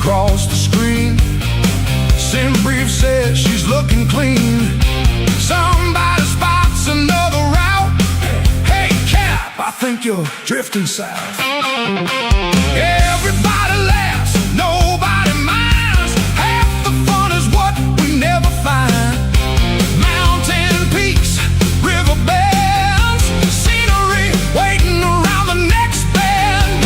across the screen. Sim brief says she's looking clean. Somebody spots another route. Hey Cap, I think you're drifting south. Everybody laughs, nobody minds. Half the fun is what we never find. Mountain peaks, river bends, scenery waiting around the next bend.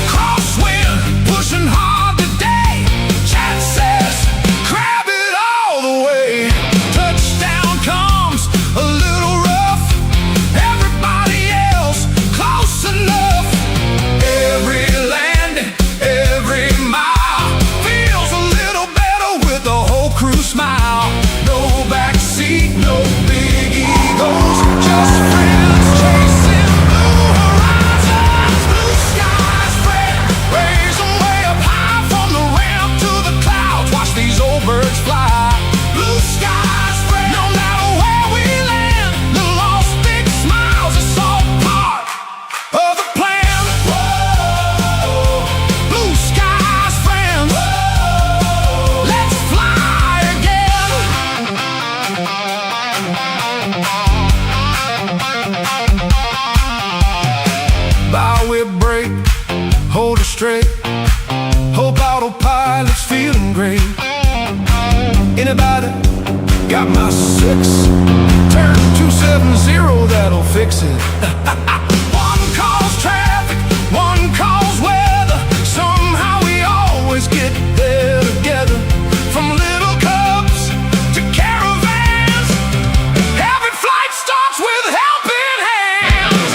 Crosswind, pushing hard today. Chat says, grab it all the way. Touchdown comes a little rough. Everybody else close enough. Every landing, every mile feels a little better with the whole crew smile. No backseat, no big egos, just friends chasing blue horizons. Blue skies spread, raise them way up high. From the ramp to the clouds, watch these old birds fly. Blue skies spread, no matter where we land. Little lost big smiles, it's all part of the plan. Whoa, blue skies, friends. Whoa, let's fly again. Bow with brake, hold it straight. Hope autopilot's feeling great. Anybody got my 6? Turn 270, that'll fix it. One calls traffic, one calls weather. Somehow we always get there together. From little cubs to caravans, every flight starts with helping hands.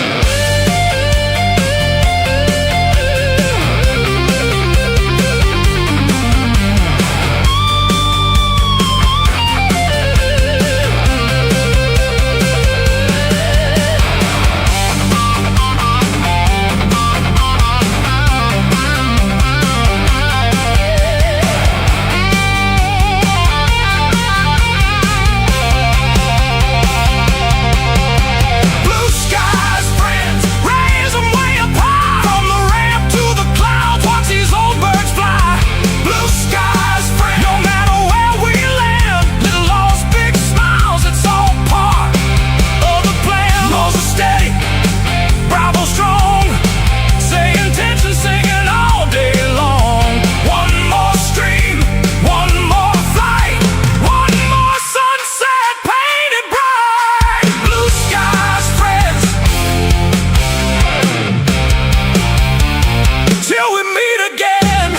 Blue skies, friends, raise them way up high. From the ramp to the clouds, watch these old birds fly. Blue skies, friends, no matter where we land. Little lost big smiles, it's all part of the plan. Moza steady, Bravo strong, say intention singing all day long. One more stream, one more flight, one more sunset painted bright. Blue skies, friends, till we meet again.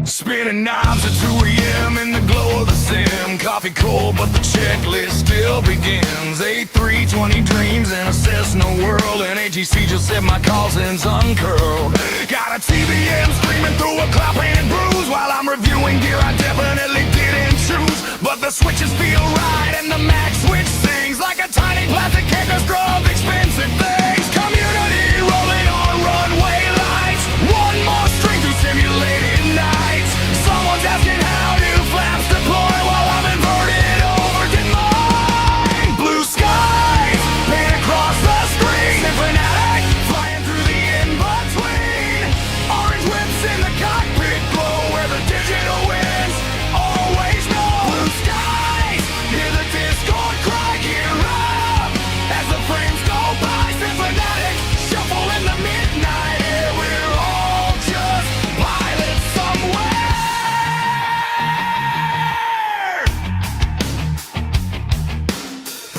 Spinning knobs at 2 a.m. in the glow of the sim. Coffee cold, but the checklist still begins. A320 dreams in a Cessna world, and AGC just said my cousin's uncurled. Got a TBM screaming through a cloud-painted bruise. While I'm reviewing gear I definitely didn't choose, but the switches feel right and the Mac switch sings like a tiny plastic orchestra of expensive things. Community rolling on runway lights. One more string through simulated nights. Someone's asking how do flaps deploy while I'm inverted over to mine. Blue skies paint across the screen. Symphonetic flying through the in-between. Orange whips in the cockpit glow where the digital winds always know. Blue skies, hear the Discord cry, gear up as the frames go by. Symphonetic shuffle in the midnight air. We're all just pilots somewhere.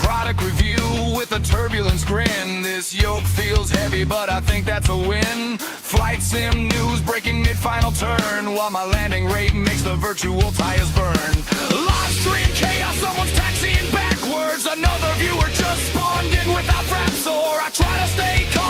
Product review with a turbulence grin. This yoke feels heavy, but I think that's a win. Flight sim news breaking mid-final turn, while my landing rate makes the virtual tires burn. Live stream chaos, someone's taxiing backwards. Another viewer just spawned in without fraps, or I try to stay calm.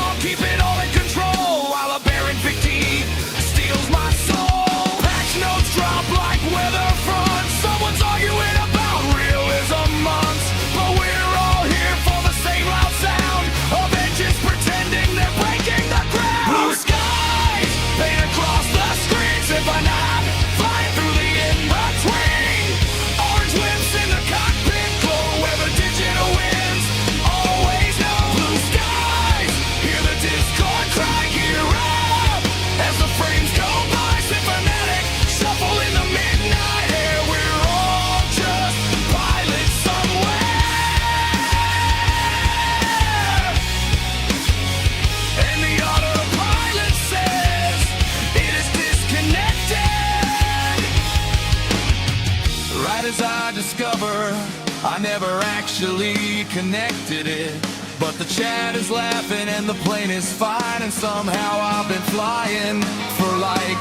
I never actually connected it, but the chat is laughing and the plane is fine, and somehow I've been flying for like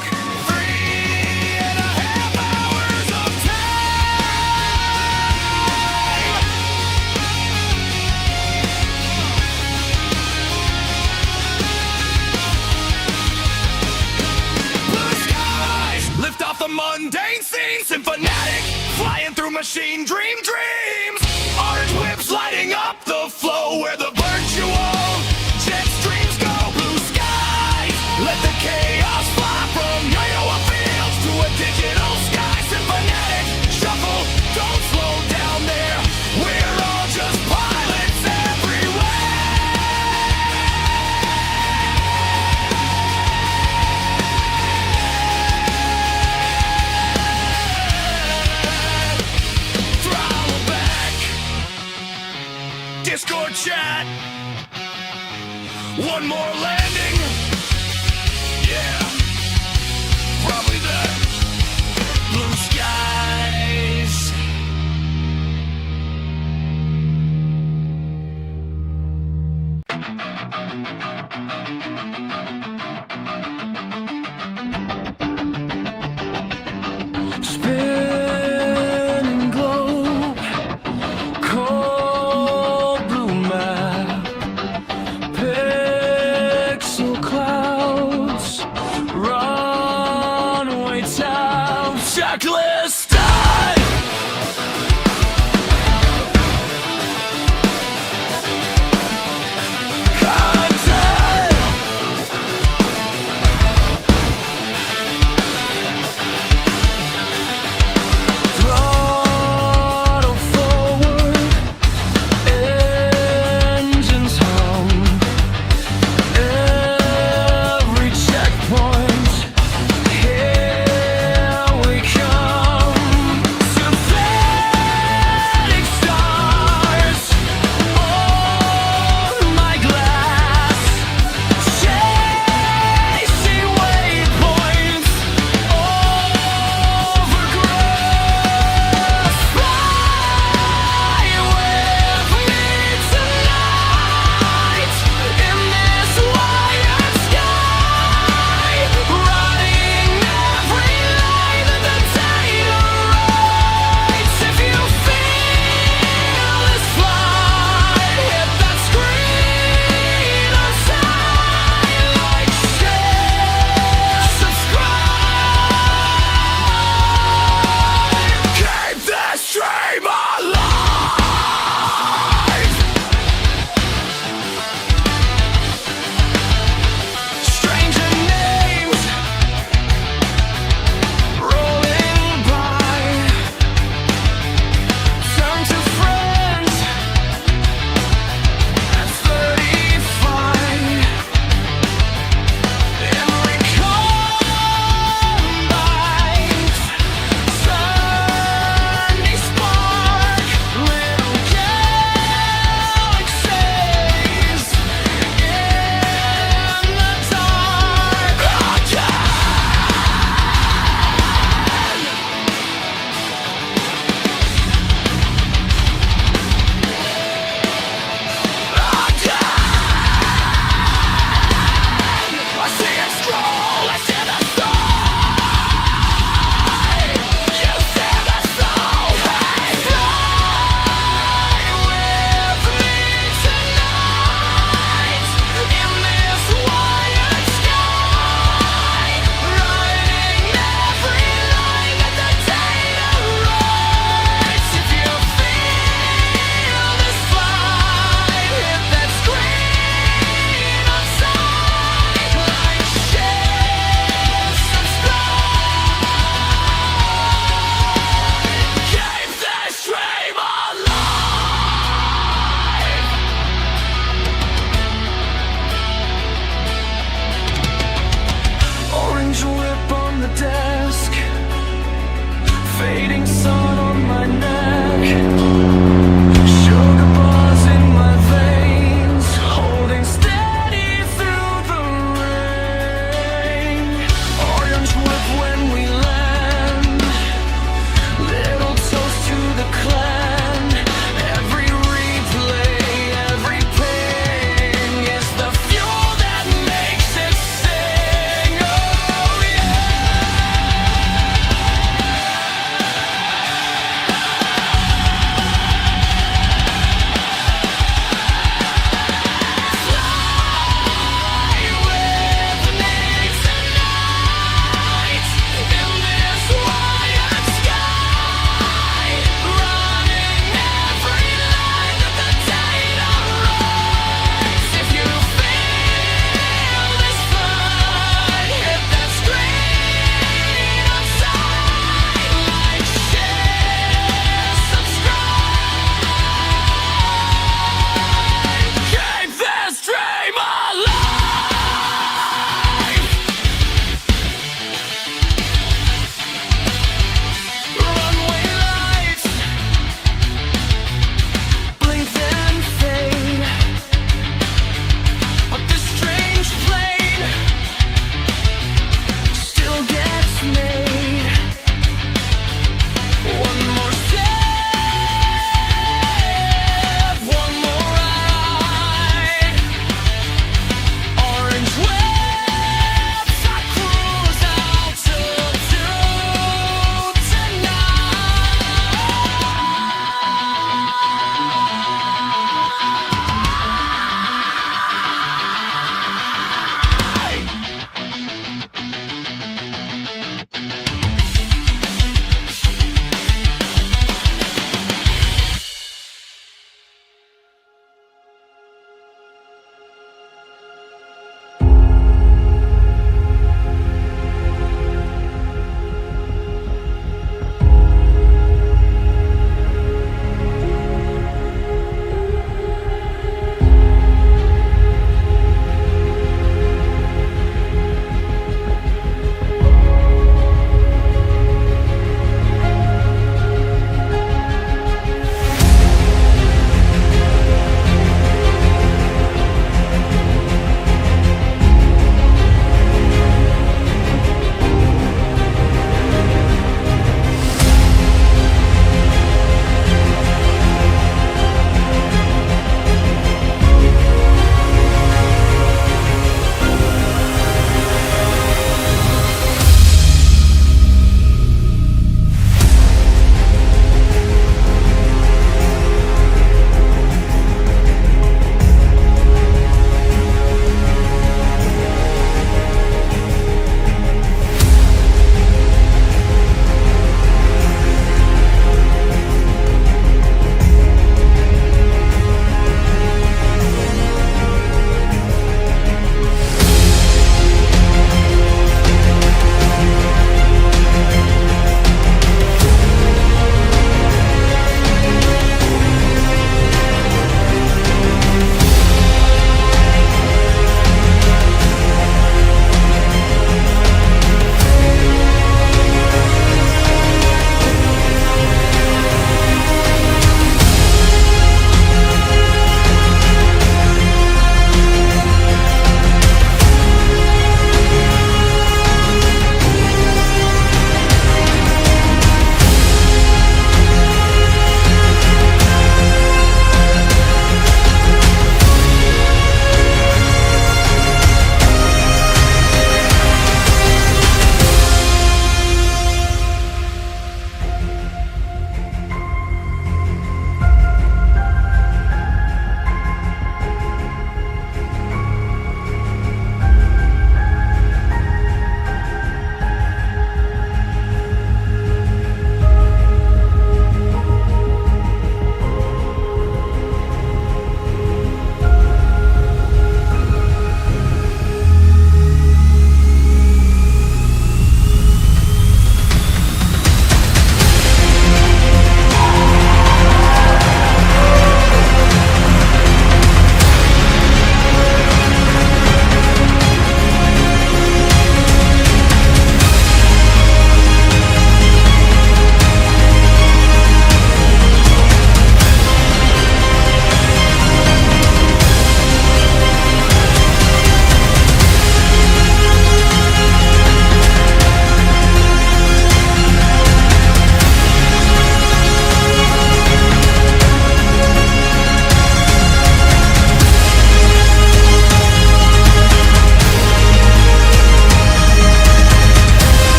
3.5 hours of time. Blue skies lift off the mundane scene, symphonatic, flying through machine dreams. Orange whips lighting up the flow where the virtual jet streams go. Blue skies, let the chaos fly from yo-yo fields to a digital sky. Symphonetic shuffle, don't slow down there. We're all just pilots Discord chat. One more landing. Yeah, probably that. Blue skies. Spinning globe, cold blue map, pixel clouds, runaway town, checklist time. Content.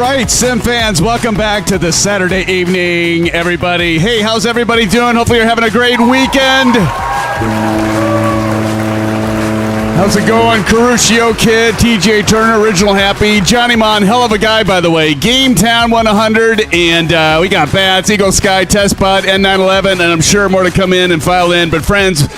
right, Sim fans, welcome back to the Saturday evening, everybody. Hey, how's everybody doing? Hopefully you're having a great weekend. How's it going? Caruccio Kid, TJ Turner, Original Happy, Johnny Mon, hell of a guy, by the way. Game Town 100, and we got Bats, Eagle Sky, Test Pod, N911, and I'm sure more to come in and file in. But friends,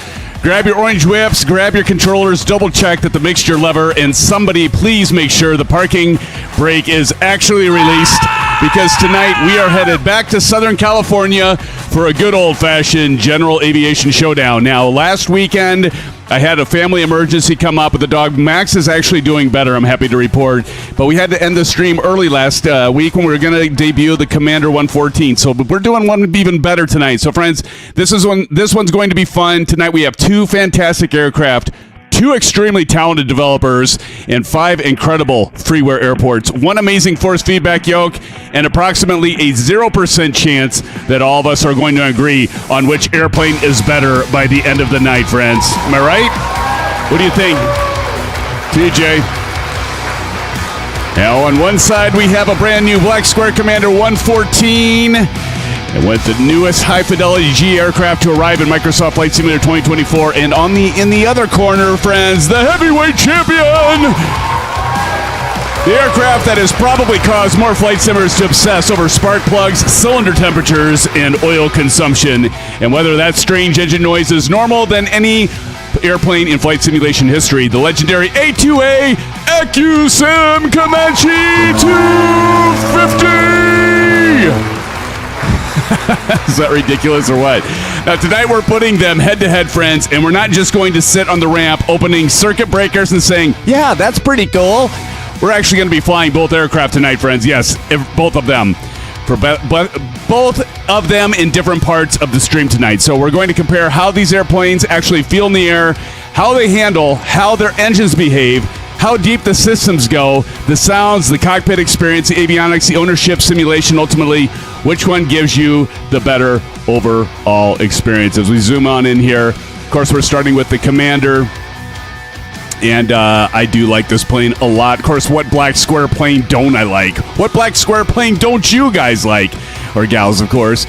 grab your orange whips, grab your controllers, double check that the mixture lever, and somebody please make sure the parking brake is actually released, because tonight we are headed back to Southern California for a good old-fashioned general aviation showdown. Now, last weekend, I had a family emergency come up with the dog. Max is actually doing better, I'm happy to report. But we had to end the stream early last week when we were going to debut the Commander 114. So we're doing one even better tonight. So, friends, this one's going to be fun. Tonight we have two fantastic aircraft, two extremely talented developers, and 5 incredible freeware airports, one amazing force feedback yoke, and approximately a 0% chance that all of us are going to agree on which airplane is better by the end of the night, friends. Am I right? What do you think, TJ? Now, on one side, we have a brand new Black Square Commander 114. And with the newest high-fidelity G aircraft to arrive in Microsoft Flight Simulator 2024. And in the other corner, friends, the heavyweight champion! The aircraft that has probably caused more flight simmers to obsess over spark plugs, cylinder temperatures, and oil consumption. And whether that strange engine noise is normal than any airplane in flight simulation history, the legendary A2A Accu-Sim Comanche 250! Is that ridiculous or what? Now, tonight we're putting them head-to-head, friends, and we're not just going to sit on the ramp opening circuit breakers and saying, yeah, that's pretty cool. We're actually going to be flying both aircraft tonight, friends. Yes, both of them. Both of them in different parts of the stream tonight. So we're going to compare how these airplanes actually feel in the air, how they handle, how their engines behave, how deep the systems go, the sounds, the cockpit experience, the avionics, the ownership simulation, ultimately, which one gives you the better overall experience. As we zoom on in here, of course, we're starting with the Commander, and I do like this plane a lot. Of course, what black square plane don't I like? What black square plane don't you guys like? Or gals, of course.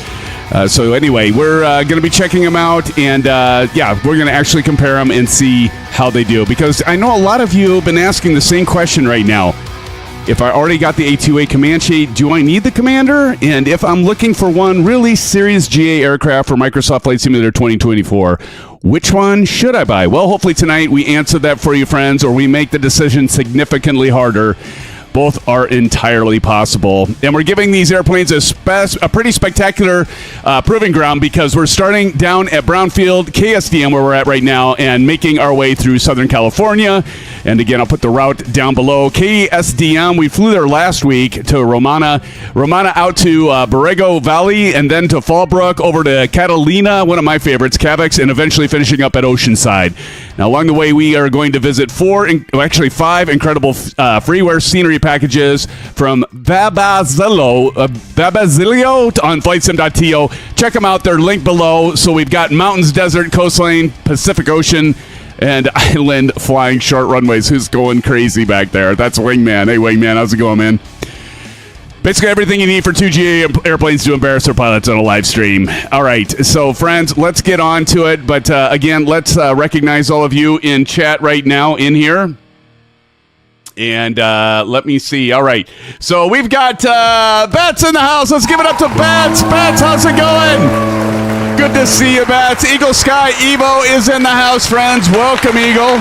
So anyway, we're going to be checking them out, and yeah, we're going to actually compare them and see how they do. Because I know a lot of you have been asking the same question right now. If I already got the A2A Comanche, do I need the Commander? And if I'm looking for one really serious GA aircraft for Microsoft Flight Simulator 2024, which one should I buy? Well, hopefully tonight we answer that for you, friends, or we make the decision significantly harder. Both are entirely possible. And we're giving these airplanes a pretty spectacular proving ground, because we're starting down at Brownfield KSDM, where we're at right now, and making our way through Southern California. And again, I'll put the route down below. KSDM, we flew there last week to Romana out to Borrego Valley, and then to Fallbrook, over to Catalina, one of my favorites, Cavex, and eventually finishing up at Oceanside. Now, along the way, we are going to visit 5 incredible freeware scenery packages from vbazillio on Flightsim.To. Check them out. They're linked below. So we've got mountains, desert, coastline, Pacific Ocean, and island flying short runways. Who's going crazy back there? That's Wingman. Hey, Wingman, how's it going, man? Basically everything you need for 2GA airplanes to embarrass their pilots on a live stream. All right, so friends, let's get on to it. But again, let's recognize all of you in chat right now in here. And let me see. All right, so we've got Bats in the house. Let's give it up to Bats. Bats, how's it going? Good to see you, Bats. Eagle Sky Evo is in the house, friends. Welcome, Eagle.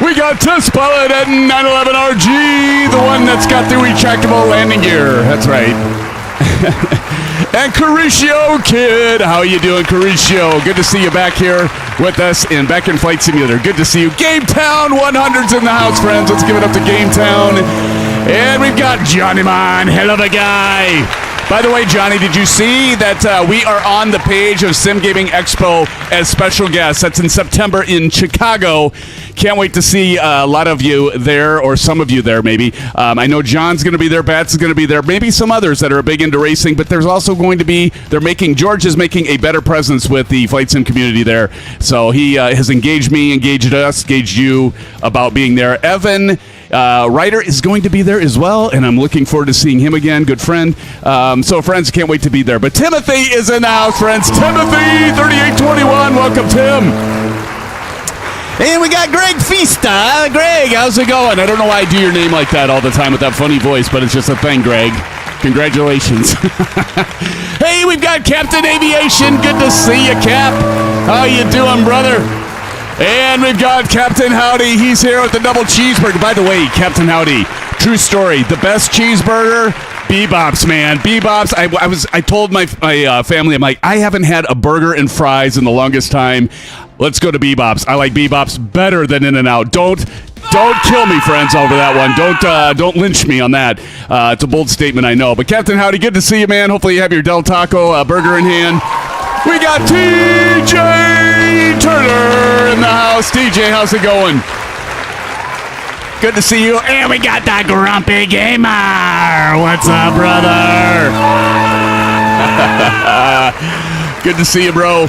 We got Test Pilot at 911RG, the one that's got the retractable landing gear. That's right. And Caruccio Kid, how you doing, Caruccio? Good to see you back here with us and back in Flight Simulator. Good to see you. Game Town 100's in the house, friends. Let's give it up to Game Town. And we've got Johnny Man, hell of a guy. By the way, Johnny, did you see that we are on the page of Sim Gaming Expo as special guests? That's in September in Chicago. Can't wait to see a lot of you there, or some of you there, maybe. I know John's going to be there, Bats is going to be there, maybe some others that are big into racing, but there's also going to be, George is making a better presence with the Flight Sim community there. So he has engaged me, engaged us, engaged you about being there. Evan Ryder is going to be there as well, and I'm looking forward to seeing him again. Good friend. So, friends, can't wait to be there. But Timothy is in the house, friends. Timothy, 3821. Welcome, Tim. And we got Greg Fista. Greg, how's it going? I don't know why I do your name like that all the time with that funny voice, but it's just a thing, Greg. Congratulations. Hey, we've got Captain Aviation. Good to see you, Cap. How you doing, brother? And we've got Captain Howdy. He's here with the double cheeseburger. By the way, Captain Howdy, true story. The best cheeseburger, Bebop's, man. Bebop's. I told my family, I'm like, I haven't had a burger and fries in the longest time. Let's go to Bebop's. I like Bebop's better than In-N-Out. Don't kill me, friends, over that one. Don't lynch me on that. It's a bold statement, I know. But Captain Howdy, good to see you, man. Hopefully you have your Del Taco burger in hand. We got TJ Turner in the house. TJ, how's it going? Good to see you. And we got the Grumpy Gamer. What's up, brother? Good to see you, bro.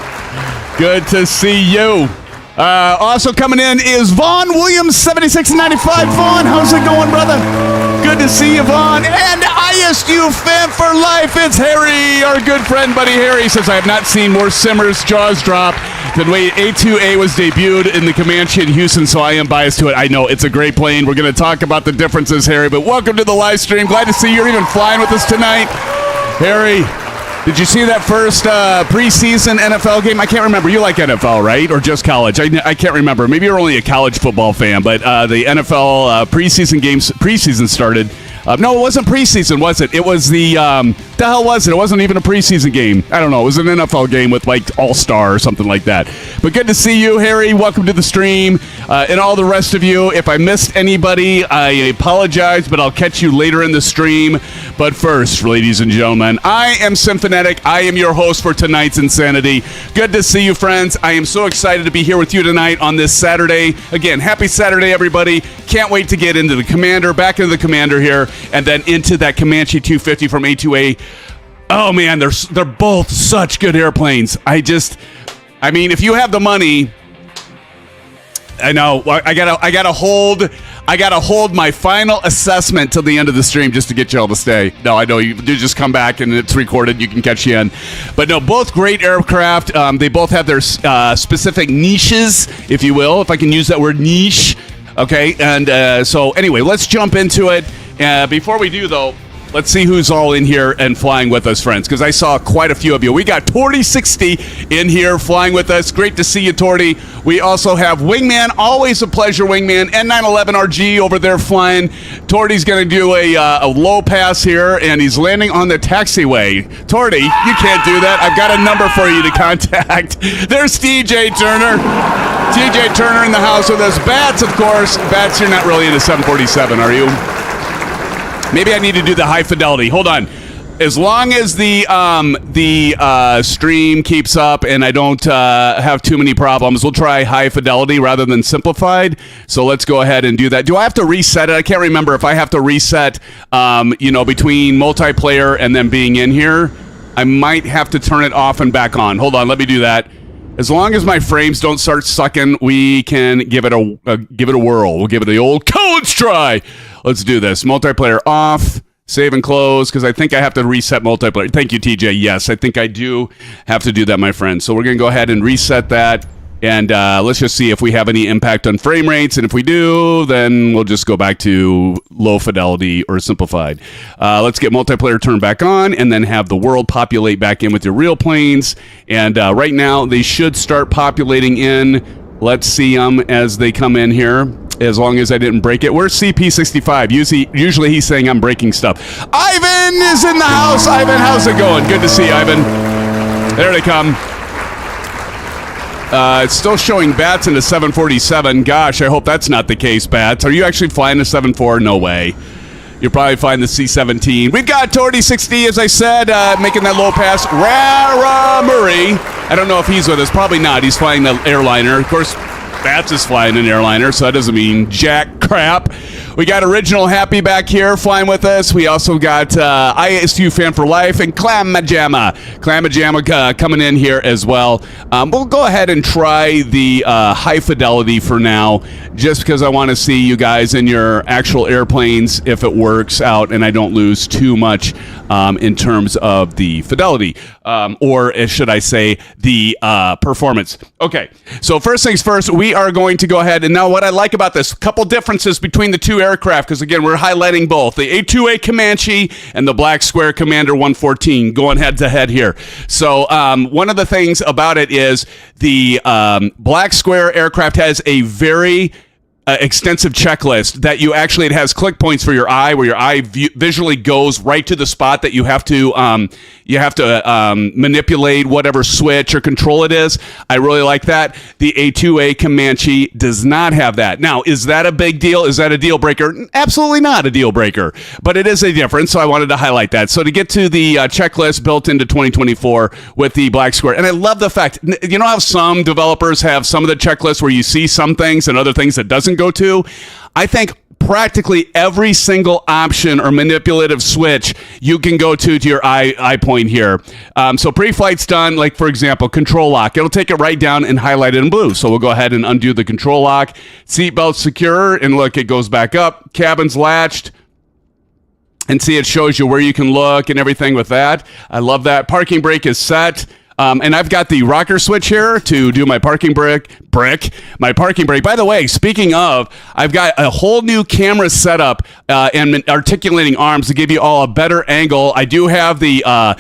Good to see you. Also coming in is Vaughn Williams, 7695. Vaughn, how's it going, brother? Good to see you, Vaughn. And ISU fan for life, it's Harry, our good friend, buddy Harry. Says, I have not seen more Simmers jaws drop than when A2A was debuted in the Comanche in Houston, so I am biased to it. I know, it's a great plane. We're going to talk about the differences, Harry, but welcome to the live stream. Glad to see you're even flying with us tonight. Harry, did you see that first preseason NFL game? I can't remember. You like NFL, right? Or just college? I can't remember. Maybe you're only a college football fan, but the NFL preseason started. No, it wasn't preseason, was it? It was the hell was it? It wasn't even a preseason game. I don't know. It was an NFL game with like All-Star or something like that. But good to see you, Harry. Welcome to the stream. And all the rest of you, if I missed anybody, I apologize, but I'll catch you later in the stream. But first, ladies and gentlemen, I am Symphonetic. I am your host for tonight's Insanity. Good to see you, friends. I am so excited to be here with you tonight on this Saturday. Again, happy Saturday, everybody. Can't wait to get into the Commander, back into the Commander here, and then into that Comanche 250 from A2A. Oh, man, they're both such good airplanes. I mean, if you have the money, I know, I gotta hold my final assessment till the end of the stream just to get you all to stay. No, I know you just come back and it's recorded. You can catch you in. But no, both great aircraft. They both have their specific niches, if you will, if I can use that word, niche. Okay, and so anyway, let's jump into it. Before we do, though, let's see who's all in here and flying with us, friends, because I saw quite a few of you. We got Torty60 in here flying with us. Great to see you, Torty. We also have Wingman, always a pleasure, Wingman. N911RG over there flying. Torty's going to do a low pass here, and he's landing on the taxiway. Torty, you can't do that. I've got a number for you to contact. There's TJ Turner. TJ Turner in the house with us. Bats, of course. Bats, you're not really into 747, are you? Maybe I need to do the high fidelity. Hold on. As long as the stream keeps up and I don't have too many problems, we'll try high fidelity rather than simplified. So let's go ahead and do that. Do I have to reset it? I can't remember if I have to reset, between multiplayer and then being in here. I might have to turn it off and back on. Hold on. Let me do that. As long as my frames don't start sucking, we can give it a whirl. We'll give it the old college try. Let's do this. Multiplayer off, save and close, because I think I have to reset multiplayer. Thank you, TJ. Yes, I think I do have to do that, my friend. So we're going to go ahead and reset that, and let's just see if we have any impact on frame rates. And if we do, then we'll just go back to low fidelity or simplified. Let's get multiplayer turned back on and then have the world populate back in with your real planes. And right now, they should start populating in. Let's see them as they come in here, as long as I didn't break it. Where's CP65? Usually he's saying I'm breaking stuff. Ivan is in the house. Ivan, how's it going? Good to see you, Ivan. There they come. It's still showing Bats into 747. Gosh, I hope that's not the case, Bats. Are you actually flying the 74? No way. You'll probably find the C-17. We've got Torty60, as I said, making that low pass. Rara Murray. I don't know if he's with us. Probably not. He's flying the airliner. Of course, Bats is flying an airliner, so that doesn't mean jack crap. We got Original Happy back here flying with us. We also got ISU Fan for Life and Clamajama coming in here as well. We'll go ahead and try the high fidelity for now, just because I want to see you guys in your actual airplanes if it works out and I don't lose too much in terms of the fidelity, or should I say the performance. Okay, so first things first, we are going to go ahead, and now what I like about this, couple differences between the two aircraft, because again, we're highlighting both, the A2A Comanche and the Black Square Commander 114, going head to head here. So one of the things about it is the Black Square aircraft has a very extensive checklist that you actually, it has click points for your eye, where your eye visually goes right to the spot that you have to manipulate whatever switch or control it is. I really like that. The A2A Comanche does not have that. Now, is that a big deal? Is that a deal breaker? Absolutely not a deal breaker, but it is a difference, so I wanted to highlight that. So to get to the checklist built into 2024 with the Black Square, and I love the fact, you know how some developers have some of the checklists where you see some things and other things that doesn't go to? I think practically every single option or manipulative switch you can go to your eye point here. So pre-flight's done, like for example, control lock. It'll take it right down and highlight it in blue. So we'll go ahead and undo the control lock. Seatbelt secure, and look, it goes back up. Cabin's latched. And see, it shows you where you can look and everything with that. I love that. Parking brake is set. And I've got the rocker switch here to do my parking brake. By the way, speaking of, I've got a whole new camera setup and articulating arms to give you all a better angle. I do have the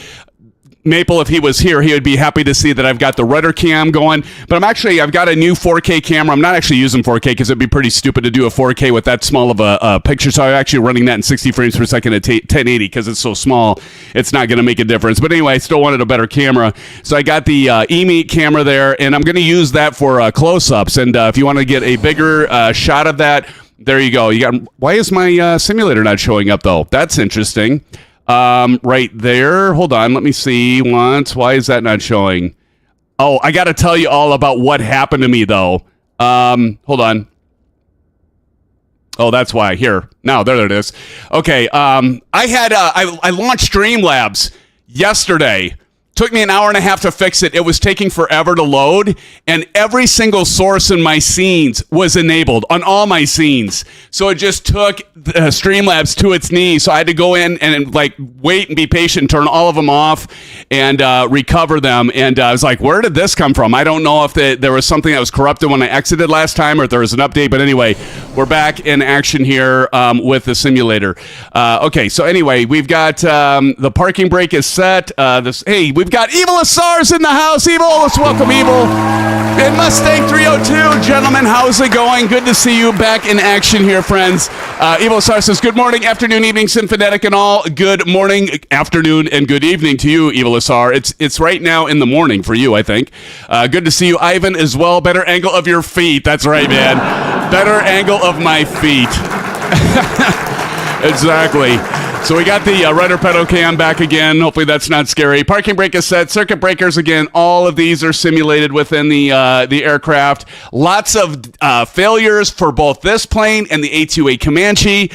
Maple, if he was here, he would be happy to see that I've got the rudder cam going. But I've got a new 4K camera. I'm not actually using 4K because it'd be pretty stupid to do a 4K with that small of a picture. So I'm actually running that in 60 frames per second at 1080 because it's so small. It's not going to make a difference. But anyway, I still wanted a better camera. So I got the E-Meet camera there, and I'm going to use that for close-ups. And if you want to get a bigger shot of that, there you go. Why is my simulator not showing up, though? That's interesting. Right there. Hold on. Let me see once. Why is that not showing? Oh, I got to tell you all about what happened to me, though. Hold on. Oh, that's why. Here. Now, there it is. Okay. I launched Streamlabs yesterday. Took me an hour and a half to fix it. It was taking forever to load, and every single source in my scenes was enabled on all my scenes. So it just took Streamlabs to its knees. So I had to go in and wait and be patient, turn all of them off, and recover them. And I was like, where did this come from? I don't know if there was something that was corrupted when I exited last time, or if there was an update. But anyway, we're back in action here with the simulator. Okay, so anyway, we've got the parking brake is set. We've got Evil Asars in the house. Evil, let's welcome Evil. And Mustang 302, gentlemen, how's it going? Good to see you back in action here, friends. Evil Asar says, good morning, afternoon, evening, Symphonetic and all. Good morning, afternoon, and good evening to you, Evil Asar. It's right now in the morning for you, I think. Good to see you, Ivan, as well. Better angle of your feet. That's right, man. Better angle of my feet. Exactly. So we got the rudder pedal cam back again. Hopefully that's not scary. Parking brake is set. Circuit breakers again. All of these are simulated within the aircraft. Lots of failures for both this plane and the A2A Comanche.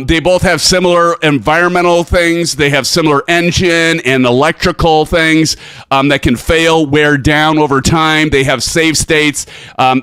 They both have similar environmental things. They have similar engine and electrical things that can fail, wear down over time. They have save states.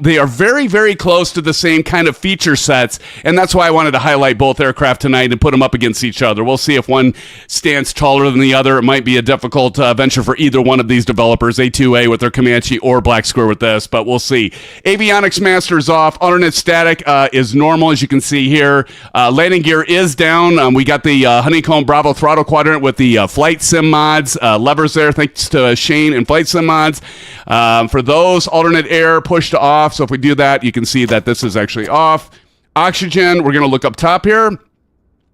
They are very, very close to the same kind of feature sets, and that's why I wanted to highlight both aircraft tonight and put them up against each other. We'll see if one stands taller than the other. It might be a difficult venture for either one of these developers, A2A with their Comanche or Black Square with this, but we'll see. Avionics master is off. Alternate static is normal, as you can see here. Landing gear is down. We got the Honeycomb Bravo throttle quadrant with the Flightsim mods. Levers there, thanks to Shane and Flightsim mods. For those, alternate air pushed to off. So if we do that, you can see that this is actually off. Oxygen, we're going to look up top here.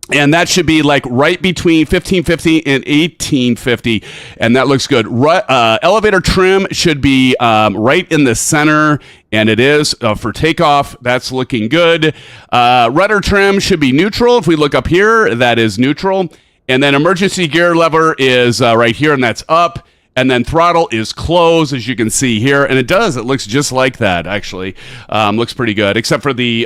And that should be like right between 1550 and 1850. And that looks good. Elevator trim should be right in the center. And it is for takeoff. That's looking good. Rudder trim should be neutral. If we look up here, that is neutral. And then emergency gear lever is right here, and that's up. and then throttle is closed, as you can see here, and it looks just like that, actually. Looks pretty good, except for the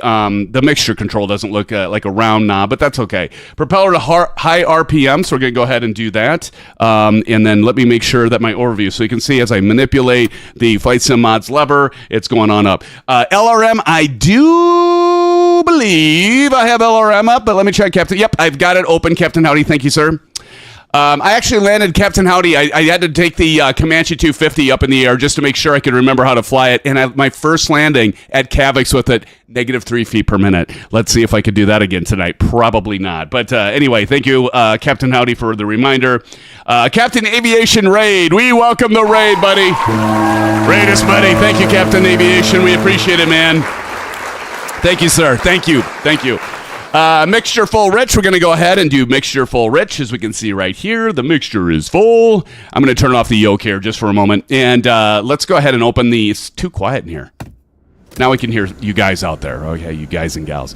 mixture control doesn't look like a round knob, but that's okay. Propeller to high RPM, so we're going to go ahead and do that, and then let me make sure that my overview, so you can see as I manipulate the Flight Sim Mods lever, it's going on up. LRM, I do believe I have LRM up, but let me check, Captain. Yep, I've got it open, Captain Howdy. Thank you, sir. I actually landed, Captain Howdy, I had to take the Comanche 250 up in the air just to make sure I could remember how to fly it, and my first landing at Cavix with it, -3 feet per minute. Let's see if I could do that again tonight. Probably not. But anyway, thank you, Captain Howdy, for the reminder. Captain Aviation Raid, we welcome the raid, buddy. Raid us, buddy. Thank you, Captain Aviation. We appreciate it, man. Thank you, sir. Thank you. Thank you. Mixture full rich. We're going to go ahead and do mixture full rich. As we can see right here, the mixture is full. I'm going to turn off the yoke here just for a moment. And let's go ahead and open the... It's too quiet in here. Now we can hear you guys out there. Okay, you guys and gals.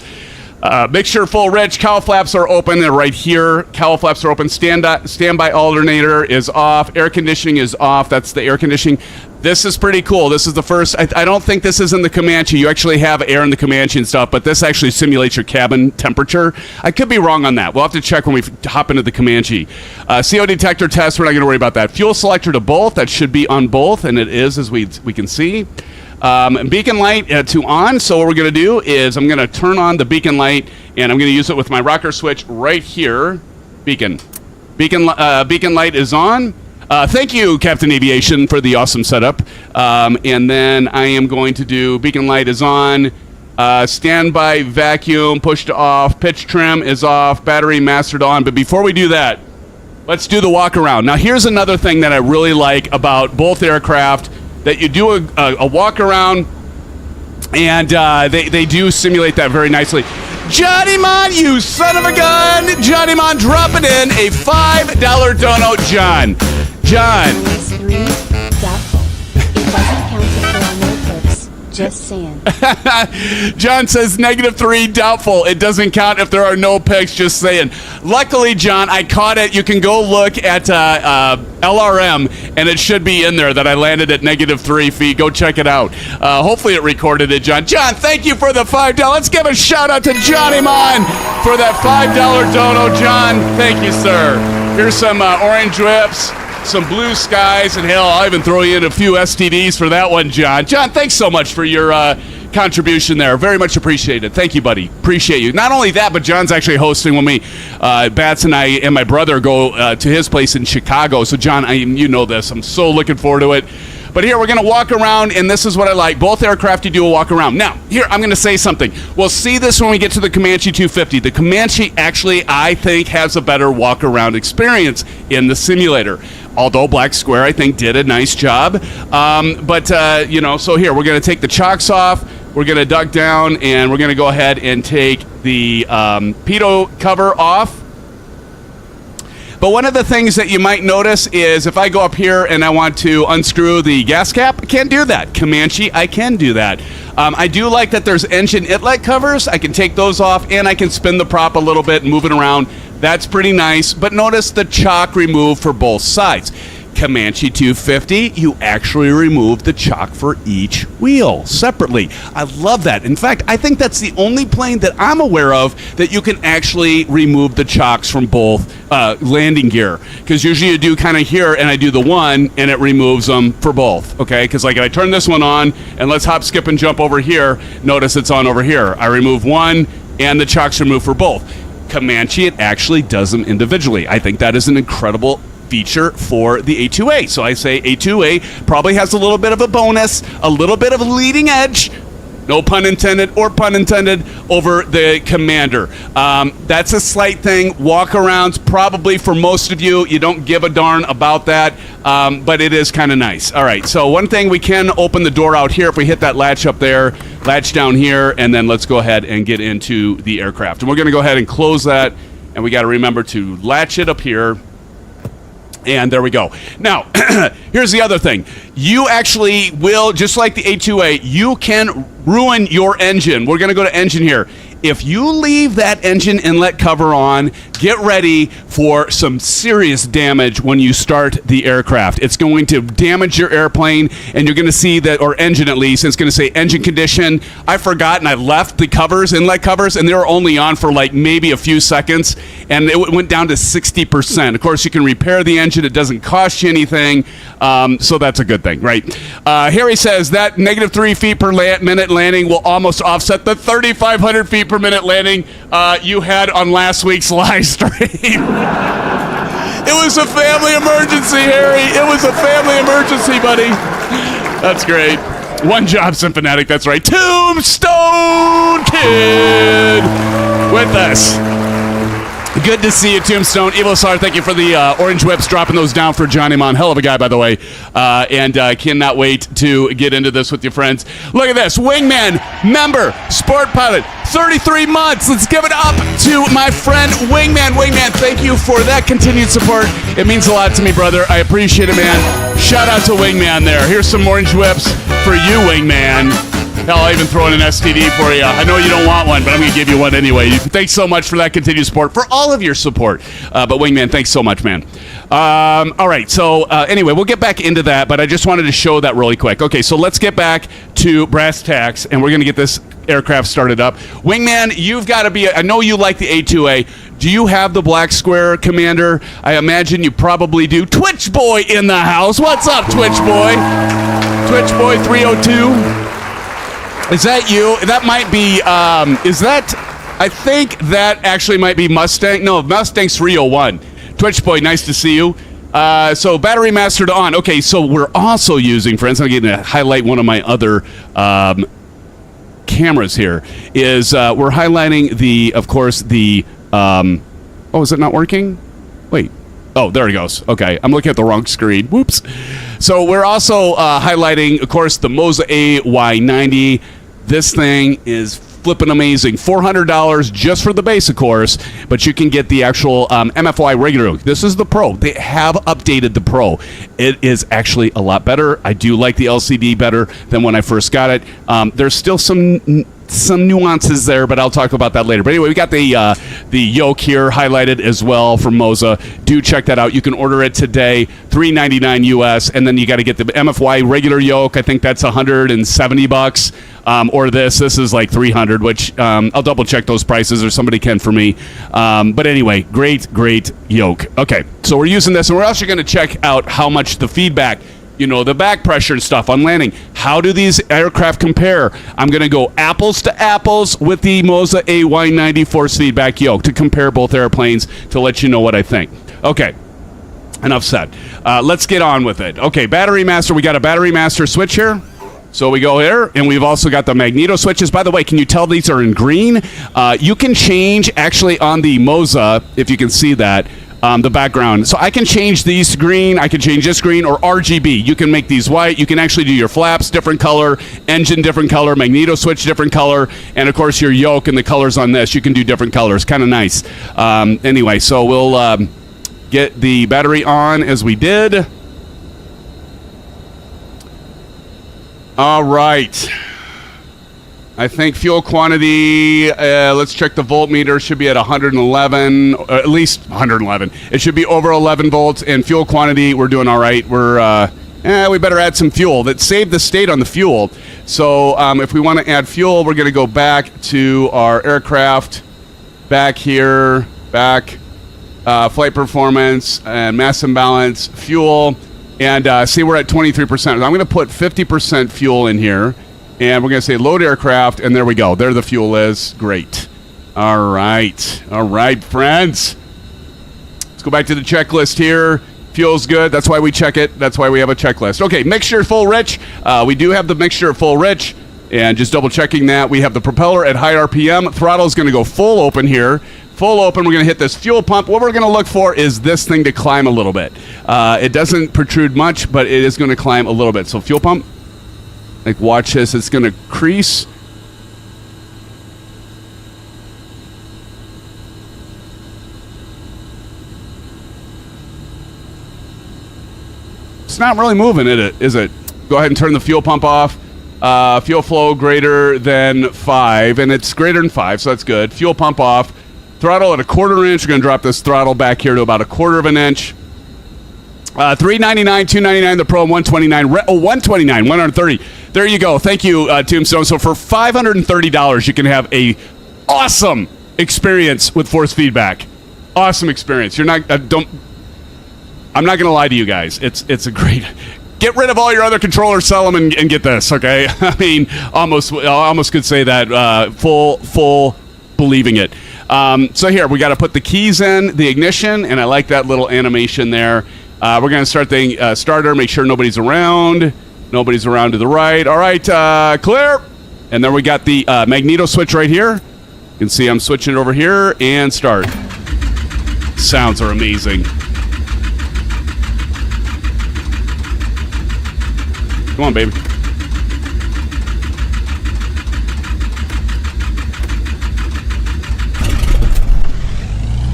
Mixture full rich. Cowl flaps are open. They're right here. Cowl flaps are open. Standby alternator is off. Air conditioning is off. That's the air conditioning. This is pretty cool. This is the first. I don't think this is in the Comanche. You actually have air in the Comanche and stuff, but this actually simulates your cabin temperature. I could be wrong on that. We'll have to check when we hop into the Comanche. CO detector test. We're not going to worry about that. Fuel selector to both. That should be on both, and it is, as we can see. Beacon light to on. So what we're going to do is I'm going to turn on the beacon light, and I'm going to use it with my rocker switch right here. Beacon light is on. Thank you, Captain Aviation, for the awesome setup. And then I am going to do beacon light is on. Standby vacuum pushed off. Pitch trim is off. Battery mastered on. But before we do that, let's do the walk around. Now, here's another thing that I really like about both aircraft. That you do a walk around, and they do simulate that very nicely. Johnny Mon, you son of a gun! Johnny Mon dropping in a $5 dono. John. -3, doubtful. It doesn't count if there are no perks. Just saying. John says -3, doubtful. It doesn't count if there are no picks. Just saying. Luckily, John, I caught it. You can go look at LRM, and it should be in there that I landed at -3 feet. Go check it out. Hopefully it recorded it, John. John, thank you for the $5. Let's give a shout out to Johnny Mon for that $5 dono. John, thank you, sir. Here's some orange whips. Some blue skies, and hell, I'll even throw you in a few STDs for that one, John. John, thanks so much for your contribution there. Very much appreciated. Thank you, buddy. Appreciate you. Not only that, but John's actually hosting when we, Bats and I and my brother go to his place in Chicago. So, John, you know this. I'm so looking forward to it. But here, we're going to walk around, and this is what I like. Both aircraft, you do a walk around. Now, here, I'm going to say something. We'll see this when we get to the Comanche 250. The Comanche actually, I think, has a better walk around experience in the simulator. Although Black Square, I think, did a nice job. You know, so here, we're going to take the chocks off. We're going to duck down, and we're going to go ahead and take the pitot cover off. But one of the things that you might notice is if I go up here and I want to unscrew the gas cap, I can't do that. Comanche, I can do that. I do like that there's engine inlet covers. I can take those off, and I can spin the prop a little bit and move it around. That's pretty nice. But notice the chock removed for both sides. Comanche 250, you actually remove the chock for each wheel separately. I love that. In fact, I think that's the only plane that I'm aware of that you can actually remove the chocks from both landing gear. Because usually you do kind of here, and I do the one, and it removes them for both. Okay? Because like if I turn this one on, and let's hop, skip, and jump over here, notice it's on over here. I remove one, and the chocks removed for both. Comanche, it actually does them individually. I think that is an incredible feature for the A2A. So I say A2A probably has a little bit of a bonus, a little bit of a leading edge, no pun intended or pun intended, over the Commander. That's a slight thing. Walk-arounds, probably for most of you, you don't give a darn about that, but it is kind of nice. All right, so one thing, we can open the door out here if we hit that latch up there, latch down here, and then let's go ahead and get into the aircraft. And we're going to go ahead and close that, and we got to remember to latch it up here. And there we go. Now, here's the other thing. You actually will, just like the A2A, you can ruin your engine. We're going to go to engine here. If you leave that engine inlet cover on, get ready for some serious damage when you start the aircraft. It's going to damage your airplane, and you're going to see that, or engine at least, and it's going to say engine condition. I forgot, and I left the covers, inlet covers, and they were only on for like maybe a few seconds, and it went down to 60%. Of course, you can repair the engine. It doesn't cost you anything, so that's a good thing, right? Harry says that negative 3 feet per minute landing will almost offset the 3,500 feet per minute landing you had on last week's live stream. It was a family emergency, Harry. It was a family emergency, buddy. That's great. One job, Symphonetic. That's right. Tombstone Kid with us. Good to see you, Tombstone. Evil Star, thank you for the orange whips, dropping those down for Johnny Mon. Hell of a guy, by the way. And cannot wait to get into this with your friends. Look at this. Wingman, member, sport pilot, 33 months. Let's give it up to my friend Wingman. Wingman, thank you for that continued support. It means a lot to me, brother. I appreciate it, man. Shout out to Wingman there. Here's some orange whips for you, Wingman. Hell, I'll even throw in an STD for you. I know you don't want one, but I'm going to give you one anyway. Thanks so much for that continued support, for all of your support. But Wingman, thanks so much, man. All right, so anyway, we'll get back into that, but I just wanted to show that really quick. Okay, so let's get back to brass tacks, and we're going to get this aircraft started up. Wingman, you've got to be, I know you like the A2A. Do you have the black square, Commander? I imagine you probably do. Twitch Boy in the house. What's up, Twitch Boy? Twitch Boy 302. Is that you? That might be, is that, I think that actually might be Mustang. No, Mustang's 301. Twitch Boy, nice to see you. So battery mastered on. Okay, so we're also using, friends, I'm going to highlight one of my other cameras here, is we're highlighting the, of course, the, oh, is it not working? Wait. Oh, there it goes. Okay, I'm looking at the wrong screen. Whoops. So we're also highlighting, of course, the Moza AY90. This thing is flipping amazing. $400 just for the base, of course, but you can get the actual MFY regular. This is the Pro. They have updated the Pro. It is actually a lot better. I do like the LCD better than when I first got it. There's still some nuances there, but I'll talk about that later. But anyway, we got the yoke here highlighted as well from Moza. Do check that out. You can order it today, $399 US, and then you got to get the MFY regular yoke. I think that's $170. Or this is like $300, which I'll double check those prices, or somebody can for me. But anyway, great yoke. Okay, so we're using this, and we're also going to check out how much the feedback, you know, the back pressure and stuff on landing. How do these aircraft compare? I'm going to go apples to apples with the Moza AY90 force feedback yoke to compare both airplanes to let you know what I think. Okay, enough said. Let's get on with it. Okay, battery master. We got a battery master switch here. So we go here, and we've also got the magneto switches. By the way, can you tell these are in green? You can change, actually, on the Moza, if you can see that, the background. So I can change these to green, I can change this green, or RGB. You can make these white. You can actually do your flaps different color, engine different color, magneto switch different color, and, of course, your yoke and the colors on this. You can do different colors. Kind of nice. Anyway, so we'll get the battery on as we did. All right. I think fuel quantity, let's check the voltmeter, should be at 111, or at least 111. It should be over 11 volts, and fuel quantity, we're doing all right. We better add some fuel. That saved the state on the fuel. So if we want to add fuel, we're going to go back to our aircraft, back here, flight performance, and mass imbalance, fuel. And see, we're at 23%. I'm going to put 50% fuel in here, and we're going to say load aircraft, and there we go. There the fuel is. Great. All right. All right, friends. Let's go back to the checklist here. Fuel's good. That's why we check it. That's why we have a checklist. Okay, mixture full rich. We do have the mixture full rich, and just double checking that. We have the propeller at high RPM. Throttle is going to go full open here. Full open, we're going to hit this fuel pump. What we're going to look for is this thing to climb a little bit. It doesn't protrude much, but it is going to climb a little bit. So fuel pump, like watch this, it's going to crease. It's not really moving, is it? Go ahead and turn the fuel pump off. Fuel flow greater than 5, and it's greater than 5, so that's good. Fuel pump off. Throttle at 1/4 inch. We're going to drop this throttle back here to about 1/4 of an inch. $399, $299 the Pro, and $129. $129, $130. There you go. Thank you, Tombstone. So for $530, you can have a awesome experience with force feedback. Awesome experience. You're not. I'm not going to lie to you guys. It's a great. Get rid of all your other controllers, sell them, and get this. Okay. I mean, almost could say that. Full believing it. So here we got to put the keys in the ignition, and I like that little animation there. We're going to start the starter. Make sure nobody's around. Nobody's around to the right. All right, clear. And then we got the magneto switch right here. You can see I'm switching it over here and start. Sounds are amazing. Come on, baby.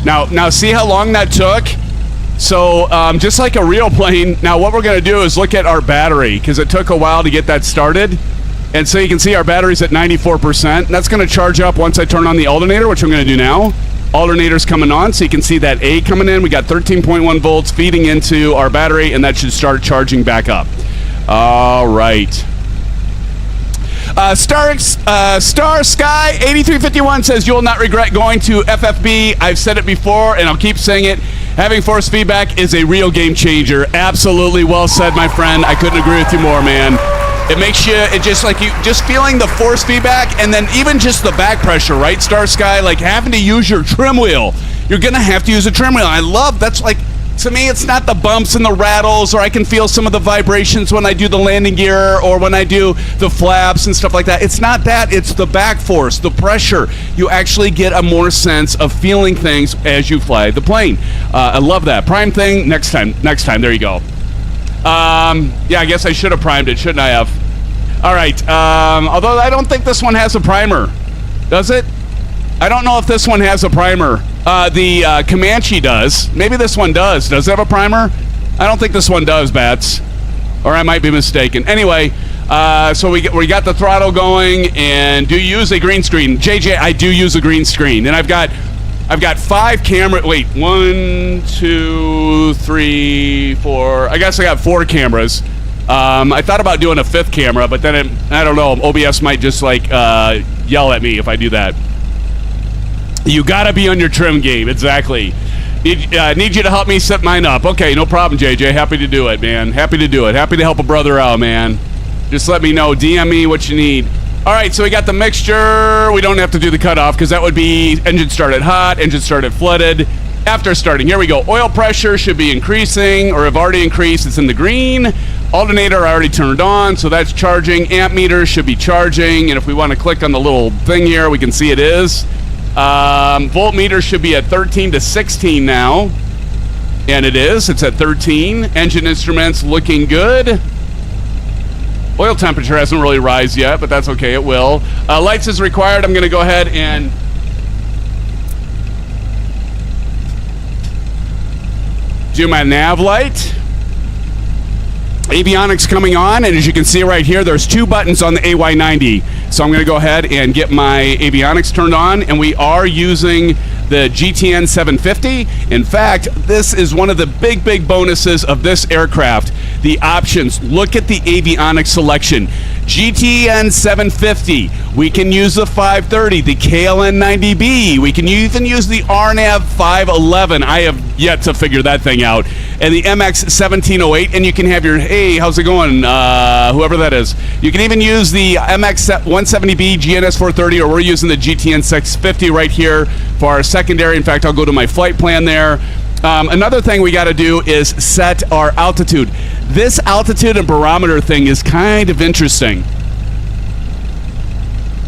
Now see how long that took? So just like a real plane, now what we're going to do is look at our battery, because it took a while to get that started. And so you can see our battery's at 94%. That's going to charge up once I turn on the alternator, which I'm going to do now. Alternator's coming on, so you can see that A coming in. We got 13.1 volts feeding into our battery, and that should start charging back up. All right. Star Sky 8351 says you will not regret going to FFB. I've said it before, and I'll keep saying it. Having force feedback is a real game changer. Absolutely well said, my friend. I couldn't agree with you more, man. It makes you, it just like you, just feeling the force feedback, and then even just the back pressure, right, Star Sky? Like having to use your trim wheel. You're going to have to use a trim wheel. I love, that's like, to me, it's not the bumps and the rattles, or I can feel some of the vibrations when I do the landing gear or when I do the flaps and stuff like that. It's not that. It's the back force, the pressure. You actually get a more sense of feeling things as you fly the plane. I love that. Prime thing, next time. There you go. Yeah, I guess I should have primed it, shouldn't I have? All right. Although I don't think this one has a primer. Does it? I don't know if this one has a primer. The Comanche does. Maybe this one does. Does it have a primer? I don't think this one does, Bats. Or I might be mistaken. Anyway, so we got the throttle going, and do you use a green screen? JJ, I do use a green screen, and I've got 5 camera. Wait, 1, 2, 3, 4. I guess I got 4 cameras. I thought about doing a 5th camera, but then I don't know. OBS might just like yell at me if I do that. You gotta be on your trim game, exactly. Need you to help me set mine up. Okay, no problem, JJ. Happy to do it, man. Happy to do it. Happy to help a brother out, man. Just let me know. DM me what you need. All right, so we got the mixture. We don't have to do the cutoff because that would be engine started hot, engine started flooded. After starting, here we go. Oil pressure should be increasing, or have already increased. It's in the green. Alternator I already turned on, so that's charging. Amp meter should be charging, and if we want to click on the little thing here, we can see it is. Voltmeter should be at 13 to 16 now, and it is. It's at 13. Engine instruments looking good. Oil temperature hasn't really rise yet, but that's okay, it will. Lights is required. I'm going to go ahead and do my nav light. Avionics coming on, and as you can see right here, there's 2 buttons on the AY90. So I'm going to go ahead and get my avionics turned on, and we are using the GTN 750. In fact, this is one of the big bonuses of this aircraft. The options. Look at the avionics selection. GTN 750. We can use the 530, the KLN 90B. We can even use the RNAV 511. I have yet to figure that thing out. And the MX 1708, and you can have your, hey, how's it going? Whoever that is. You can even use the MX 170B GNS 430, or we're using the GTN 650 right here for our secondary. In fact, I'll go to my flight plan there. Another thing we got to do is set our altitude. This altitude and barometer thing is kind of interesting.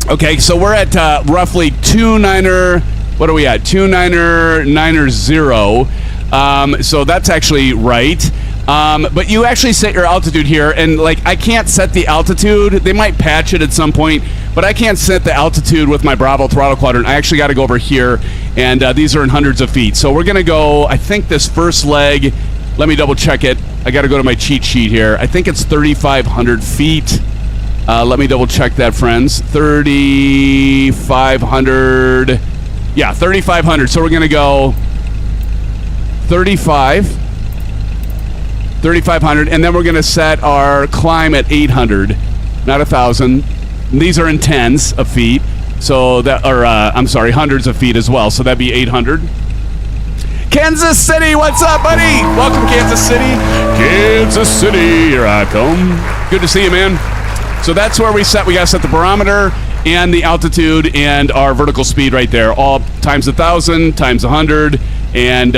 Okay, so we're at roughly 29er. What are we at? 2990. So that's actually right. But you actually set your altitude here, and like I can't set the altitude. They might patch it at some point, but I can't set the altitude with my Bravo throttle quadrant. I actually got to go over here, and these are in hundreds of feet. So we're gonna go. I think this first leg. Let me double check it. I got to go to my cheat sheet here. I think it's 3,500 feet. Let me double check that, friends. 3,500. Yeah, 3,500. So we're going to go 3,500, and then we're going to set our climb at 800, not 1,000. These are in tens of feet, so that, or I'm sorry, hundreds of feet as well. So that'd be 800. Kansas City, what's up, buddy? Welcome, Kansas City. Kansas City, here I come. Good to see you, man. So that's where we set. We got to set the barometer and the altitude and our vertical speed right there, all times 1,000 times 100, and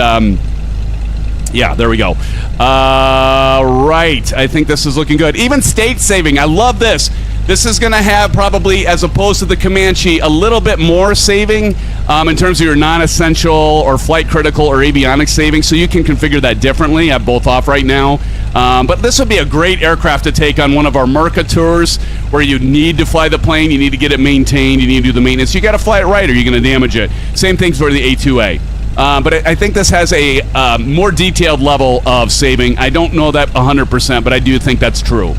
yeah, there we go. Right, I think this is looking good. Even state saving, I love this. This is going to have probably, as opposed to the Comanche, a little bit more saving in terms of your non-essential or flight critical or avionics saving, so you can configure that differently. I have both off right now. But this would be a great aircraft to take on one of our Merca tours where you need to fly the plane, you need to get it maintained, you need to do the maintenance. You got to fly it right or you're going to damage it. Same thing for the A2A. But I think this has a more detailed level of saving. I don't know that 100%, but I do think that's true.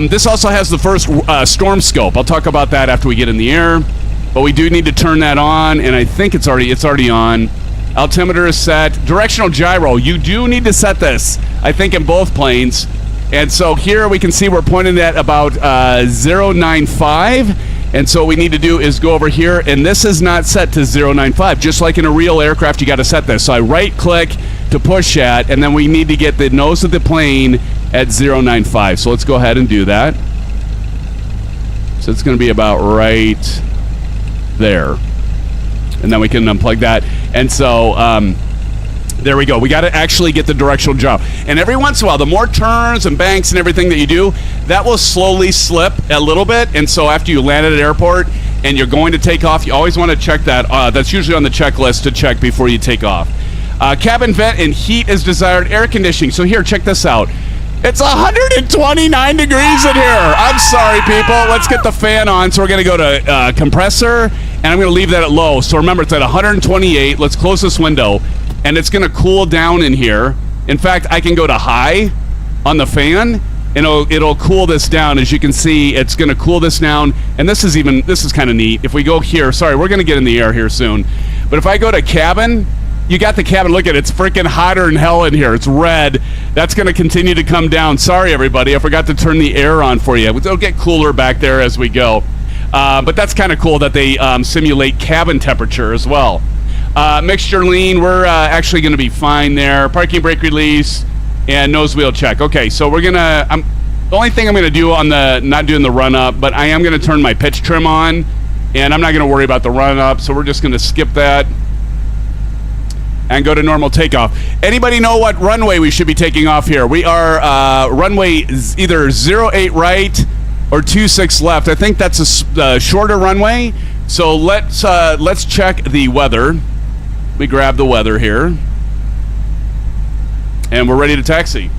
This also has the first storm scope. I'll talk about that after we get in the air, but we do need to turn that on, and I think it's already on. Altimeter is set. Directional gyro, you do need to set this, I think, in both planes. And so here we can see we're pointing at about 095, and so what we need to do is go over here, and this is not set to 095. Just like in a real aircraft, you got to set this. So I right-click to push at, and then we need to get the nose of the plane at 095. So let's go ahead and do that. So it's going to be about right there. And then we can unplug that. And so there we go. We got to actually get the directional gyro. And every once in a while, the more turns and banks and everything that you do, that will slowly slip a little bit. And so after you land at an airport and you're going to take off, you always want to check that. That's usually on the checklist to check before you take off. Cabin vent and heat is desired. Air conditioning. So here, check this out. It's 129 degrees in here. I'm sorry, people. Let's get the fan on. So we're going to go to compressor, and I'm going to leave that at low. So remember, it's at 128. Let's close this window, and it's going to cool down in here. In fact, I can go to high on the fan, and it'll cool this down. As you can see, it's going to cool this down, and this is kind of neat. If we go here, sorry, we're going to get in the air here soon. But if I go to cabin, you got the cabin. Look at it. It's freaking hotter than hell in here. It's red. That's going to continue to come down. Sorry, everybody. I forgot to turn the air on for you. It'll get cooler back there as we go. But that's kind of cool that they simulate cabin temperature as well. Mixture lean, we're actually going to be fine there. Parking brake release and nose wheel check. Okay, so we're going to... the only thing I'm going to do on the... not doing the run-up, but I am going to turn my pitch trim on, and I'm not going to worry about the run-up, so we're just going to skip that and go to normal takeoff. Anybody know what runway we should be taking off here? We are runway either 08 right or 26 left. I think that's a shorter runway. So let's check the weather. We grab the weather here, and we're ready to taxi.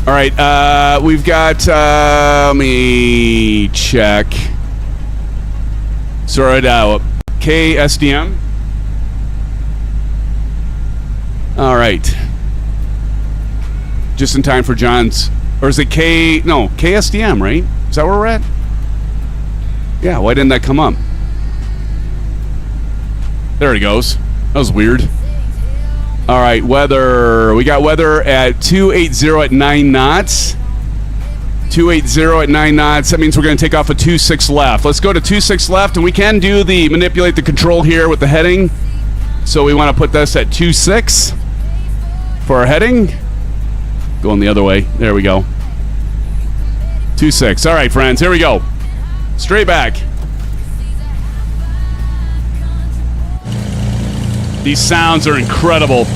All right, we've got. Let me check. Sort out. KSDM. All right. Just in time for John's, or is it KSDM, right? Is that where we're at? Yeah, why didn't that come up? There it goes. That was weird. All right, weather. We got weather at 280 at 9 knots. 280 at 9 knots. That means we're going to take off a 26 left. Let's go to 26 left, and we can do manipulate the control here with the heading. So we want to put this at 26 for our heading. Going the other way. There we go. 26. All right, friends. Here we go. Straight back. These sounds are incredible.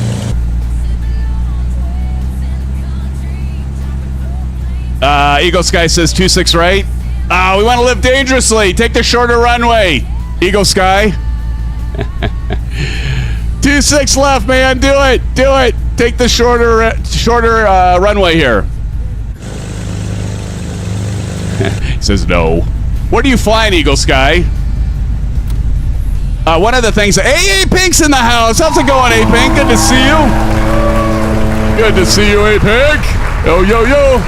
Eagle Sky says 26 right. We want to live dangerously. Take the shorter runway. Eagle Sky. 26 left, man. Do it. Do it. Take the shorter runway here. He says no. What are you flying, Eagle Sky? One of the things. Hey, A-Pink's in the house. How's it going, A-Pink? Good to see you. Good to see you, A-Pink. Yo, yo, yo.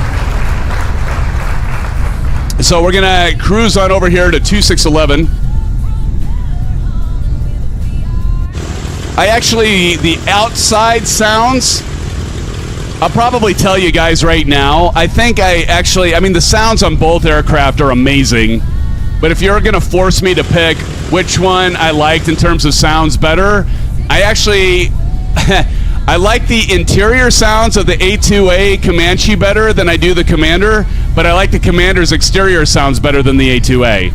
So we're going to cruise on over here to 2611. The outside sounds, I'll probably tell you guys right now. I mean, the sounds on both aircraft are amazing. But if you're going to force me to pick which one I liked in terms of sounds better, I like the interior sounds of the A2A Comanche better than I do the Commander, but I like the Commander's exterior sounds better than the A2A.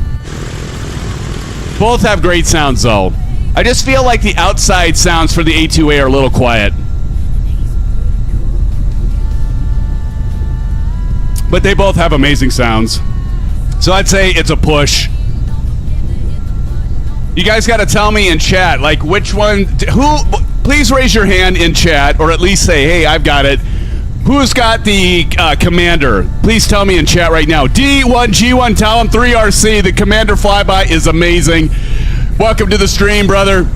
Both have great sounds, though. I just feel like the outside sounds for the A2A are a little quiet. But they both have amazing sounds. So I'd say it's a push. You guys got to tell me in chat, like, which one... Please raise your hand in chat, or at least say, hey, I've got it. Who's got the Commander? Please tell me in chat right now. D1G1 Talon 3RC, the Commander flyby is amazing. Welcome to the stream, brother.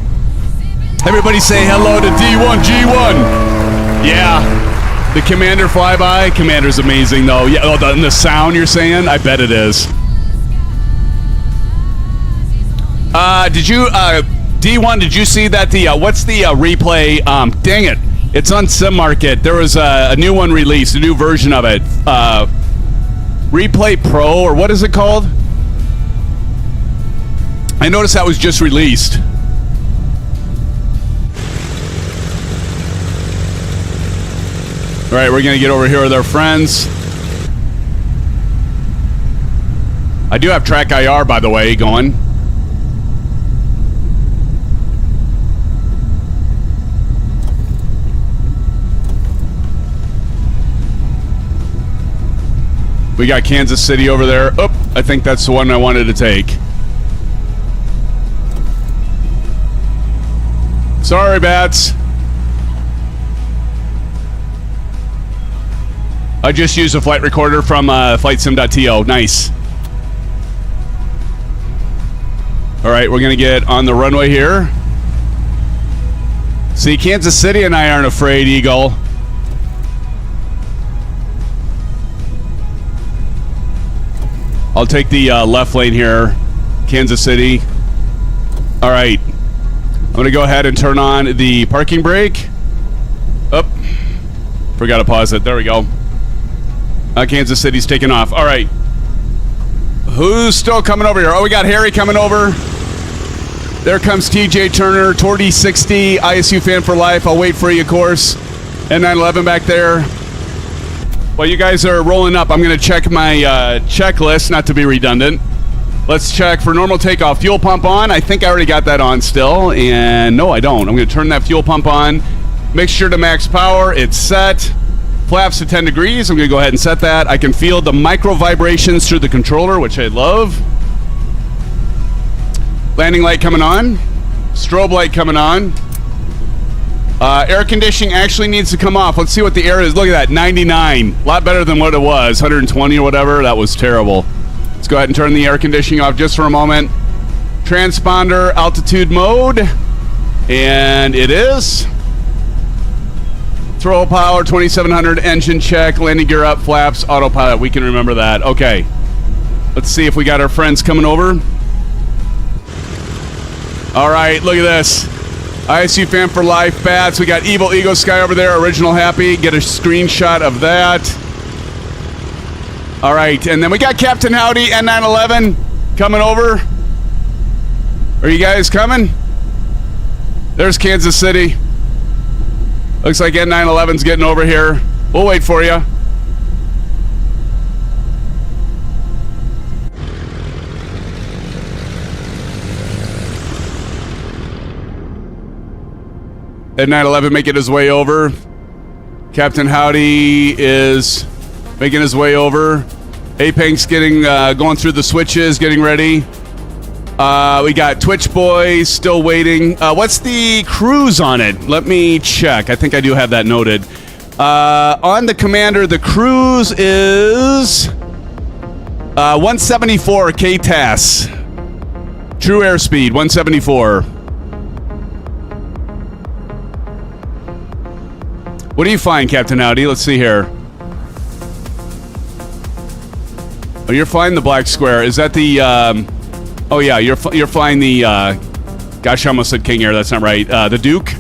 Everybody say hello to D1G1. Yeah, the Commander flyby. Commander's amazing, though. Yeah, the sound you're saying? I bet it is. Did you... D1, did you see that what's the replay? Dang it. It's on Sim Market. There was a new one released, a new version of it. Replay Pro, or what is it called? I noticed that was just released. All right, we're going to get over here with our friends. I do have Track IR, by the way, going. We got Kansas City over there. Oh, I think that's the one I wanted to take. Sorry, Bats. I just used a flight recorder from Flightsim.To. Nice. All right, we're going to get on the runway here. See, Kansas City and I aren't afraid, Eagle. I'll take the left lane here, Kansas City. All right. I'm going to go ahead and turn on the parking brake. Oh, forgot to pause it. There we go. Kansas City's taking off. All right. Who's still coming over here? Oh, we got Harry coming over. There comes TJ Turner, Torty 60, ISU fan for life. I'll wait for you, of course. N911 back there. While you guys are rolling up, I'm going to check my checklist, not to be redundant. Let's check for normal takeoff. Fuel pump on. I think I already got that on still. And no, I don't. I'm going to turn that fuel pump on. Mixture to max power. It's set. Flaps to 10 degrees. I'm going to go ahead and set that. I can feel the micro vibrations through the controller, which I love. Landing light coming on. Strobe light coming on. Air conditioning actually needs to come off. Let's see what the air is. Look at that, 99. A lot better than what it was, 120 or whatever. That was terrible. Let's go ahead and turn the air conditioning off just for a moment. Transponder altitude mode. And it is. Throttle power, 2700, engine check, landing gear up, flaps, autopilot. We can remember that. Okay. Let's see if we got our friends coming over. All right, look at this. ISU fan for life, Bats. We got Evil Ego Sky over there, original happy. Get a screenshot of that. All right, and then we got Captain Howdy, N911, coming over. Are you guys coming? There's Kansas City. Looks like N911's getting over here. We'll wait for you. N911 making his way over. Captain Howdy is making his way over. Apex getting going through the switches, getting ready. We got Twitch Boy still waiting. What's the cruise on it? Let me check. I think I do have that noted. On the Commander, the cruise is 174 KTAS. True airspeed, 174. What do you find, Captain Howdy? Let's see here. Oh, you're flying the black square. Is that the? Oh yeah, you're flying the. Gosh, I almost said King Air. That's not right. The Duke.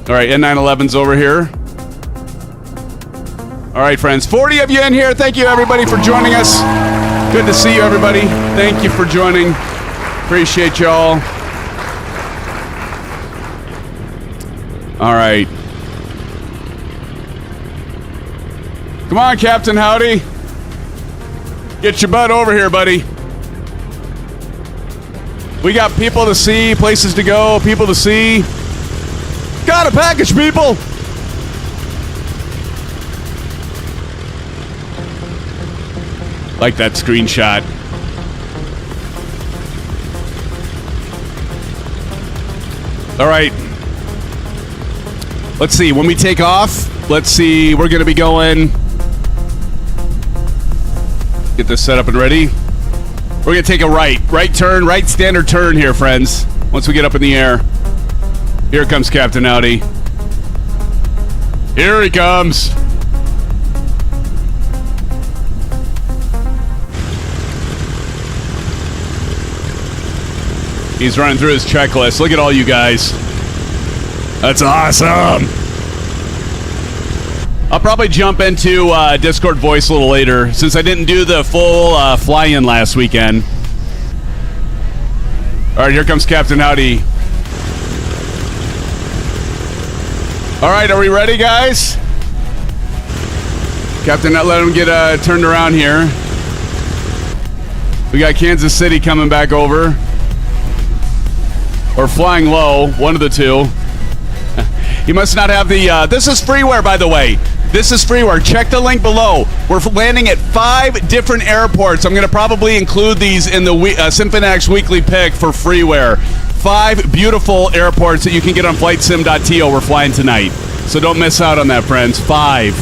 All right, N911's over here. All right, friends. 40 of you in here. Thank you, everybody, for joining us. Good to see you, everybody. Thank you for joining. Appreciate y'all. All right. Come on, Captain Howdy. Get your butt over here, buddy. We got people to see, places to go, people to see. Got a package, people. Like that screenshot. All right. Let's see. When we take off, let's see. We're going to be going. Get this set up and ready. We're going to take a right turn, right standard turn here, friends. Once we get up in the air. Here comes Captain Audi. Here he comes. He's running through his checklist. Look at all you guys. That's awesome. I'll probably jump into Discord voice a little later since I didn't do the full fly-in last weekend. All right, here comes Captain Howdy. All right, are we ready, guys? Captain, not let him get turned around here. We got Kansas City coming back over. Or flying low, one of the two. He must not have the... this is freeware, by the way. This is freeware. Check the link below. We're landing at 5 different airports. I'm going to probably include these in the Symphonix weekly pick for freeware. 5 beautiful airports that you can get on Flightsim.To. We're flying tonight. So don't miss out on that, friends. 5.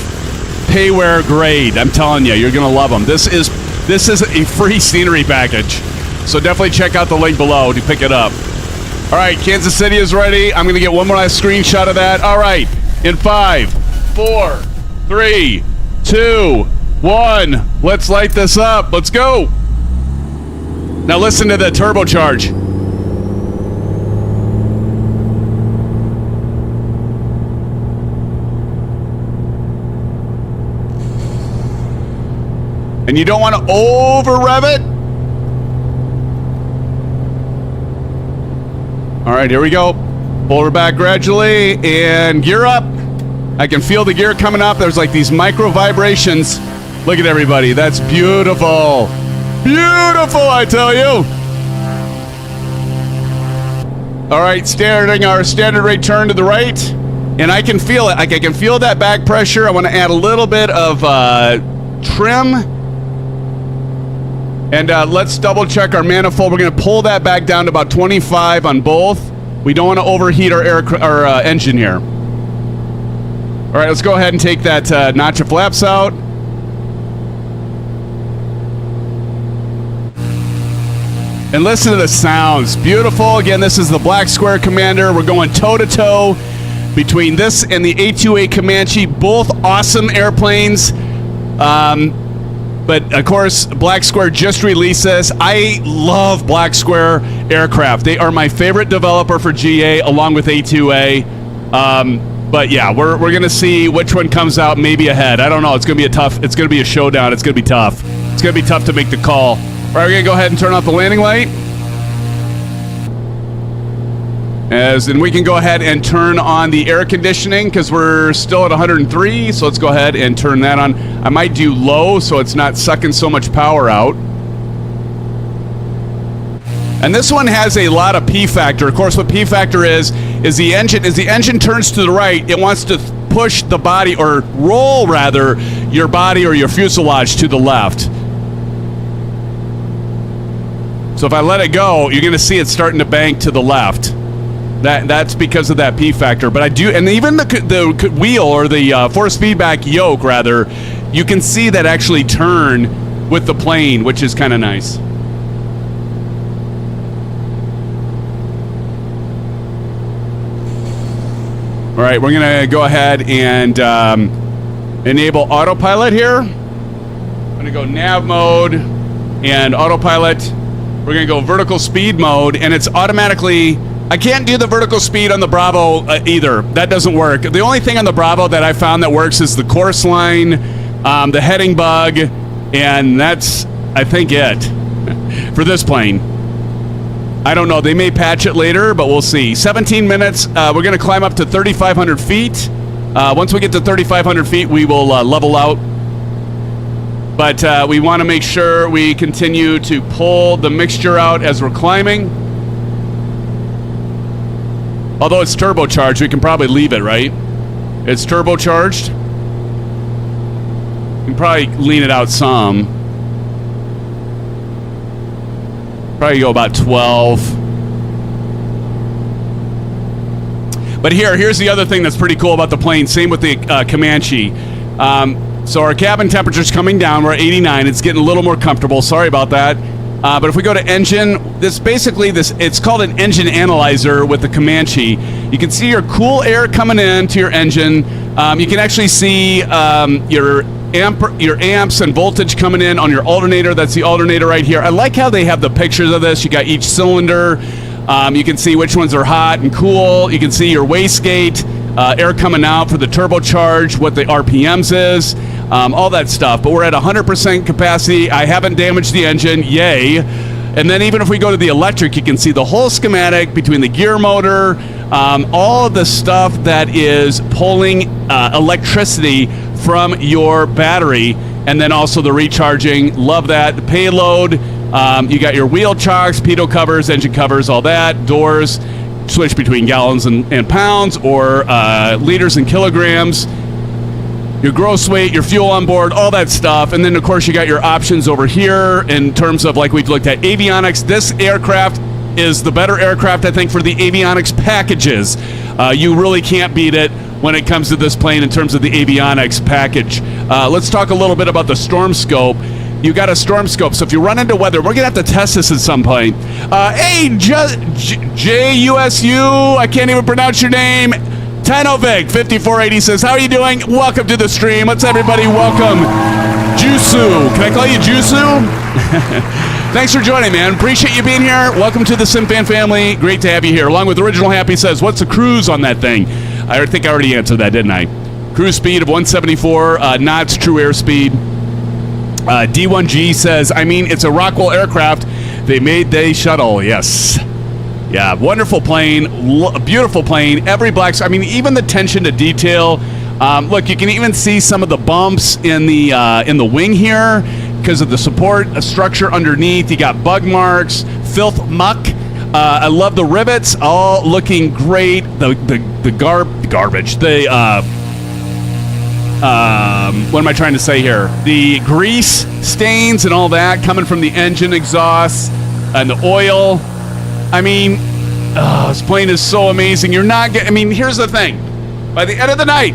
Payware grade. I'm telling you, you're going to love them. This is a free scenery package. So definitely check out the link below to pick it up. All right, Kansas City is ready. I'm going to get one more last screenshot of that. All right, in 5, 4, 3, 2, 1. Let's light this up. Let's go. Now listen to the turbocharge. And you don't want to over-rev it. All right, here we go. Pull her back gradually and gear up. I can feel the gear coming up. There's like these micro vibrations. Look at everybody. That's beautiful. Beautiful, I tell you. All right, starting our standard rate turn to the right. And I can feel it. Like I can feel that back pressure. I want to add a little bit of trim. And let's double check our manifold. We're going to pull that back down to about 25 on both. We don't want to overheat our engine here. All right, let's go ahead and take that notch of flaps out. And listen to the sounds. Beautiful. Again, this is the Black Square Commander. We're going toe-to-toe between this and the A2A Comanche. Both awesome airplanes. But, of course, Black Square just released this. I love Black Square aircraft. They are my favorite developer for GA, along with A2A. But, yeah, we're going to see which one comes out maybe ahead. I don't know. It's going to be it's going to be a showdown. It's going to be tough. It's going to be tough to make the call. All right, we're going to go ahead and turn off the landing light. And we can go ahead and turn on the air conditioning because we're still at 103. So let's go ahead and turn that on. I might do low so it's not sucking so much power out. And this one has a lot of P factor. Of course, what P factor is the engine. As the engine turns to the right, it wants to push the body, or roll rather, your body or your fuselage to the left. So if I let it go, you're going to see it starting to bank to the left. That's because of that P factor. But I do, and even the wheel, or the force feedback yoke rather, you can see that actually turn with the plane, which is kind of nice. All right, we're going to go ahead and enable autopilot here. going to go nav mode and autopilot. We're going to go vertical speed mode, and it's automatically... I can't do the vertical speed on the Bravo either. That doesn't work. The only thing on the Bravo that I found that works is the course line, the heading bug, and that's, I think, it for this plane. I don't know. They may patch it later, but we'll see. 17 minutes. We're going to climb up to 3,500 feet. Once we get to 3,500 feet, we will level out. But we want to make sure we continue to pull the mixture out as we're climbing. Although it's turbocharged, we can probably leave it, right? It's turbocharged. You can probably lean it out some. Probably go about 12. But here's the other thing that's pretty cool about the plane. Same with the Comanche. So our cabin temperature's coming down. We're at 89. It's getting a little more comfortable. Sorry about that. But if we go to engine, it's called an engine analyzer with the Comanche. You can see your cool air coming in to your engine. You can actually see your amps and voltage coming in on your alternator. That's the alternator right here. I like how they have the pictures of this. You got each cylinder. You can see which ones are hot and cool. You can see your wastegate, air coming out for the turbocharge, what the RPMs is. All that stuff, but we're at 100% capacity. I haven't damaged the engine, yay. And then even if we go to the electric, you can see the whole schematic between the gear motor, all of the stuff that is pulling electricity from your battery, and then also the recharging. Love that. The payload, you got your wheel chocks, pitot covers, engine covers, all that, doors, switch between gallons and pounds or liters and kilograms. Your gross weight, your fuel on board, all that stuff. And then, of course, you got your options over here in terms of, like we looked at, avionics. This aircraft is the better aircraft, I think, for the avionics packages. You really can't beat it when it comes to this plane in terms of the avionics package. Let's talk a little bit about the storm scope. You got a storm scope, so if you run into weather, we're going to have to test this at some point. Hey, JUSU, I can't even pronounce your name. Tanovic 5480 says, how are you doing? Welcome to the stream. Let's everybody welcome Jusu. Can I call you Jusu? Thanks for joining, man. Appreciate you being here. Welcome to the SimFan family. Great to have you here. Along with Original Happy says, what's the cruise on that thing? I think I already answered that, didn't I? Cruise speed of 174 knots, true airspeed. D1G says, I mean, it's a Rockwell aircraft. They made the shuttle. Yes. Yeah, wonderful plane, beautiful plane. Every black, I mean, even the attention to detail. Look, you can even see some of the bumps in the wing here because of the support structure underneath. You got bug marks, filth, muck. I love the rivets, all looking great. The garbage. What am I trying to say here? The grease stains and all that coming from the engine exhaust and the oil. I mean, this plane is so amazing. You're not getting... I mean, here's the thing. By the end of the night,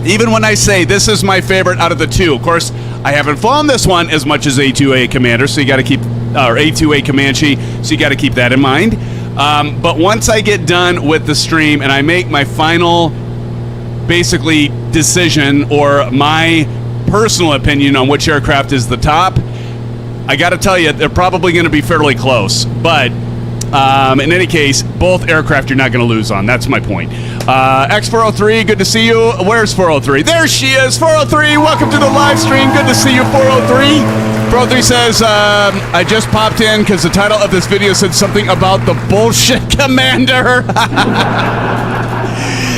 even when I say this is my favorite out of the two, of course, I haven't flown this one as much as A2A Commander, so you got to keep... or A2A Comanche, so you got to keep that in mind. But once I get done with the stream and I make my final, basically, decision or my personal opinion on which aircraft is the top, I got to tell you, they're probably going to be fairly close. But in any case, both aircraft you're not going to lose on. That's my point. X403, good to see you. Where's 403? There she is, 403. Welcome to the live stream. Good to see you, 403. 403 says, I just popped in because the title of this video said something about the bullshit commander.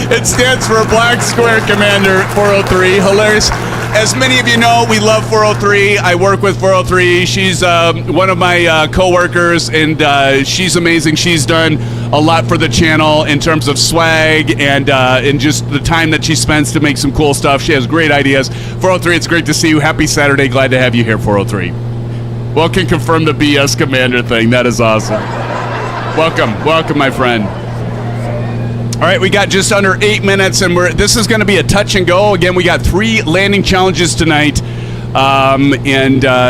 It stands for Black Square Commander, 403. Hilarious. As many of you know, we love 403. I work with 403. She's one of my co-workers, and she's amazing. She's done a lot for the channel in terms of swag and just the time that she spends to make some cool stuff. She has great ideas. 403, it's great to see you. Happy Saturday. Glad to have you here, 403. Well, can confirm the BS Commander thing. That is awesome. Welcome, my friend. All right, we got just under 8 minutes, and this is going to be a touch and go. Again, we got 3 landing challenges tonight.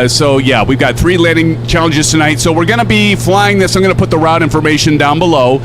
So, yeah, we've got 3 landing challenges tonight. So we're going to be flying this. I'm going to put the route information down below.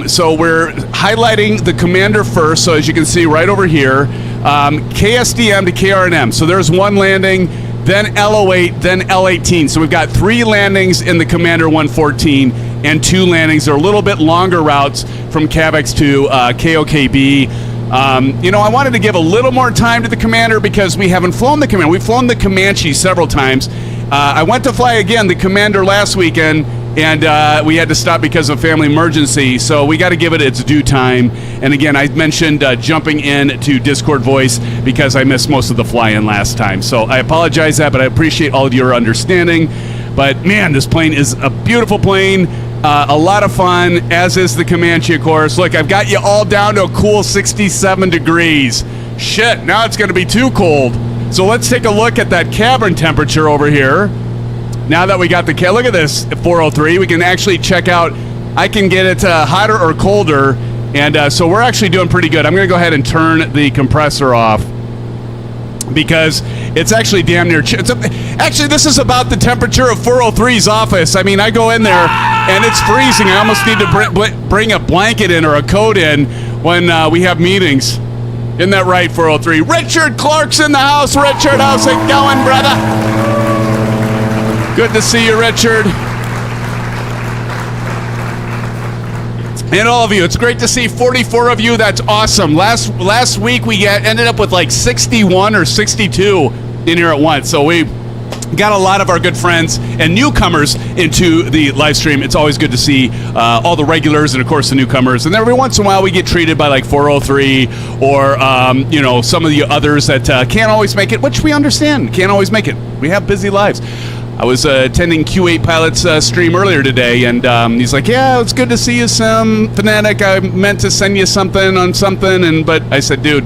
So we're highlighting the Commander first. So as you can see right over here, KSDM to KRNM. So there's one landing, then L08, then L18. So we've got 3 landings in the Commander 114 and 2 landings. They're a little bit longer routes from CAVX to KOKB. I wanted to give a little more time to the Commander because we haven't flown the Commander. We've flown the Comanche several times. I went to fly again the Commander last weekend, and we had to stop because of family emergency, so we got to give it its due time. And again, I mentioned jumping in to Discord voice because I missed most of the fly-in last time. So I apologize that, but I appreciate all of your understanding. But man, this plane is a beautiful plane. A lot of fun, as is the Comanche, of course. Look, I've got you all down to a cool 67 degrees. Shit, now it's going to be too cold. So let's take a look at that cabin temperature over here. Now that we got the look at this, 403, we can actually check out. I can get it hotter or colder, and so we're actually doing pretty good. I'm going to go ahead and turn the compressor off because it's actually damn near. Actually, this is about the temperature of 403's office. I mean, I go in there and it's freezing. I almost need to bring a blanket in or a coat in when we have meetings. Isn't that right, 403? Richard Clark's in the house. Richard, how's it going, brother? Good to see you, Richard. And all of you, it's great to see 44 of you. That's awesome. Last week we ended up with like 61 or 62 in here at once. So we got a lot of our good friends and newcomers into the live stream. It's always good to see all the regulars and, of course, the newcomers. And every once in a while, we get treated by like 403 or, some of the others that can't always make it, which we understand. Can't always make it. We have busy lives. I was attending Q8 Pilot's stream earlier today, and he's like, yeah, it's good to see you, Sim Fanatic. I meant to send you something on something, but I said, dude,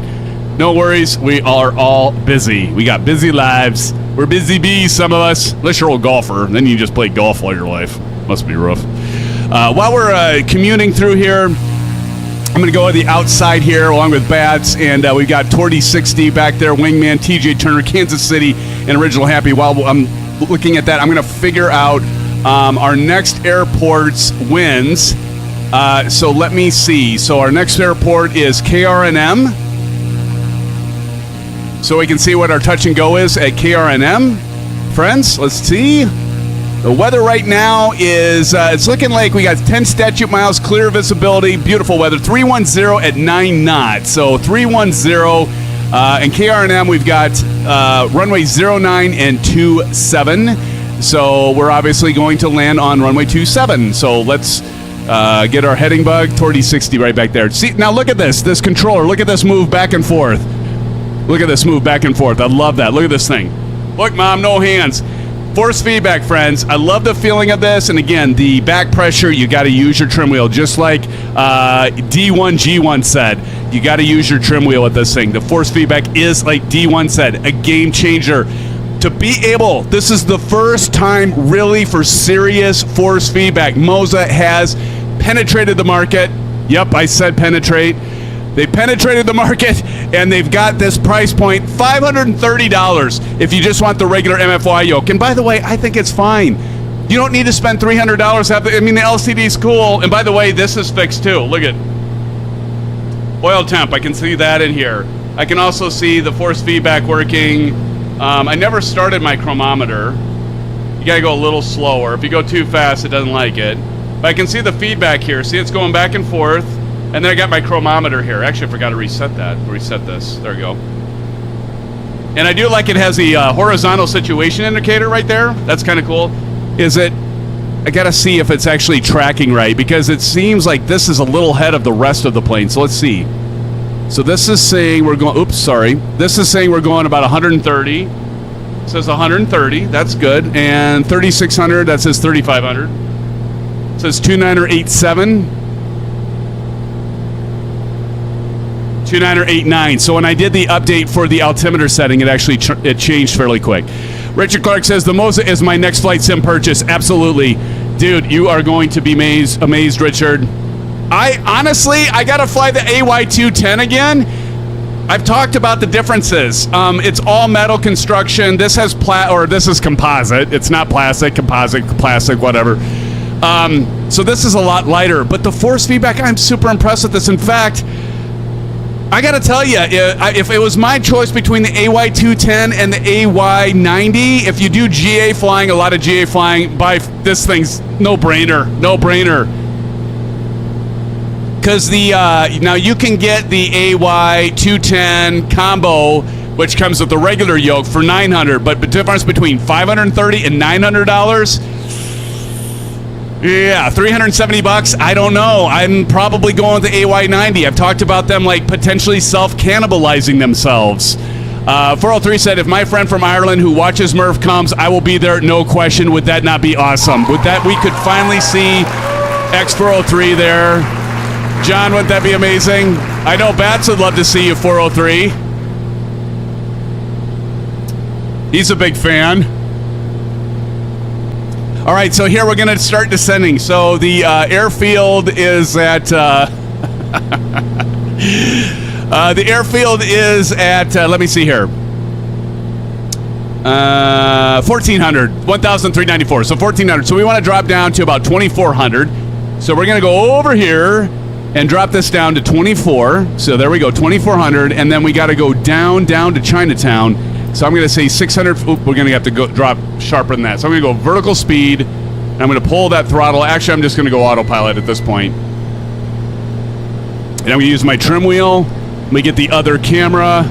no worries. We are all busy. We got busy lives. We're busy bees, some of us. Unless you're a golfer, then you just play golf all your life. Must be rough. While we're commuting through here, I'm going to go to the outside here along with Bats, and we've got Torty 60 back there, Wingman, TJ Turner, Kansas City, and Original Happy. While I'm looking at that, I'm going to figure out our next airport's wins. So let me see. So our next airport is KRNM. So we can see what our touch and go is at KRNM. Friends, let's see. The weather right now is, it's looking like we got 10 statute miles, clear visibility, beautiful weather, 310 at 9 knots. So 310, and KRNM, we've got runway 09 and 27. So we're obviously going to land on runway 27. So let's get our heading bug, Torty 60 right back there. See, now look at this controller. Look at this move back and forth. Look at this move back and forth. I love that. Look at this thing. Look, Mom, no hands. Force feedback, friends. I love the feeling of this. And again, the back pressure, you got to use your trim wheel. Just like D1G1 said, you got to use your trim wheel with this thing. The force feedback is, like D1 said, a game changer. To be able, this is the first time really for serious force feedback. Moza has penetrated the market. Yep, I said penetrate. They penetrated the market, and they've got this price point, $530 if you just want the regular MFY yoke. And by the way, I think it's fine. You don't need to spend $300. The LCD's cool. And by the way, this is fixed too. Look at oil temp. I can see that in here. I can also see the force feedback working. I never started my chronometer. You got to go a little slower. If you go too fast, it doesn't like it. But I can see the feedback here. See, it's going back and forth. And then I got my chronometer here. Actually, I forgot to reset that. Reset this. There we go. And I do like it has the horizontal situation indicator right there. That's kind of cool. Is it? I got to see if it's actually tracking right because it seems like this is a little ahead of the rest of the plane. So let's see. So this is saying we're going. Oops, sorry. This is saying we're going about 130. It says 130. That's good. And 3600. That says 3500. It says 2987. 2989. So when I did the update for the altimeter setting, it actually it changed fairly quick. Richard Clark says the Moza is my next flight sim purchase. Absolutely, dude, you are going to be amazed, Richard. I gotta fly the AY210 again. I've talked about the differences. It's all metal construction. This has this is composite. It's not plastic, composite, plastic, whatever. So this is a lot lighter. But the force feedback, I'm super impressed with this. In fact, I got to tell you, if it was my choice between the AY210 and the AY90, if you do GA flying, a lot of GA flying, buy this thing's no-brainer. Because now you can get the AY210 combo, which comes with the regular yoke for $900, but the difference between $530 and $900, yeah, $370. I don't know. I'm probably going with the AY90. I've talked about them like potentially self-cannibalizing themselves. 403 said, if my friend from Ireland who watches Murph comes, I will be there, no question. Would that not be awesome? Would that we could finally see X403 there? John, wouldn't that be amazing? I know Bats would love to see you, 403. He's a big fan. All right, so here we're going to start descending. So the airfield is at... the airfield is at, let me see here. 1,394. So 1,400. So we want to drop down to about 2,400. So we're going to go over here and drop this down to 24. So there we go, 2,400. And then we got to go down to Chinatown. So I'm going to say 600. Oop, we're going to have to go drop sharper than that. So I'm going to go vertical speed. And I'm going to pull that throttle. Actually, I'm just going to go autopilot at this point. And I'm going to use my trim wheel. Let me get the other camera.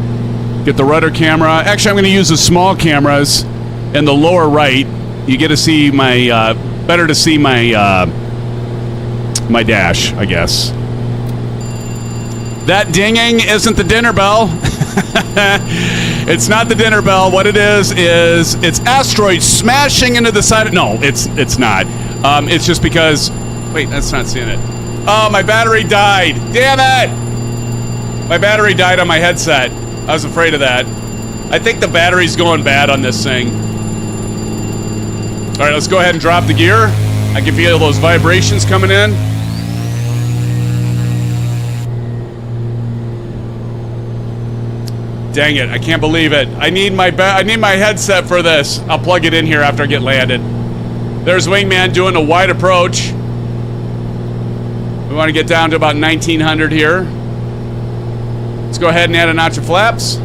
Get the rudder camera. Actually, I'm going to use the small cameras in the lower right. You get to see my, better to see my, my dash, I guess. That dinging isn't the dinner bell. It's not the dinner bell. What it is it's asteroids smashing into the side of... No, it's not. It's just because... Wait, that's not seeing it. Oh, my battery died. Damn it! My battery died on my headset. I was afraid of that. I think the battery's going bad on this thing. All right, let's go ahead and drop the gear. I can feel those vibrations coming in. Dang it, I can't believe it. I need my headset for this. I'll plug it in here after I get landed. There's Wingman doing a wide approach. We want to get down to about 1,900 here. Let's go ahead and add a notch of flaps.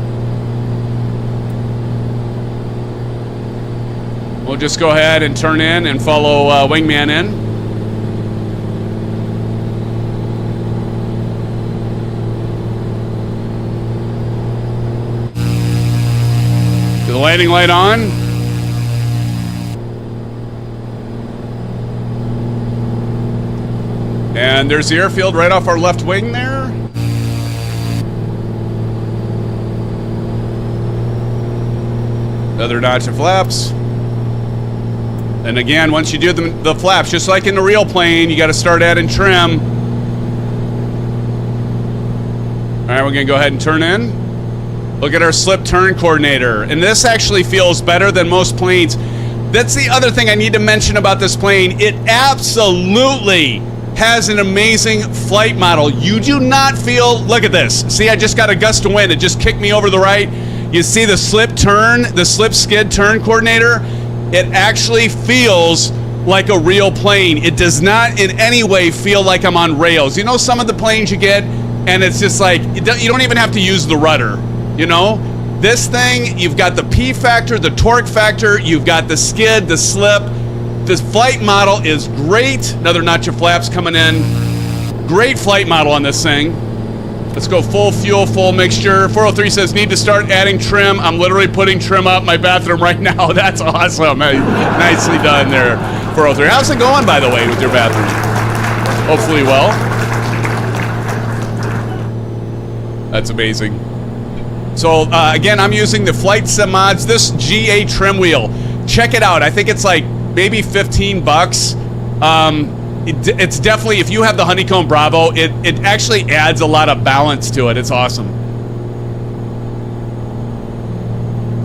We'll just go ahead and turn in and follow Wingman in. The landing light on. And there's the airfield right off our left wing there. Another notch of flaps. And again, once you do the flaps, just like in the real plane, you got to start adding trim. All right, we're going to go ahead and turn in. Look at our slip turn coordinator. And this actually feels better than most planes. That's the other thing I need to mention about this plane. It absolutely has an amazing flight model. You do not feel, look at this. See, I just got a gust of wind. It just kicked me over the right. You see the slip skid turn coordinator? It actually feels like a real plane. It does not in any way feel like I'm on rails. You know some of the planes you get, and it's just like, you don't even have to use the rudder. You know, this thing, you've got the P factor, the torque factor, you've got the skid, the slip. This flight model is great. Another notch of flaps coming in. Great flight model on this thing. Let's go full fuel, full mixture. 403 says, need to start adding trim. I'm literally putting trim up my bathroom right now. That's awesome. Hey, nicely done there, 403. How's it going, by the way, with your bathroom? Hopefully well. That's amazing. So, again, I'm using the Flightsim mods. This GA trim wheel, check it out. I think it's like maybe 15 bucks. It's definitely, if you have the Honeycomb Bravo, it actually adds a lot of balance to it. It's awesome.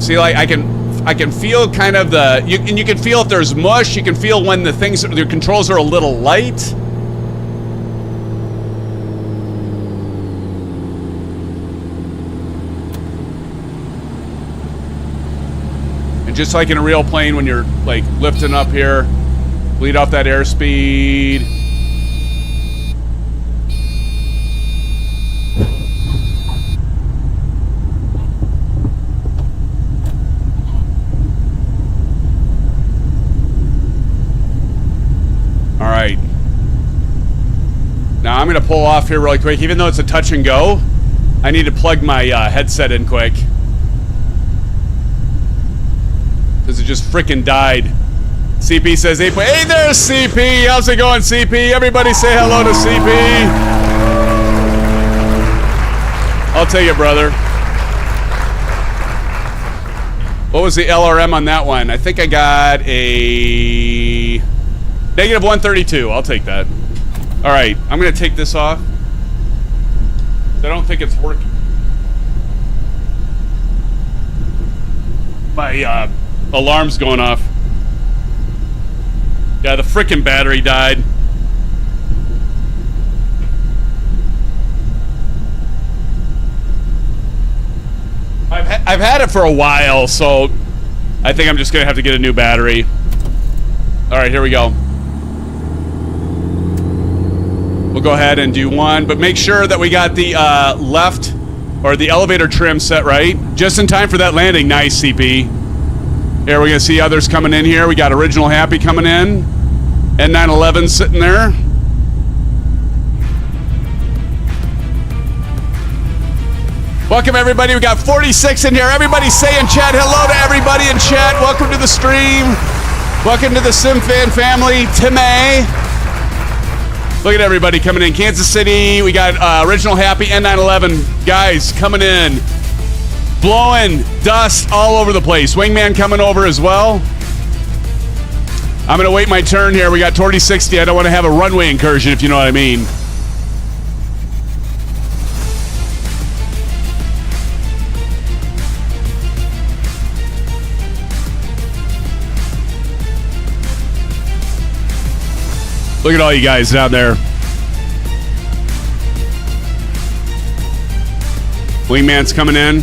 See, like I can feel kind of and you can feel if there's mush. You can feel when the controls are a little light. And just like in a real plane, when you're like lifting up here, bleed off that airspeed. I'm going to pull off here really quick. Even though it's a touch and go, I need to plug my headset in quick. Because it just freaking died. CP says, hey there's CP. How's it going, CP? Everybody say hello to CP. I'll take it, brother. What was the LRM on that one? I think I got a negative 132. I'll take that. All right, I'm going to take this off. I don't think it's working. My alarm's going off. Yeah, the frickin' battery died. I've had it for a while, so I think I'm just gonna have to get a new battery. All right, here we go. We'll go ahead and do one, but make sure that we got the left or the elevator trim set right, just in time for that landing. Nice, CP. Here we're gonna see others coming in here. We got Original Happy coming in, N911 sitting there. Welcome, everybody. We got 46 in here. Everybody say in chat hello to everybody in chat. Welcome to the stream. Welcome to the SimFan family. Tim A. Look at everybody coming in. Kansas City. We got Original Happy N911 guys coming in. Blowing dust all over the place. Wingman coming over as well. I'm going to wait my turn here. We got Torty 60. I don't want to have a runway incursion, if you know what I mean. Look at all you guys down there. Wingman's coming in.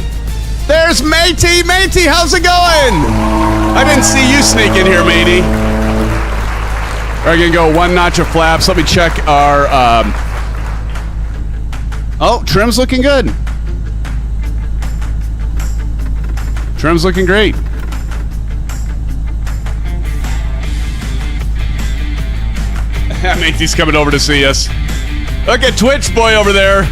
There's Matey! Matey, how's it going? I didn't see you sneak in here, Matey. We're gonna go one notch of flaps. Let me check our, oh, trim's looking good. Trim's looking great. Matey's coming over to see us. Look at Twitch boy over there.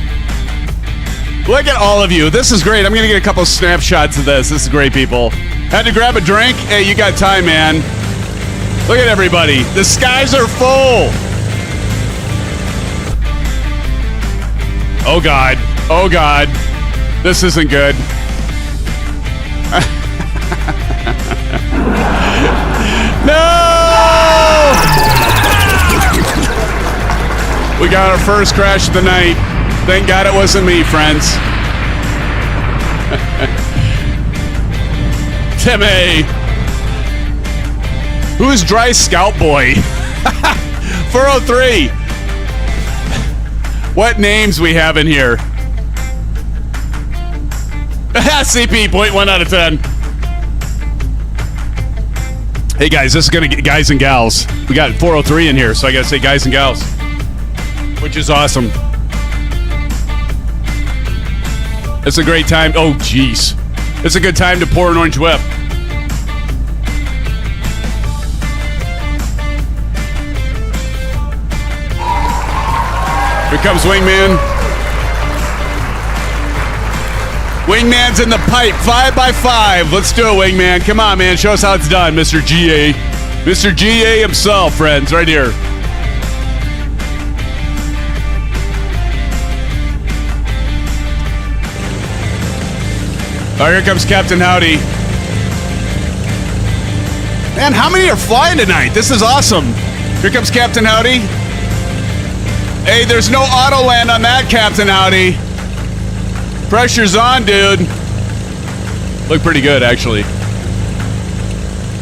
Look at all of you. This is great. I'm going to get a couple snapshots of this. This is great, people. Had to grab a drink? Hey, you got time, man. Look at everybody. The skies are full. Oh, God. Oh, God. This isn't good. No! We got our first crash of the night. Thank God it wasn't me, friends. Tim A. Who's Dry Scout Boy? 403. What names we have in here? CP, 0.1 out of 10. Hey guys, this is gonna get guys and gals. We got 403 in here, so I gotta say guys and gals. Which is awesome. It's a great time. Oh, jeez. It's a good time to pour an orange whip. Here comes Wingman. Wingman's in the pipe. 5x5. Let's do it, Wingman. Come on, man. Show us how it's done, Mr. GA. Mr. GA himself, friends. Right here. Oh, here comes Captain Howdy. Man, how many are flying tonight? This is awesome. Here comes Captain Howdy. Hey, there's no auto land on that, Captain Howdy. Pressure's on, dude. Look pretty good, actually.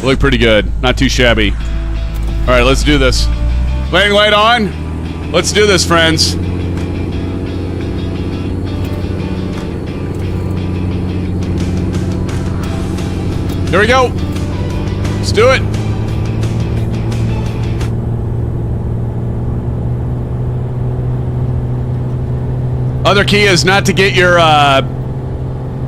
Look pretty good. Not too shabby. All right, let's do this. Landing light on. Let's do this, friends. Here we go. Let's do it. Other key is not to get your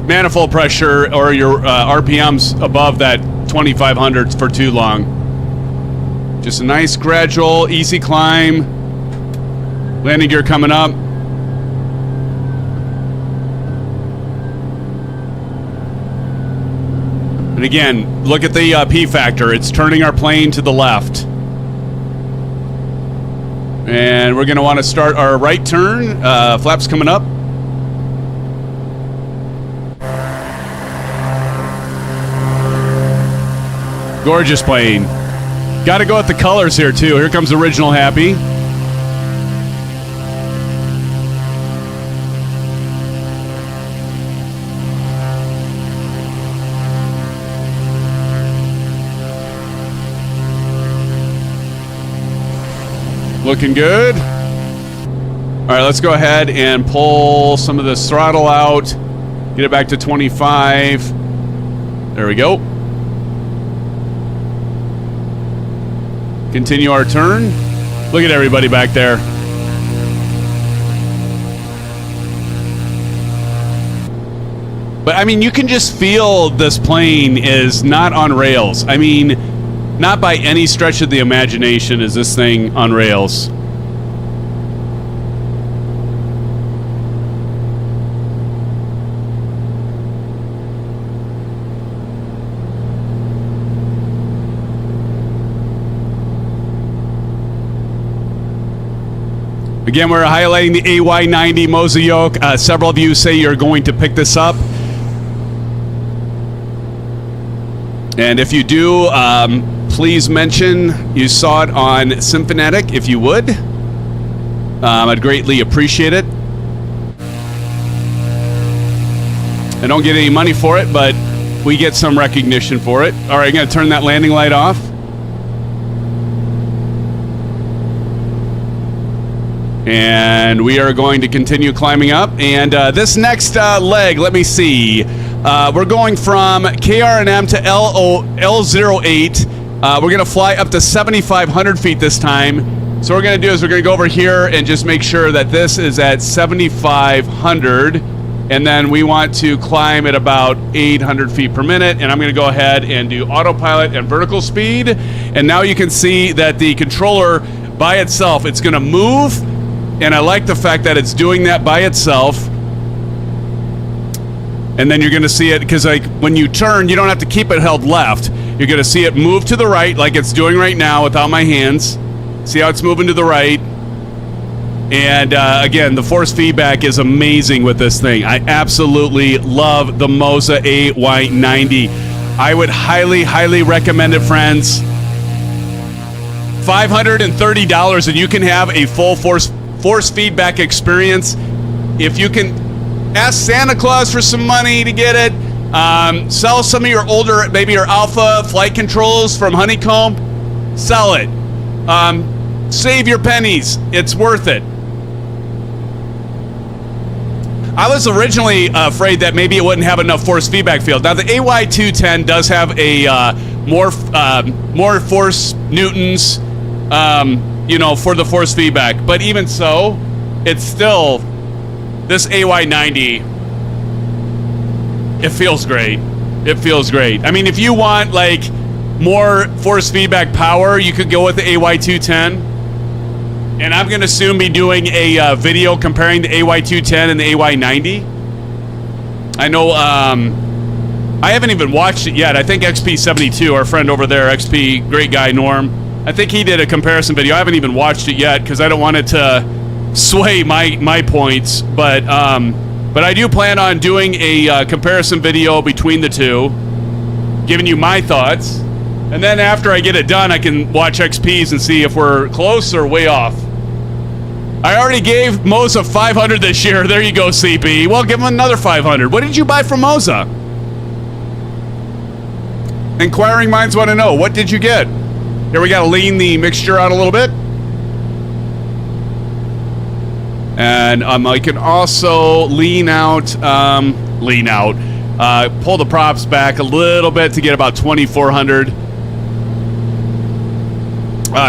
manifold pressure or your RPMs above that 2500 for too long. Just a nice gradual, easy climb. Landing gear coming up. And again, look at the P factor. It's turning our plane to the left. And we're going to want to start our right turn. Flaps coming up. Gorgeous plane. Got to go with the colors here, too. Here comes Original Happy. Looking good. All right, let's go ahead and pull some of this throttle out. Get it back to 25. There we go. Continue our turn. Look at everybody back there. But I mean, you can just feel this plane is not on rails. I mean, not by any stretch of the imagination is this thing on rails. Again, we're highlighting the AY90 Moza yoke. Several of you say you're going to pick this up. And if you do, please mention you saw it on Symphonetic, if you would. I'd greatly appreciate it. I don't get any money for it, but we get some recognition for it. All right, I'm going to turn that landing light off. And we are going to continue climbing up. And this next leg, let me see. We're going from KRNM to L08. We're going to fly up to 7,500 feet this time. So what we're going to do is we're going to go over here and just make sure that this is at 7,500. And then we want to climb at about 800 feet per minute. And I'm going to go ahead and do autopilot and vertical speed. And now you can see that the controller by itself, it's going to move. And I like the fact that it's doing that by itself. And then you're going to see it, because like when you turn, you don't have to keep it held left. You're going to see it move to the right like it's doing right now without my hands. See how it's moving to the right? And again, the force feedback is amazing with this thing. I absolutely love the Moza AY90. I would highly, highly recommend it, friends. $530 and you can have a full force feedback experience. If you can ask Santa Claus for some money to get it, sell some of your older, maybe your Alpha flight controls from Honeycomb, sell it. Save your pennies. It's worth it. I was originally afraid that maybe it wouldn't have enough force feedback field. Now the AY210 does have a more force newtons, you know, for the force feedback. But even so, it's still, this AY90, it feels great. It feels great. I mean, if you want like more force feedback power, you could go with the AY210. And I'm going to soon be doing a video comparing the AY210 and the AY90. I know, I haven't even watched it yet. I think XP72, our friend over there, XP, great guy, Norm, I think he did a comparison video. I haven't even watched it yet because I don't want it to sway my points. But I do plan on doing a comparison video between the two, giving you my thoughts. And then after I get it done, I can watch XPs and see if we're close or way off. I already gave Moza 500 this year. There you go, CP. Well, give him another 500. What did you buy from Moza? Inquiring minds want to know. What did you get? Here, we got to lean the mixture out a little bit. And I can also lean out, pull the props back a little bit to get about 2,400.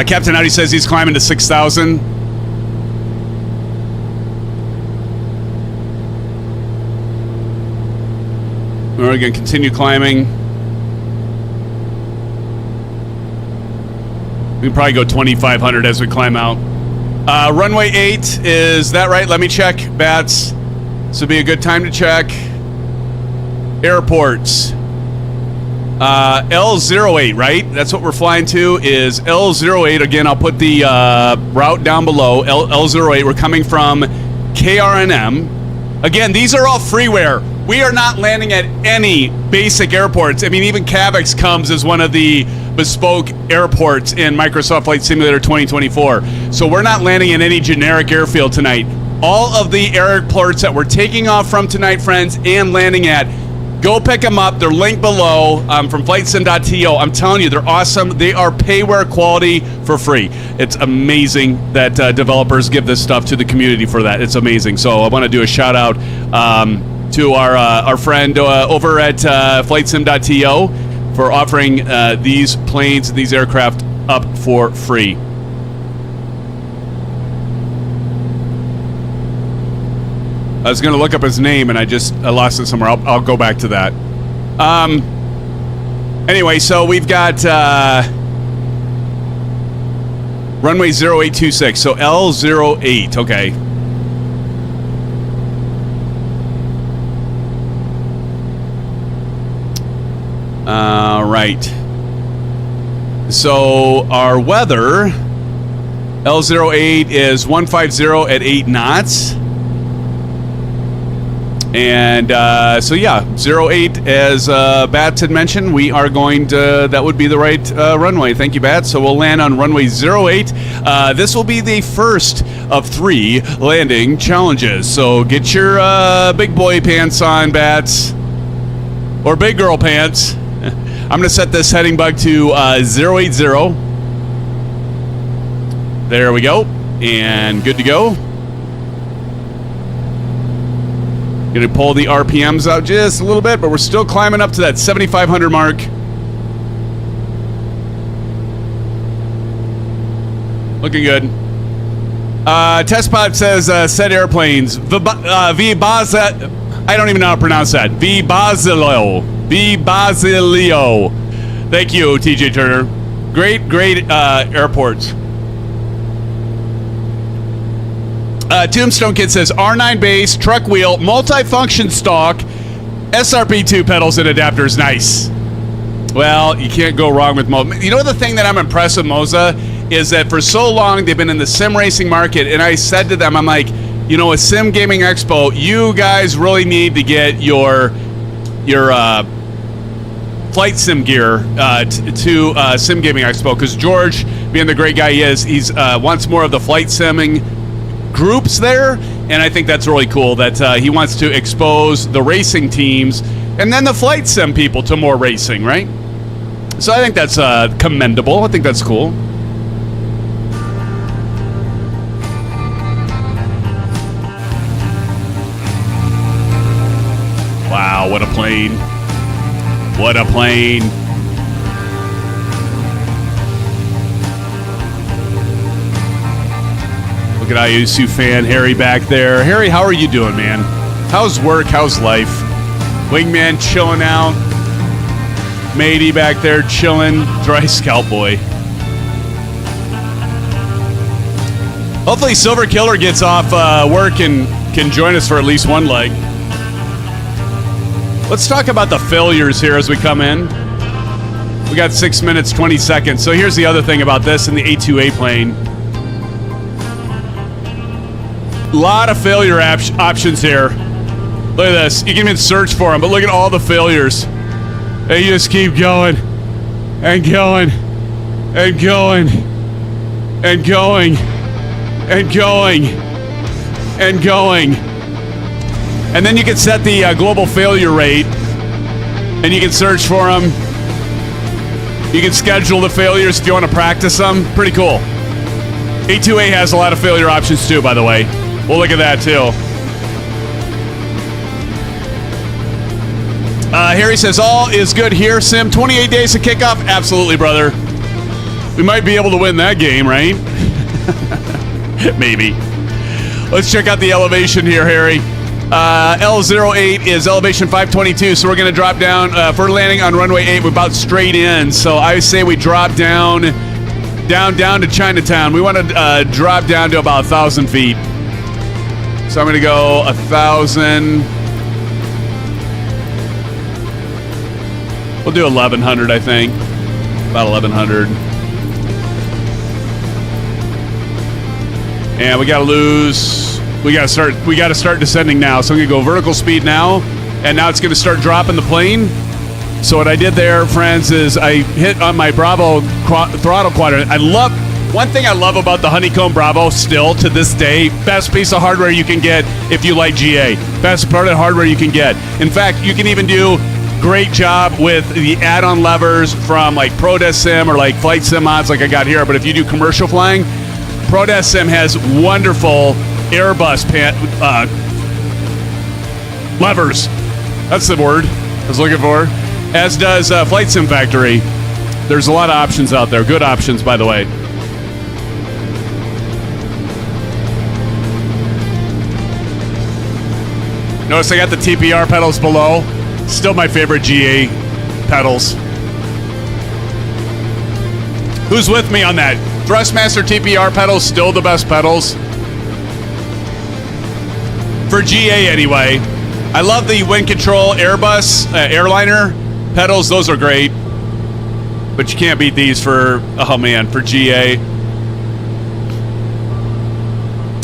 Captain Audi says he's climbing to 6,000. We're going to continue climbing. We can probably go 2,500 as we climb out. Runway 8, is that right? Let me check, Bats. This would be a good time to check. Airports. L08, right? That's what we're flying to, is L08. Again, I'll put the route down below. L08, we're coming from KRNM. Again, these are all freeware. We are not landing at any basic airports. I mean, even Cavix comes as one of the bespoke airports in Microsoft Flight Simulator 2024. So we're not landing in any generic airfield tonight. All of the airports that we're taking off from tonight, friends, and landing at, go pick them up. They're linked below from Flightsim.To. I'm telling you, they're awesome. They are payware quality for free. It's amazing that developers give this stuff to the community for that. It's amazing. So I want to do a shout out to our friend over at Flightsim.To for offering these planes, these aircraft up for free. I was going to look up his name, and I lost it somewhere. I'll go back to that. Anyway, so we've got runway 0826, so L08, okay. Right. So our weather, L08 is 150 at 8 knots. And so, yeah, 08, as Bats had mentioned, we are going to, that would be the right runway. Thank you, Bats. So we'll land on runway 08. This will be the first of 3 landing challenges. So get your big boy pants on, Bats, or big girl pants. I'm going to set this heading bug to 080. There we go. And good to go. Going to pull the RPMs out just a little bit, but we're still climbing up to that 7,500 mark. Looking good. TestPod says set airplanes. vbazillio. I don't even know how to pronounce that. vbazillio. Thank you, TJ Turner. Great airports. Tombstone Kid says R9 base, truck wheel, multifunction stalk, SRP2 pedals and adapters. Nice. Well, you can't go wrong with Moza. You know, the thing that I'm impressed with Moza is that for so long they've been in the sim racing market, and I said to them, I'm like, you know, a Sim Gaming Expo, you guys really need to get your flight sim gear to Sim Gaming Expo, because George, being the great guy he is, he's wants more of the flight simming groups there, and I think that's really cool that he wants to expose the racing teams and then the flight sim people to more racing, right? So I think that's commendable. I think that's cool. Wow, what a plane. What a plane. Look at IUSU fan Harry back there. Harry, how are you doing, man? How's work? How's life? Wingman chilling out. Matey back there chilling. Dry Scout boy. Hopefully Silver Killer gets off work and can join us for at least one leg. Let's talk about the failures here as we come in. We got 6 minutes, 20 seconds. So here's the other thing about this in the A2A plane. A lot of failure options here. Look at this. You can even search for them, but look at all the failures. They just keep going and going and going and going and going and going. And then you can set the global failure rate, and you can search for them. You can schedule the failures if you want to practice them. Pretty cool. A2A has a lot of failure options too, by the way. We'll look at that too. Harry says, all is good here, Sim. 28 days to kickoff? Absolutely, brother. We might be able to win that game, right? Maybe. Let's check out the elevation here, Harry. L08 is elevation 522, so we're going to drop down. If we're landing on runway 8, we're about straight in. So I say we drop down down to Chinatown. We want to drop down to about 1,000 feet. So I'm going to go 1,000. We'll do 1,100, I think. About 1,100. And we got to start descending now. So I'm going to go vertical speed now. And now it's going to start dropping the plane. So what I did there, friends, is I hit on my Bravo throttle quadrant. One thing I love about the Honeycomb Bravo still to this day, best piece of hardware you can get if you like GA. Best part of hardware you can get. In fact, you can even do great job with the add-on levers from like ProDesSim or like Flightsim mods like I got here. But if you do commercial flying, ProDesSim has wonderful Airbus levers. That's the word I was looking for. As does Flightsim Factory. There's a lot of options out there. Good options, by the way. Notice I got the TPR pedals below. Still my favorite GA pedals. Who's with me on that? Thrustmaster TPR pedals, still the best pedals. For GA anyway. I love the wind control Airbus airliner pedals. Those are great. But you can't beat these for, oh man, for GA.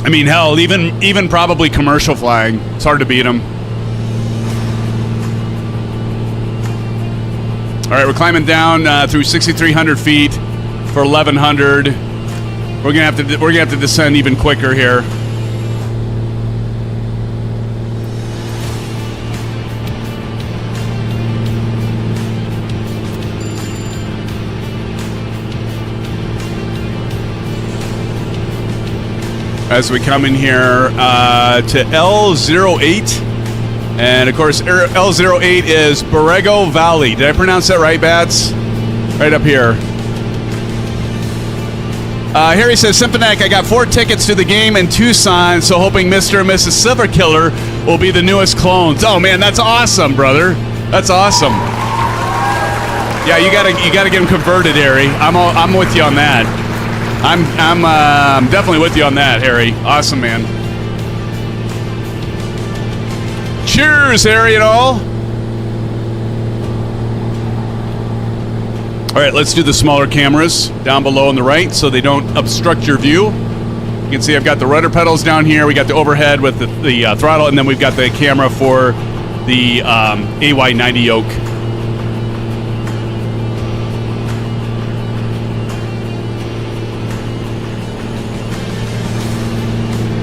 I mean, hell, even probably commercial flying. It's hard to beat them. All right, we're climbing down through 6,300 feet for 1,100. We're gonna have to descend even quicker here. As we come in here to L08. And of course, L08 is Borrego Valley. Did I pronounce that right, Bats? Right up here. Harry says, Symphonic, I got 4 tickets to the game in Tucson, so hoping Mr. and Mrs. Silver Killer will be the newest clones. Oh man, that's awesome, brother. That's awesome. Yeah, you gotta get them converted, Harry. I'm with you on that. I'm definitely with you on that, Harry. Awesome, man. Cheers, Harry and all. All right, let's do the smaller cameras down below on the right so they don't obstruct your view. You can see I've got the rudder pedals down here. We got the overhead with the throttle, and then we've got the camera for the AY90 yoke.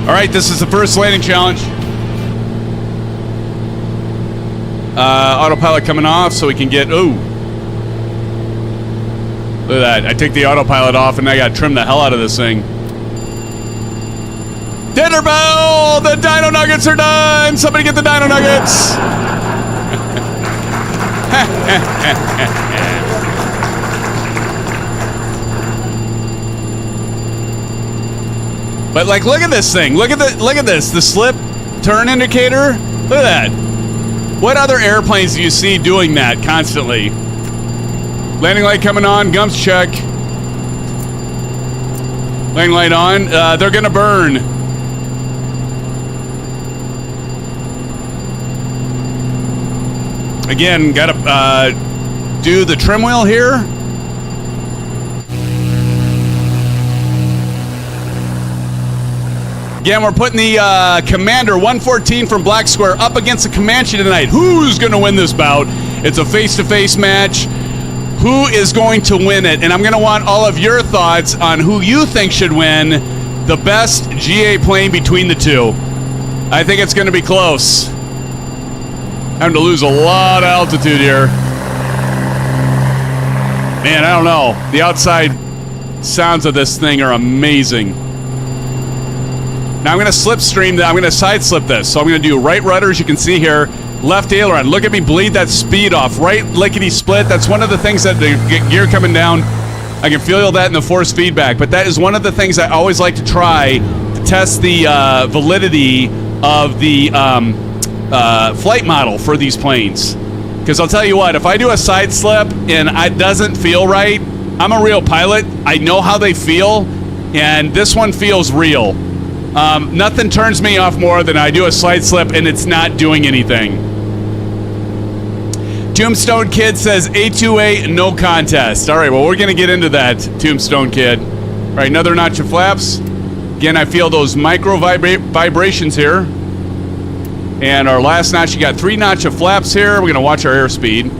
All right, this is the first landing challenge. Autopilot coming off so we can get, ooh. Look at that. I take the autopilot off and I got to trim the hell out of this thing. Dinner bell! The Dino Nuggets are done! Somebody get the Dino Nuggets! But like, look at this thing. Look at this. The slip turn indicator. Look at that. What other airplanes do you see doing that constantly? Landing light coming on. Gumps check. Landing light on. They're gonna burn. Again, gotta do the trim wheel here. Again, we're putting the Commander 114 from Black Square up against the Comanche tonight. Who's going to win this bout? It's a face-to-face match. Who is going to win it? And I'm going to want all of your thoughts on who you think should win the best GA plane between the two. I think it's going to be close. Having to lose a lot of altitude here. Man, I don't know. The outside sounds of this thing are amazing. Now I'm going to slipstream that. I'm going to side slip this. So I'm going to do right rudder, as you can see here, left aileron. Look at me bleed that speed off. Right lickety split. That's one of the things that the gear coming down, I can feel that in the force feedback. But that is one of the things I always like to try to test the validity of the flight model for these planes. Because I'll tell you what, if I do a side slip and it doesn't feel right, I'm a real pilot. I know how they feel, and this one feels real. Nothing turns me off more than I do a slide slip and it's not doing anything. Tombstone Kid says A2A no contest. All right, well, we're going to get into that, Tombstone Kid. All right, another notch of flaps. Again, I feel those micro vibrations here. And our last notch, you got 3 notch of flaps here. We're going to watch our airspeed.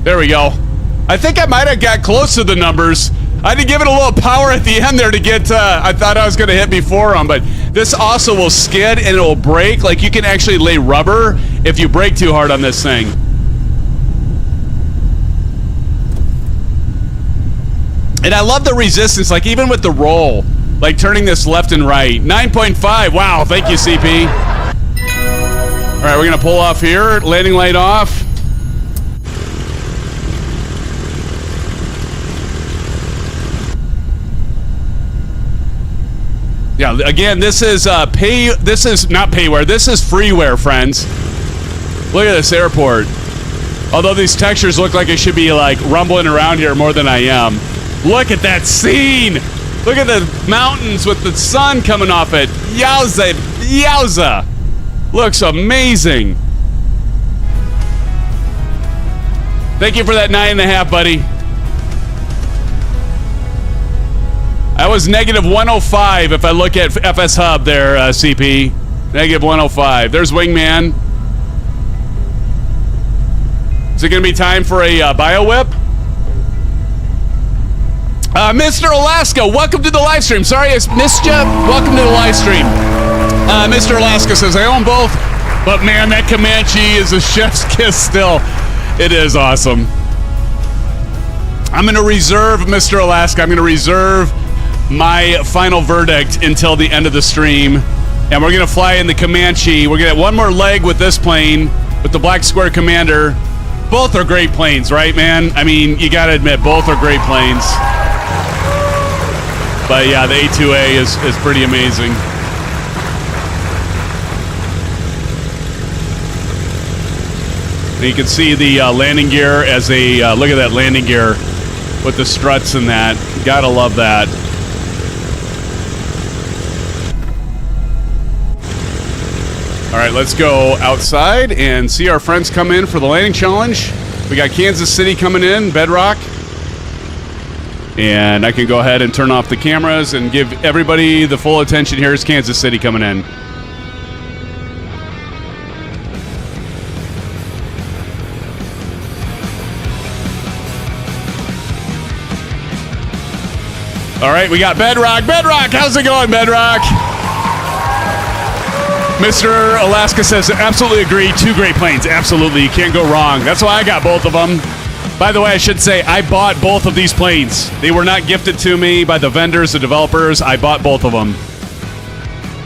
There we go. I think I might have got close to the numbers. I had to give it a little power at the end there to get, I thought I was going to hit before them, but this also will skid and it will break. Like, you can actually lay rubber if you brake too hard on this thing. And I love the resistance, like even with the roll, like turning this left and right. 9.5, wow, thank you, CP. All right, we're going to pull off here, landing light off. Yeah, again, this is this is not payware, this is freeware, friends. Look at this airport. Although these textures look like I should be like rumbling around here more than I am. Look at that scene! Look at the mountains with the sun coming off it. Yowza, yowza! Looks amazing. Thank you for that 9.5, buddy. I was negative 105 if I look at FS Hub there, CP. Negative 105. There's Wingman. Is it going to be time for a bio whip? Mr. Alaska, welcome to the live stream. Sorry I missed you. Welcome to the live stream. Mr. Alaska says, I own both, but man, that Comanche is a chef's kiss still. It is awesome. I'm going to reserve, Mr. Alaska, I'm going to reserve my final verdict until the end of the stream, and we're gonna fly in the Comanche. We're gonna get one more leg with this plane with the Black Square Commander. Both are great planes, right, man? I mean, you gotta admit, both are great planes. But yeah, the A2A is pretty amazing. And you can see the landing gear as a look at that landing gear with the struts and that. Gotta love that. All right, let's go outside and see our friends come in for the landing challenge. We got Kansas City coming in, Bedrock. And I can go ahead and turn off the cameras and give everybody the full attention. Here's Kansas City coming in. All right, we got Bedrock. Bedrock, how's it going, Bedrock? Mr. Alaska says, absolutely agree. 2 great planes. Absolutely. You can't go wrong. That's why I got both of them. By the way, I should say, I bought both of these planes. They were not gifted to me by the vendors, the developers. I bought both of them.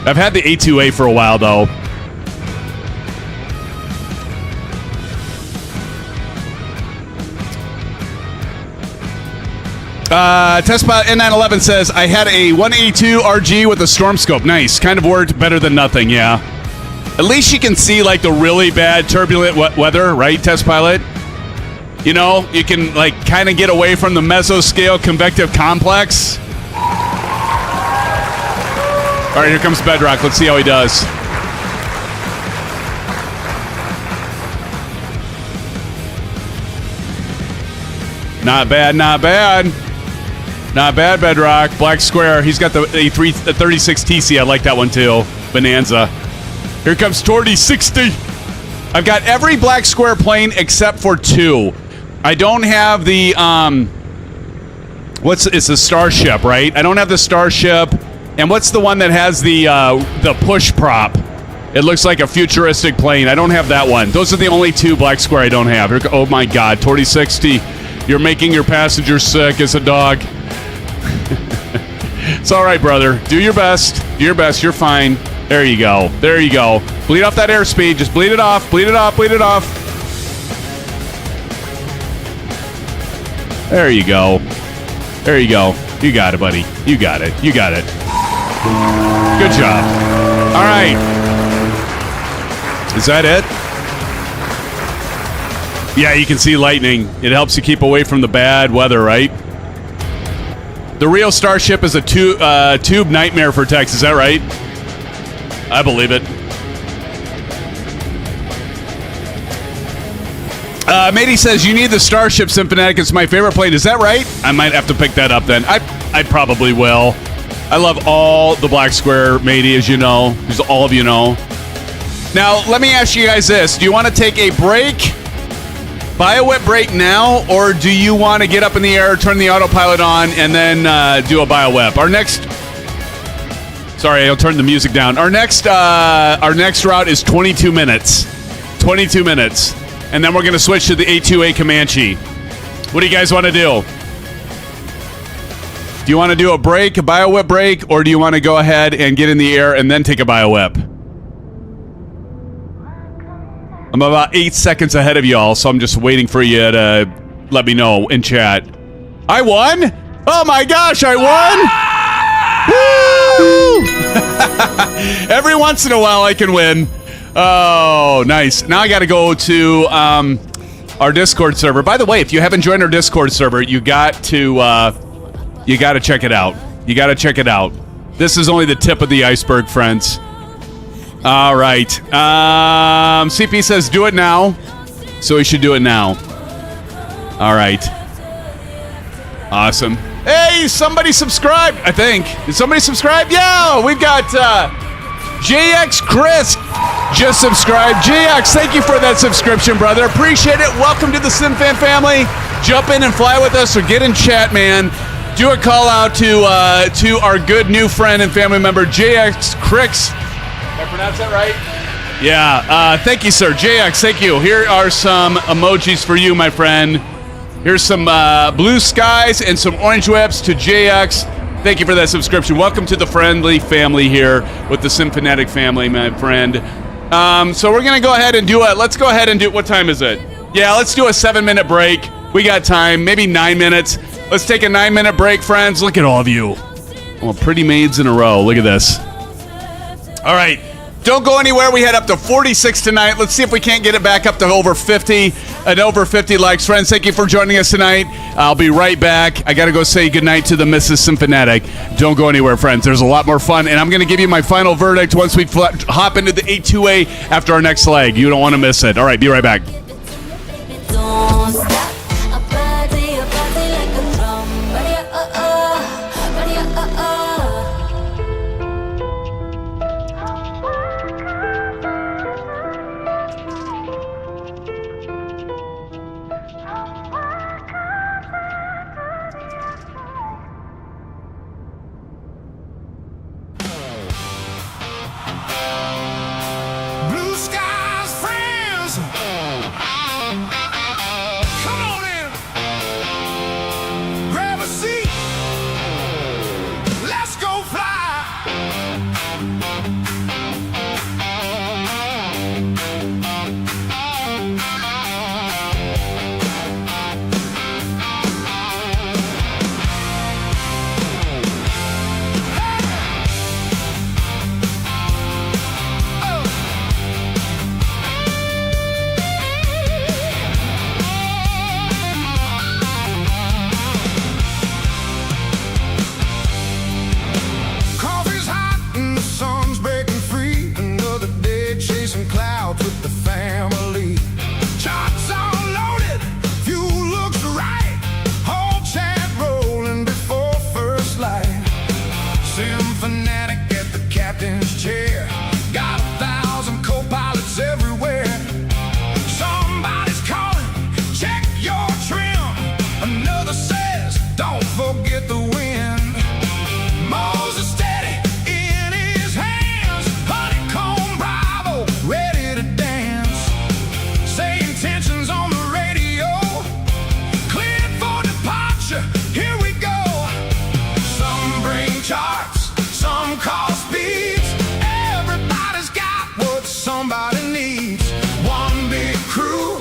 I've had the A2A for a while, though. Testbot N911 says, I had a 182 RG with a storm scope. Nice. Kind of worked better than nothing, yeah. At least you can see, like, the really bad turbulent weather, right, Test Pilot? You know, you can, like, kind of get away from the mesoscale convective complex. All right, here comes Bedrock. Let's see how he does. Not bad, not bad. Not bad, Bedrock. Black Square. He's got the A36 TC. I like that one, too. Bonanza. Here comes Torty 60. I've got every Black Square plane except for 2. I don't have the, it's a Starship, right? I don't have the Starship. And what's the one that has the push prop? It looks like a futuristic plane. I don't have that one. Those are the only two black square I don't have. Oh my God, 2060. You're making your passengers sick as a dog. It's all right, brother. Do your best. Do your best. You're fine. There you go. There you go. Bleed off that airspeed. Just bleed it off. Bleed it off. Bleed it off. There you go. There you go. You got it, buddy. You got it. You got it. Good job. All right. Is that it? Yeah, you can see lightning. It helps you keep away from the bad weather, right? The real Starship is a tube nightmare for techs. Is that right? I believe it. Matey says, you need the Starship Symphonic. It's my favorite plane. Is that right? I might have to pick that up then. I probably will. I love all the black square, Matey, as you know. As all of you know. Now, let me ask you guys this. Do you want to take a break? Buy a whip break now, or do you want to get up in the air, turn the autopilot on, and then do a buy a whip? Our next... Sorry, I'll turn the music down. Our next route is 22 minutes. 22 minutes. And then we're going to switch to the A2A Comanche. What do you guys want to do? Do you want to do a break, a buy a whip break, or do you want to go ahead and get in the air and then take a buy a whip? I'm about 8 seconds ahead of y'all, so I'm just waiting for you to let me know in chat. I won? Oh my gosh, I won! Woo! Every once in a while I can win. Oh, nice. Now I got to go to our Discord server. By the way, if you haven't joined our Discord server, you got to check it out. You got to check it out. This is only the tip of the iceberg, friends. All right. CP says do it now, so we should do it now. All right. Awesome. Hey, somebody subscribed, I think. Did somebody subscribe? Yeah, we've got JX Chris just subscribed. JX, thank you for that subscription, brother. Appreciate it. Welcome to the SimFan family. Jump in and fly with us or get in chat, man. Do a call out to our good new friend and family member, JX Chris. Did I pronounce that right? Yeah. Thank you, sir. JX, thank you. Here are some emojis for you, my friend. Here's some blue skies and some orange whips to JX. Thank you for that subscription. Welcome to the friendly family here with the Symphonic family, my friend. So we're going to go ahead and do it. Let's go ahead and do... What time is it? Yeah, let's do a 7-minute break. We got time. Maybe 9 minutes. Let's take a 9-minute break, friends. Look at all of you. Well, pretty maids in a row. Look at this. All right. Don't go anywhere. We had up to 46 tonight. Let's see if we can't get it back up to over 50 and over 50 likes. Friends, thank you for joining us tonight. I'll be right back. I got to go say goodnight to the Mrs. Symphonetic. Don't go anywhere, friends. There's a lot more fun, and I'm going to give you my final verdict once we hop into the A2A after our next leg. You don't want to miss it. All right, be right back. Blue skies, friends. everybody needs one big crew,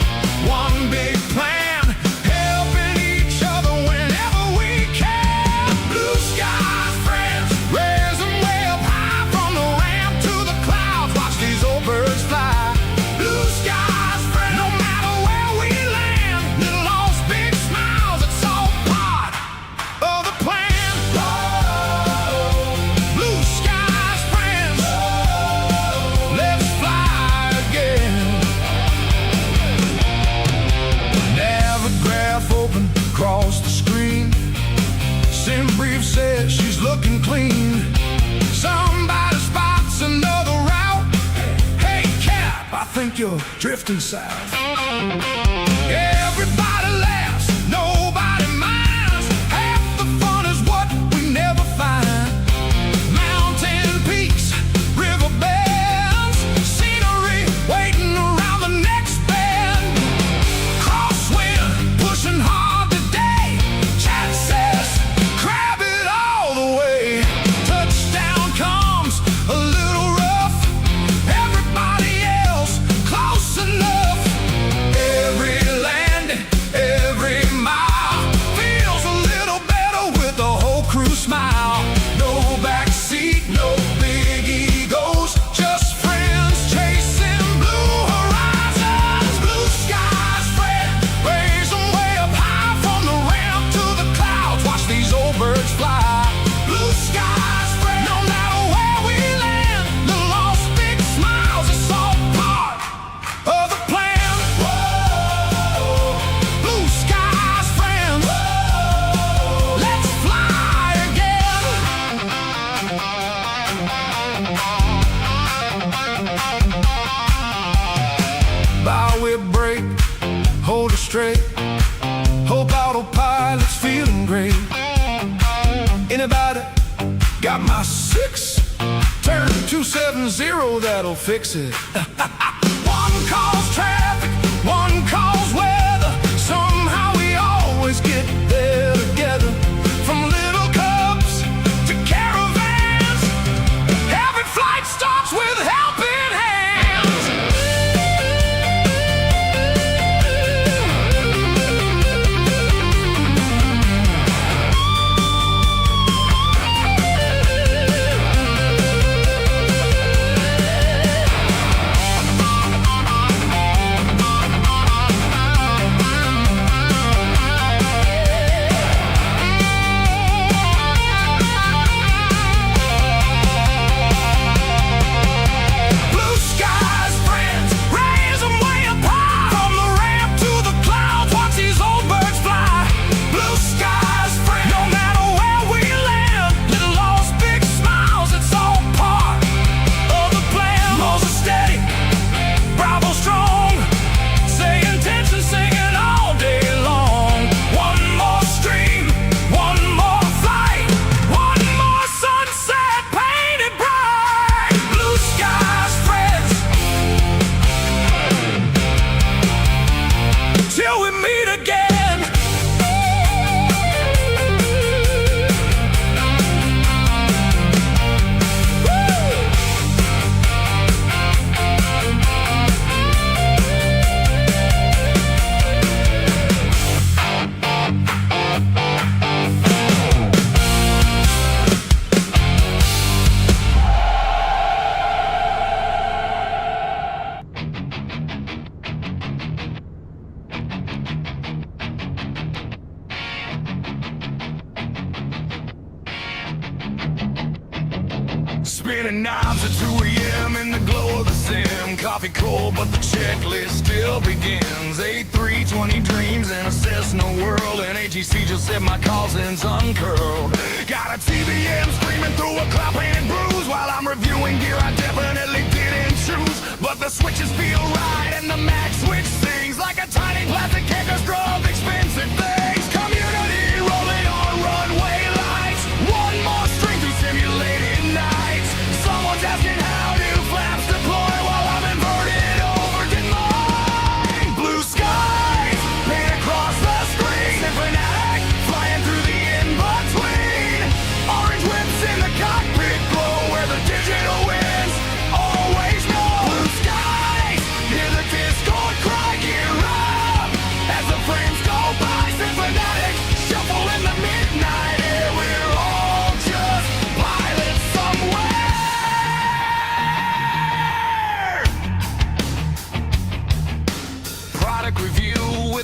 one big plan, helping each other whenever we can. Blue skies, friends, raise them way up high, from the ramp to the clouds. Watch these old birds fly. Blue skies, friends, no matter where we land, little lost big smiles, it's all part of the plan. Blue skies, friends, let's fly again. Navigaph open across the screen. Sim brief says she's looking clean. Somebody spots another route. Hey, Cap, I think you're drifting south. Everybody laughs, nobody minds. Half the fun is what we never find. Mountain peaks, river bends, scenery waiting around the next bend. Crosswind, pushing hard today. Chat says, grab it all the way. Touchdown comes a little rough. Everybody else close enough. Every landing, every mile feels a little better with the whole crew smile. No backseat, no big egos, just friends chasing blue horizons. Blue skies, friend, raise them way up high, from the ramp to the clouds. Watch these old birds fly. Blue skies, friend, no matter where we land, the lost big smiles, it's all part of the plan. Blue skies, friends, let's fly again. Bow with brake, hold it straight. Hope autopilot's feeling great. Anybody got my 6? Turn 270, that'll fix it. One calls traffic, one calls weather. Somehow we always get there together. From little cubs to caravans, every flight starts with helping hands. Blue skies, friends, raise them way up high, from the ramp to the clouds. Watch these old birds fly. Blue skies, friends, no matter where we land, little lost big smiles, it's all part of the plan. Moza steady, Bravo strong, say intention, singing all day long. One more stream, one more flight, one more sunset painted bright. Blue skies, friends, till we meet again. Woo! Spinning knobs at 2 a.m. in the glow of the sim. Coffee cold, but the checklist still begins. A320 dreams in a Cessna world, and AGC just said my cousin's uncurled. Got a TBM screaming through a cloud painted bruise. While I'm reviewing gear I definitely didn't choose, but the switches feel right, and the mag switch sings like a tiny plastic orchestra of expensive things. Community rolling on runway lights. One more string through simulated nights. Someone's asking how do flaps deploy while I'm inverted over to mine. Blue skies paint across the screen. Symphonetic, flying through the in-between. Orange whips in the cockpit glow, where the digital winds always know. Blue skies.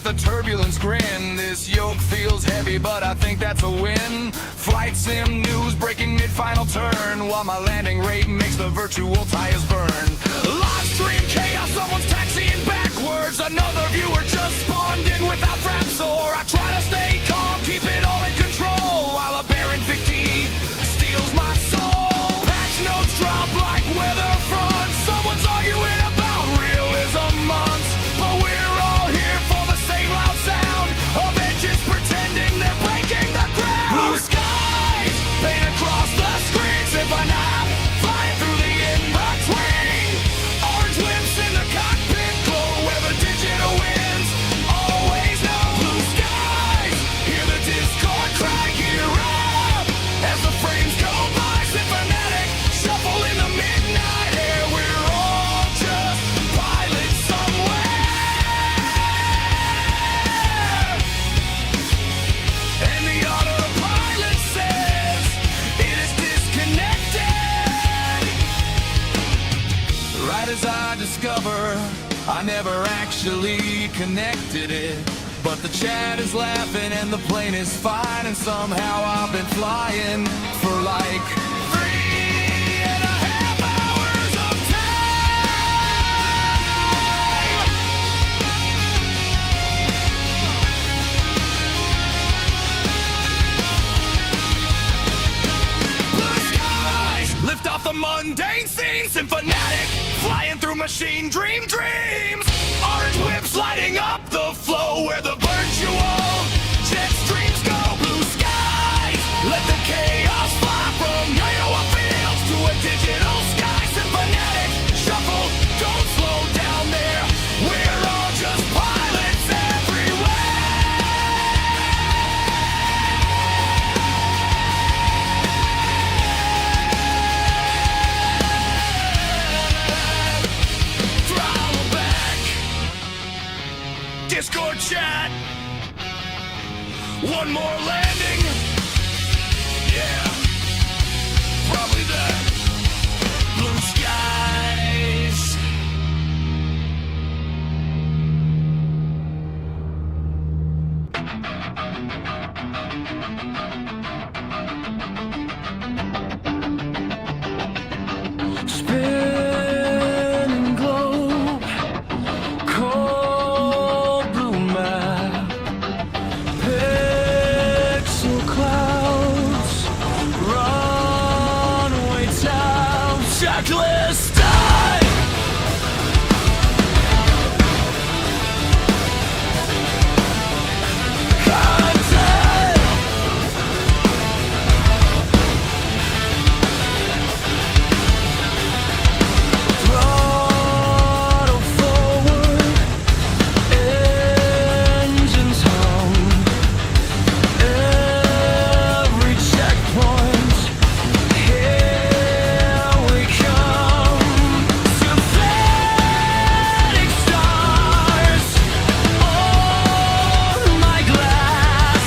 with a turbulence grin. This yoke feels heavy, but I think that's a win. Flight sim news breaking mid-final turn, while my landing rate makes the virtual tires burn. Live stream chaos, someone's taxiing backwards. Another viewer just spawned in without fraps, or I try to stay calm, keep it all in control, while a barren victim steals my soul. Patch notes drop like weather fronts. Someone's arguing about realism months, but we're all here for the same loud sound of engines pretending they're breaking the ground. Blue skies paint across the screen, symphony flying through the in-between. Orange whips in the cockpit glow where the digital wins. Always know blue skies, hear the discord cry, gear up as the frames go by. Symphonetic shuffle in the midnight air. We're all just pilots somewhere, and the autopilot says it is disconnected. Right as I discover I never actually connected it, but the chat is laughing and the plane is fine, and somehow I've been flying for like 3.5 hours of time. Blue skies lift off the mundane scene, symphonetic flying through machine dreams. Orange whips lighting up the flow where the virtual jet streams go. Blue skies let the chaos fly from Iowa fields to a digital sky. Symphonetic shuffle, don't slow down there. We're all just pilots everywhere. Throttle back, Discord chat. One more landing. Yeah, probably that. Blue skies. Spinning globe, cold blue map, pixel clouds, runway town, checklist time. Content. Throttle forward, engines hum. Every checkpoint, here we come. Synthetic stars on my glass,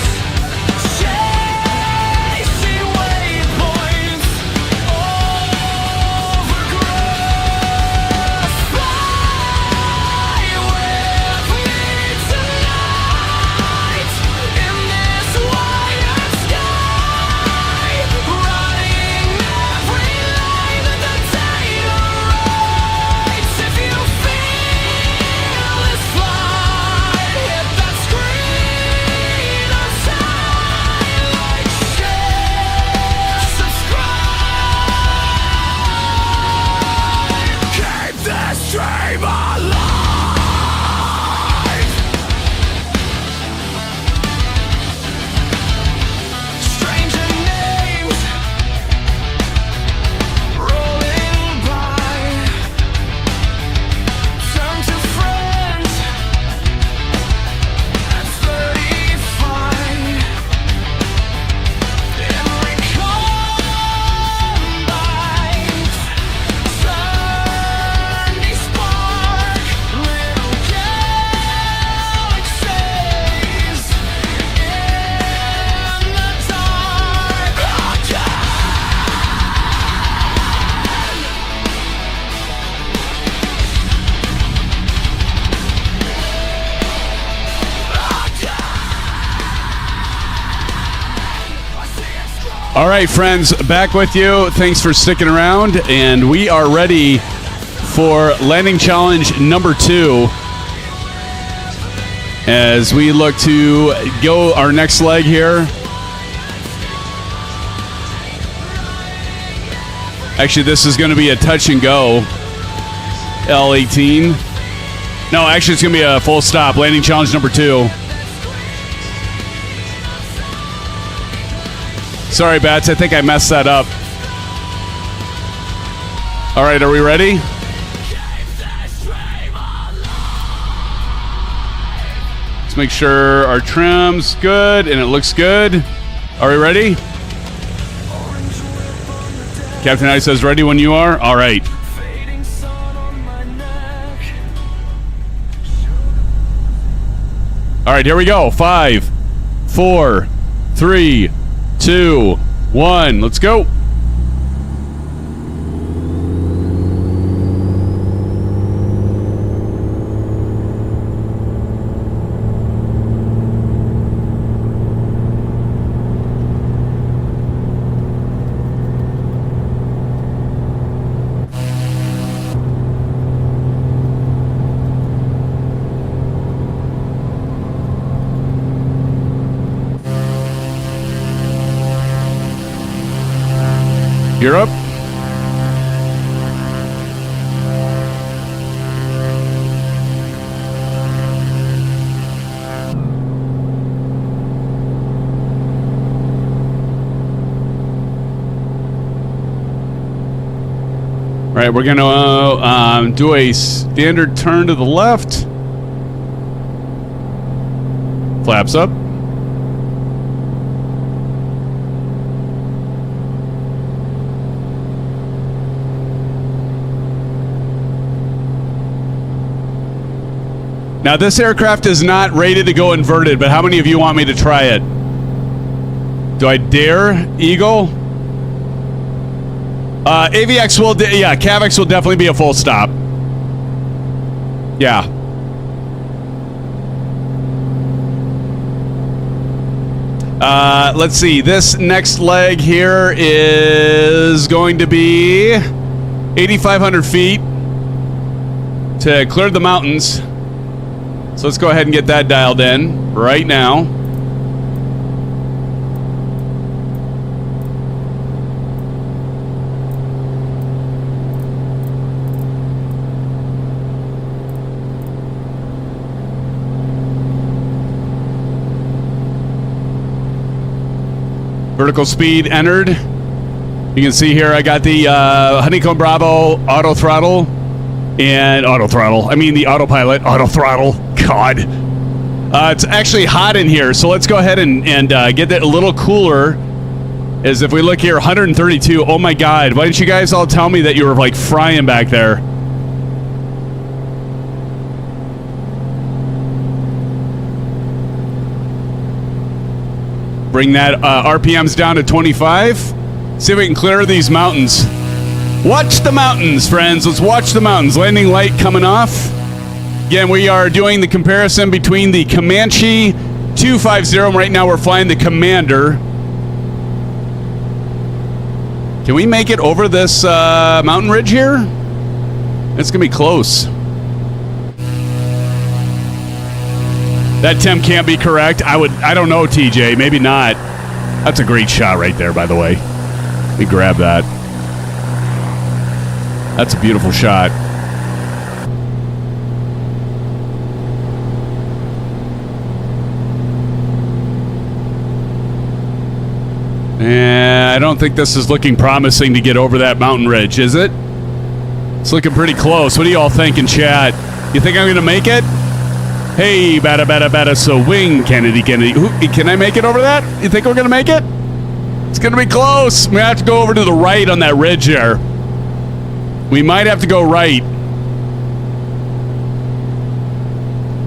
chasing waypoints over grass. Fly with me tonight in this wired sky, running every line that the data writes. If you feel this flight, hit that screen on time, like, share, subscribe. Keep this dream alive. Stranger names rolling by. Turn to friends at 35. And recombines Sunday spark. All right, friends, back with you. Thanks for sticking around, and we are ready for landing challenge number 2 as we look to go our next leg here. Actually, this is going to be a touch and go. L18. No, actually, it's going to be a full stop. Landing challenge number 2. Sorry, Bats. I think I messed that up. All right, are we ready? Let's make sure our trim's good and it looks good. Are we ready? Captain I says ready when you are. All right. All right, here we go. 5, 4, 3, 2, 1. Let's go. You're up. All right, we're going to do a standard turn to the left. Flaps up. Now, this aircraft is not rated to go inverted, but how many of you want me to try it? Do I dare, Eagle? AVX will, yeah, CAVX will definitely be a full stop. Yeah. Let's see. This next leg here is going to be 8,500 feet to clear the mountains. So let's go ahead and get that dialed in right now. Vertical speed entered. You can see here I got the Honeycomb Bravo auto throttle. And auto throttle. I mean the autopilot auto throttle. God. It's actually hot in here, so let's go ahead and get that a little cooler. As if we look here, 132. Oh my God. Why didn't you guys all tell me that you were like frying back there? Bring that RPMs down to 25. See if we can clear these mountains. Watch the mountains, friends. Let's watch the mountains. Landing light coming off. Again, we are doing the comparison between the Comanche 250. Right now we're flying the Commander. Can we make it over this mountain ridge here? It's going to be close. That temp can't be correct. I don't know, TJ. Maybe not. That's a great shot right there, by the way. Let me grab that. That's a beautiful shot. And I don't think this is looking promising to get over that mountain ridge, is it? It's looking pretty close. What do you all think in chat? You think I'm going to make it? Hey, bada, so wing, Kennedy. Can I make it over that? You think we're going to make it? It's going to be close. We have to go over to the right on that ridge there. We might have to go right.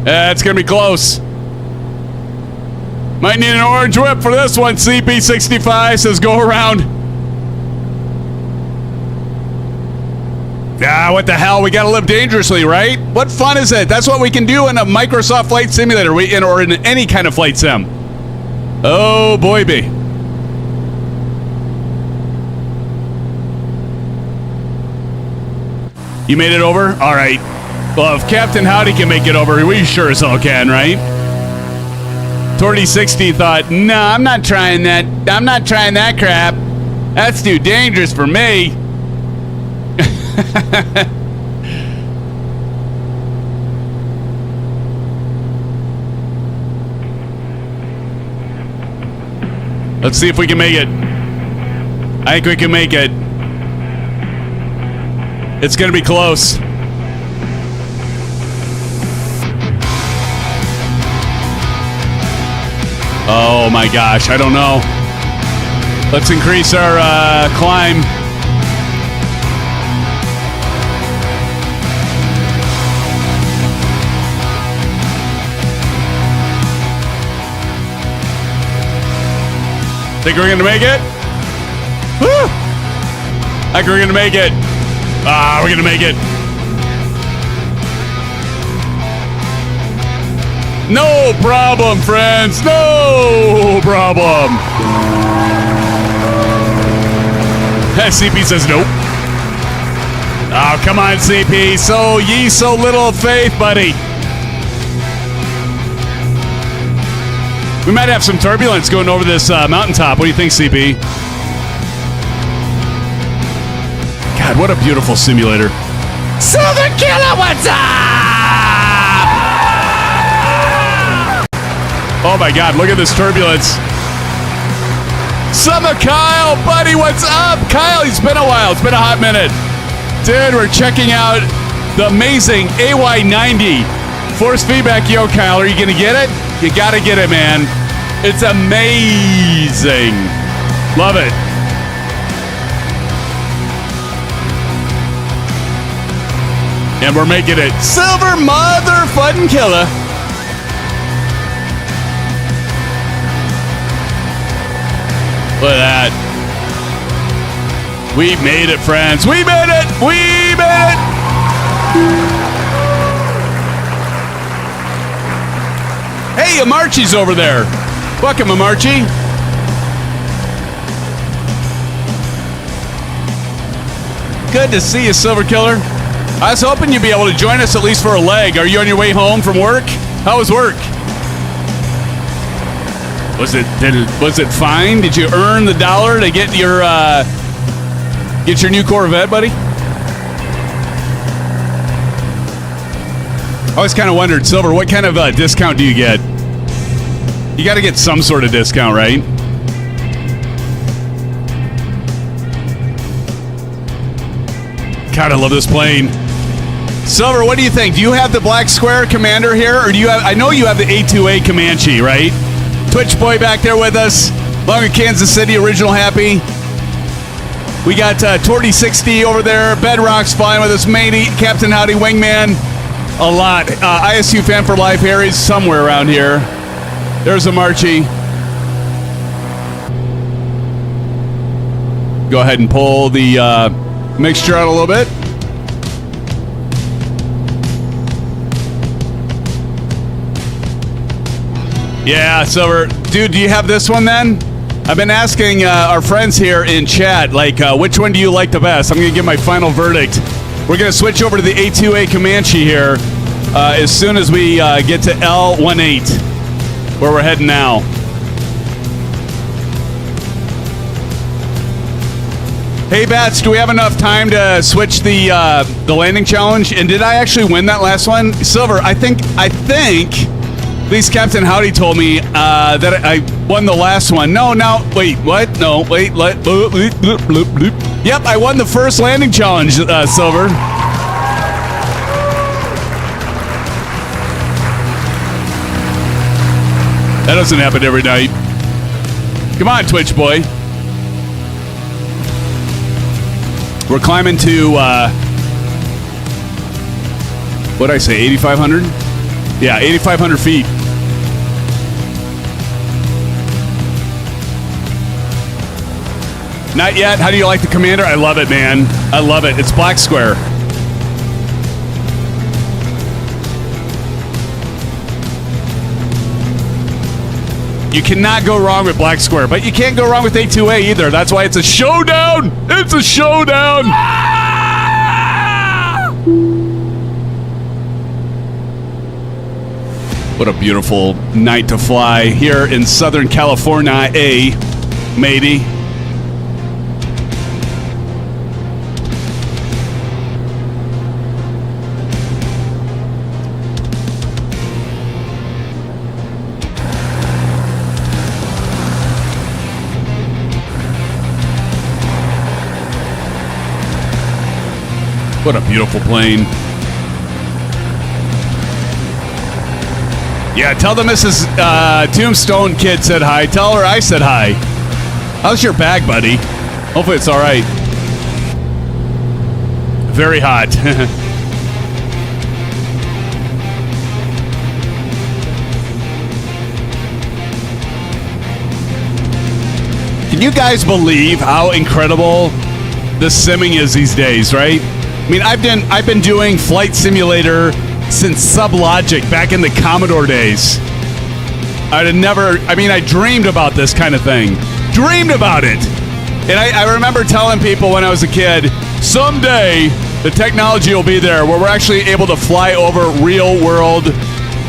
It's going to be close. Might need an orange whip for this one. CP65 says go around. Ah, what the hell? We got to live dangerously, right? What fun is it? That's what we can do in a Microsoft Flight Simulator or in any kind of flight sim. Oh, boy, be. You made it over? All right. Well, if Captain Howdy can make it over, we sure as hell can, right? Torty60 thought, no, I'm not trying that. I'm not trying that crap. That's too dangerous for me. Let's see if we can make it. I think we can make it. It's going to be close. Oh my gosh, I don't know. Let's increase our climb. Think we're gonna make it? Woo! I think we're gonna make it. We're gonna make it. No problem, friends. No problem. CP says nope. Oh, come on, CP. So little faith, buddy. We might have some turbulence going over this mountaintop. What do you think, CP? God, what a beautiful simulator. Southern Killer, what's up? Oh my God, look at this turbulence. Summer Kyle, buddy, what's up? Kyle, it's been a while. It's been a hot minute. Dude, we're checking out the amazing AY90. Force feedback, yo, Kyle. Are you going to get it? You got to get it, man. It's amazing. Love it. And we're making it. Silver mother fun killer. Look at that. We made it, friends. We made it. We made it. Hey, Amarchi's over there. Welcome, Amarchi. Good to see you, Silver Killer. I was hoping you'd be able to join us at least for a leg. Are you on your way home from work? How was work? Was it fine? Did you earn the $1 to get your new Corvette, buddy? I always kind of wondered, Silver, what kind of discount do you get? You got to get some sort of discount, right? God, I love this plane. Silver, what do you think? Do you have the Black Square Commander here, or do you have? I know you have the A2A Comanche, right? Twitch boy back there with us. Long in Kansas City, original happy. We got Torty60 over there. Bedrock's flying with us. Matey, Captain Howdy, Wingman. A lot. ISU fan for life. Harry's somewhere around here. There's a Marchie. Go ahead and pull the mixture out a little bit. Yeah, Silver. Dude, do you have this one then? I've been asking our friends here in chat, like, which one do you like the best? I'm going to give my final verdict. We're going to switch over to the A2A Comanche here as soon as we get to L18, where we're heading now. Hey, Bats, do we have enough time to switch the landing challenge? And did I actually win that last one? Silver, I think... At least Captain Howdy told me that I won the last one. No, wait, what? No, wait, bloop, bloop, bloop, bloop, bloop. Yep, I won the first landing challenge, Silver. That doesn't happen every night. Come on, Twitch boy. We're climbing to, what'd I say, 8,500? Yeah, 8,500 feet. Not yet. How do you like the Commander? I love it, man. I love it. It's Black Square. You cannot go wrong with Black Square, but you can't go wrong with A2A either. That's why it's a showdown. It's a showdown. What a beautiful night to fly here in Southern California, matey. What a beautiful plane. Yeah, tell the Mrs. Tombstone kid said hi. Tell her I said hi. How's your bag, buddy? Hopefully it's all right. Very hot. Can you guys believe how incredible this simming is these days, right? I mean, I've been doing flight simulator since Sublogic back in the Commodore days. I dreamed about this kind of thing. Dreamed about it. And I remember telling people when I was a kid, someday the technology will be there where we're actually able to fly over real world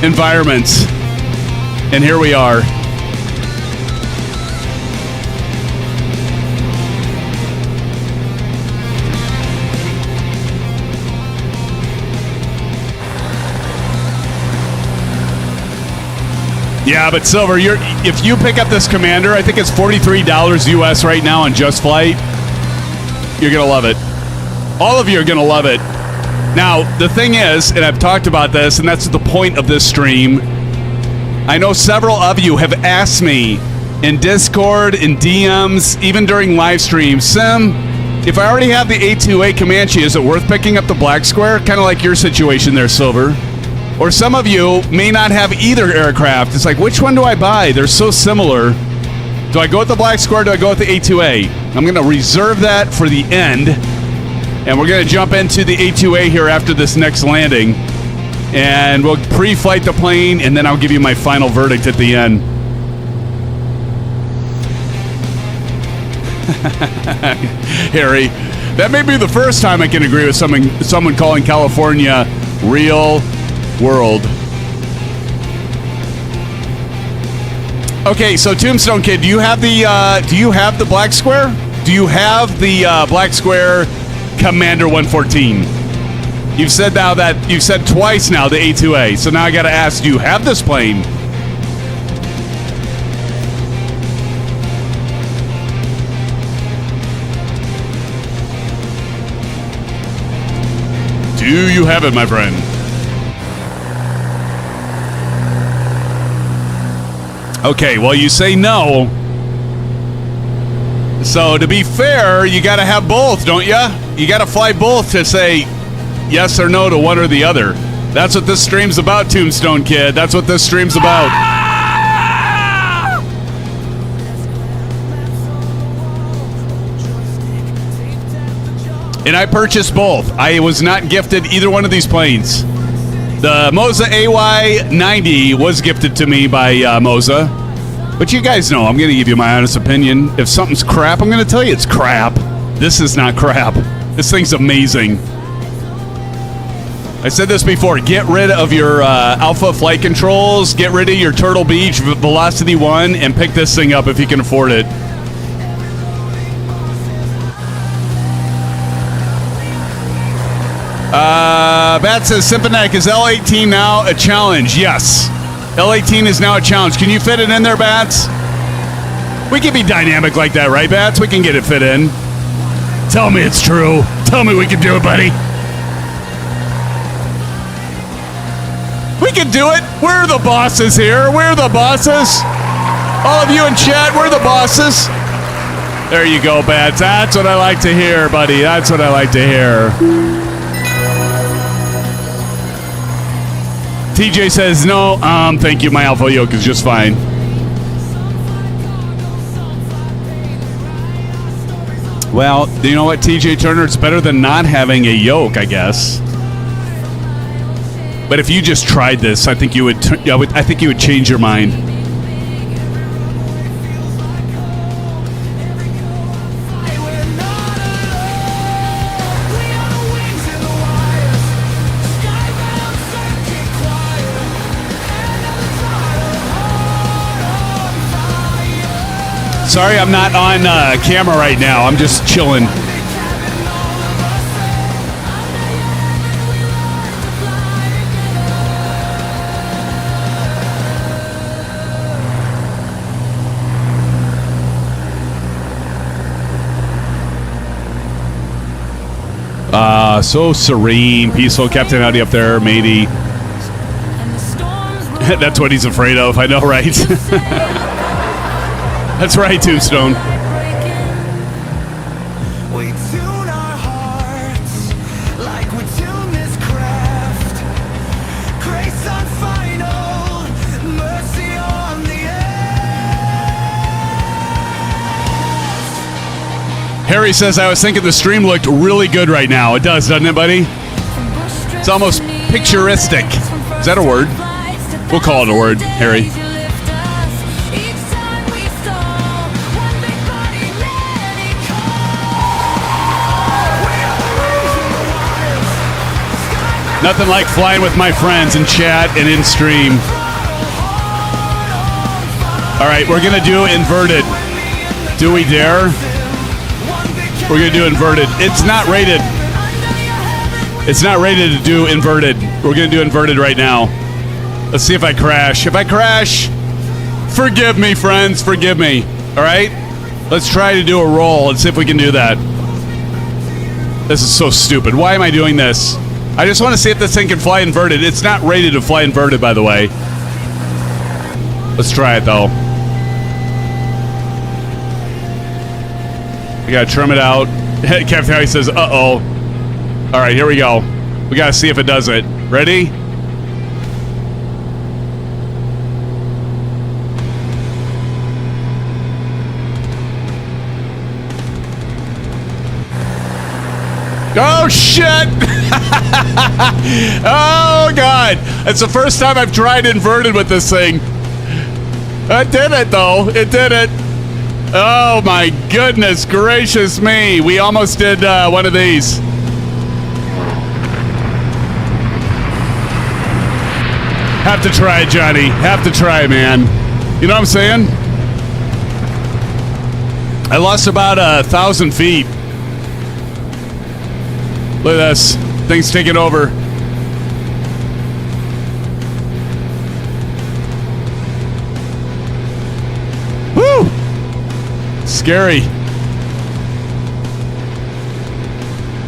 environments. And here we are. Yeah, but Silver, if you pick up this Commander, I think it's $43 US right now on Just Flight. You're going to love it. All of you are going to love it. Now, the thing is, and I've talked about this, and that's the point of this stream, I know several of you have asked me in Discord, in DMs, even during live streams, Sim, if I already have the A2A Comanche, is it worth picking up the Black Square? Kind of like your situation there, Silver. Or some of you may not have either aircraft. It's like, which one do I buy? They're so similar. Do I go with the Black Square? Do I go with the A2A? I'm going to reserve that for the end. And we're going to jump into the A2A here after this next landing. And we'll pre-flight the plane, and then I'll give you my final verdict at the end. Harry, that may be the first time I can agree with someone calling California real world. Okay, so Tombstone Kid, do you have the Black Square? Do you have the Black Square Commander 114? You've said twice now the A2A. So now I got to ask, do you have this plane? Do you have it, my friend? Okay, well, you say no. So to be fair, you got to have both, don't you? You got to fly both to say yes or no to one or the other. That's what this stream's about, Tombstone Kid. That's what this stream's about. And I purchased both. I was not gifted either one of these planes. The Moza AY90 was gifted to me by Moza. But you guys know I'm going to give you my honest opinion. If something's crap, I'm going to tell you it's crap. This is not crap. This thing's amazing. I said this before. Get rid of your Alpha flight controls. Get rid of your Turtle Beach Velocity 1 and pick this thing up if you can afford it. Bat says, Sympanetic, is L18 now a challenge? Yes. L18 is now a challenge. Can you fit it in there, Bats? We can be dynamic like that, right, Bats? We can get it fit in. Tell me it's true. Tell me we can do it, buddy. We can do it. We're the bosses here. We're the bosses. All of you in chat, we're the bosses. There you go, Bats. That's what I like to hear, buddy. That's what I like to hear. TJ says, no, thank you. My Alpha yoke is just fine. Well, you know what, TJ Turner? It's better than not having a yoke, I guess. But if you just tried this, I think you would. I think you would change your mind. Sorry I'm not on camera right now. I'm just chilling. So serene, peaceful. Captain Howdy up there, matey. That's what he's afraid of. I know, right? That's right, Tombstone. We tune our hearts like we tune this craft. Grace on final, mercy on the edge. Harry says, I was thinking the stream looked really good right now. It does, doesn't it, buddy? It's almost picturistic. Is that a word? We'll call it a word, Harry. Nothing like flying with my friends in chat and in stream. All right, we're going to do inverted. Do we dare? We're going to do inverted. It's not rated. It's not rated to do inverted. We're going to do inverted right now. Let's see if I crash. If I crash, forgive me, friends. Forgive me. All right? Let's try to do a roll and see if we can do that. This is so stupid. Why am I doing this? I just want to see if this thing can fly inverted. It's not rated to fly inverted, by the way. Let's try it, though. We got to trim it out. Captain Harry says, uh-oh. All right, here we go. We got to see if it does it. Ready? Oh, shit! Oh, God. It's the first time I've tried inverted with this thing. It did it, though. It did it. Oh, my goodness gracious me. We almost did one of these. Have to try it, Johnny. Have to try it, man. You know what I'm saying? I lost about 1,000 feet. Look at this. Thing's taking over. Woo! Scary.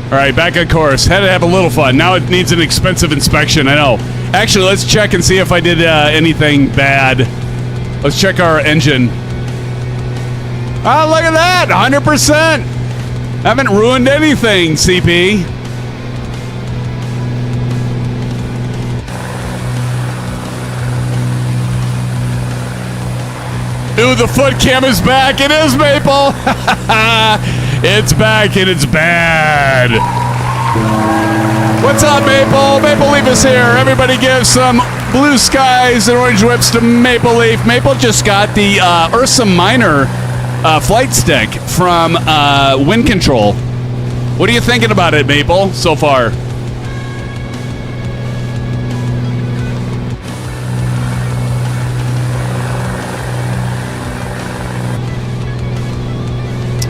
All right, back on course. Had to have a little fun. Now it needs an expensive inspection. I know. Actually, let's check and see if I did anything bad. Let's check our engine. Oh, look at that. 100%. Haven't ruined anything, CP. Ooh, the foot cam is back. It is, Maple. It's back and it's bad. What's up, Maple? Maple Leaf is here. Everybody give some blue skies and orange whips to Maple Leaf. Maple just got the Ursa Minor flight stick from Wind Control. What are you thinking about it, Maple, so far?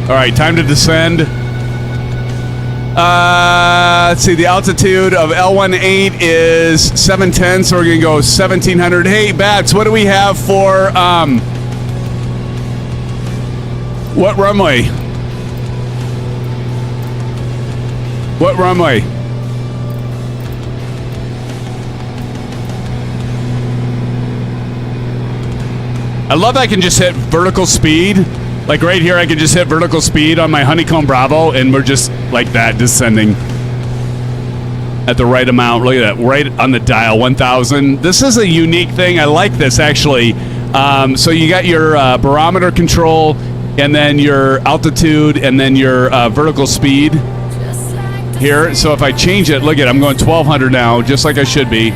All right, time to descend. Let's see, the altitude of L18 is 710, so we're going to go 1,700. Hey, Bats, what do we have for, what runway? What runway? I love I can just hit vertical speed. Like right here, I can just hit vertical speed on my Honeycomb Bravo, and we're just like that, descending at the right amount. Look at that, right on the dial, 1,000. This is a unique thing. I like this, actually. So you got your barometer control, and then your altitude, and then your vertical speed here. So if I change it, look at it, I'm going 1,200 now, just like I should be.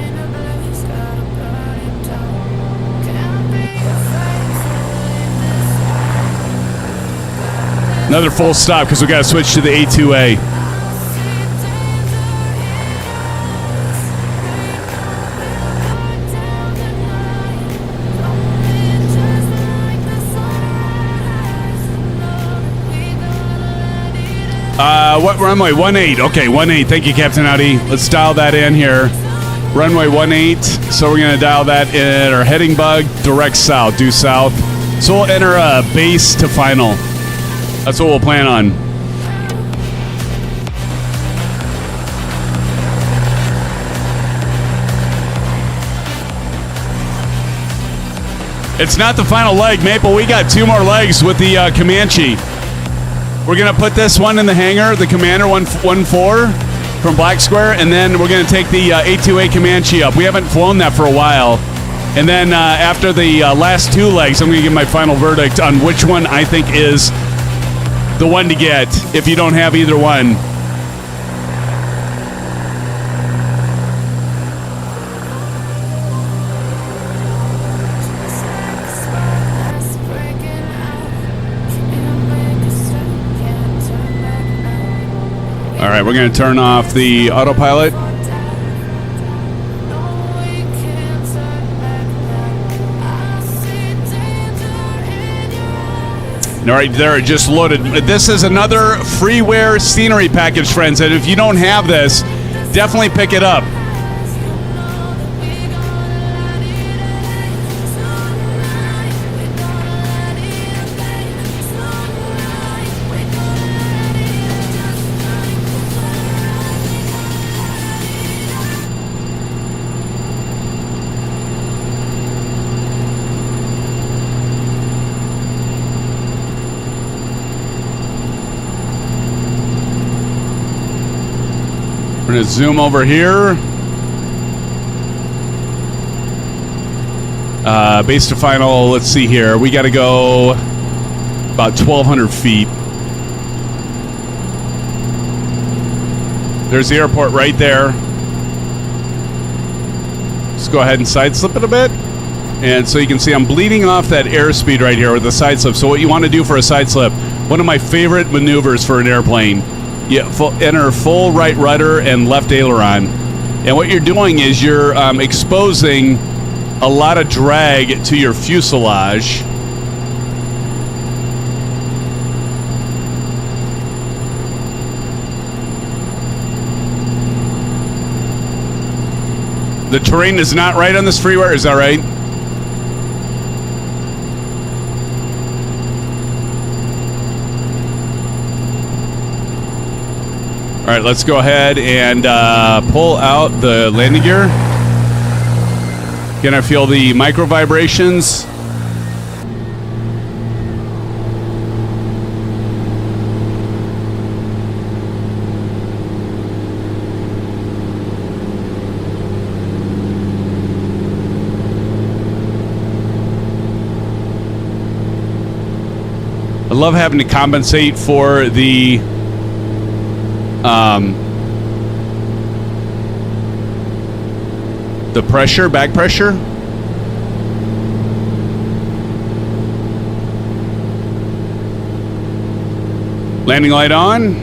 Another full stop because we got to switch to the A2A. What runway? 18. Okay, 18. Thank you, Captain Audi. Let's dial that in here. Runway 18. So we're going to dial that in. Our heading bug, direct south, due south. So we'll enter base to final. That's what we'll plan on. It's not the final leg, Maple. We got 2 more legs with the Comanche. We're going to put this one in the hangar, the Commander 114 from Black Square, and then we're going to take the A2A Comanche up. We haven't flown that for a while. And then after the last 2 legs, I'm going to give my final verdict on which one I think is the one to get if you don't have either one. All right, we're going to turn off the autopilot. All right, there, it just loaded. This is another freeware scenery package, friends, and if you don't have this, definitely pick it up. We're going to zoom over here. Base to final, let's see here. We got to go about 1,200 feet. There's the airport right there. Let's go ahead and side slip it a bit. And so you can see I'm bleeding off that airspeed right here with the side slip. So what you want to do for a side slip, one of my favorite maneuvers for an airplane, enter full right rudder and left aileron. And what you're doing is you're exposing a lot of drag to your fuselage. The terrain is not right on this FREEWARE, is that right? All right, let's go ahead and pull out the landing gear. Can I feel the micro vibrations? I love having to compensate for the pressure, back pressure. Landing light on.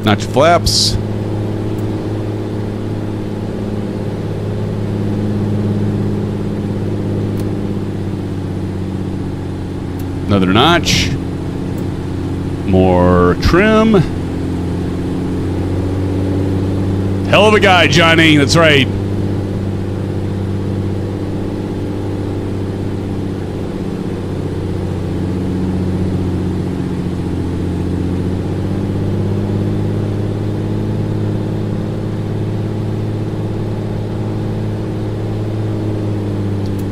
Notch flaps. Another notch. More trim. Hell of a guy, Johnny. That's right.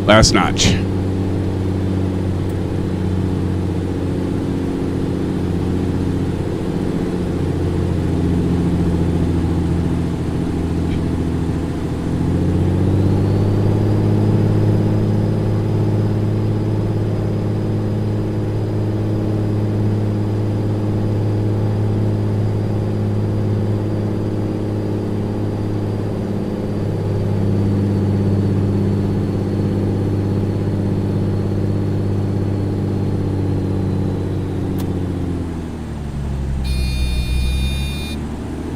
Last notch.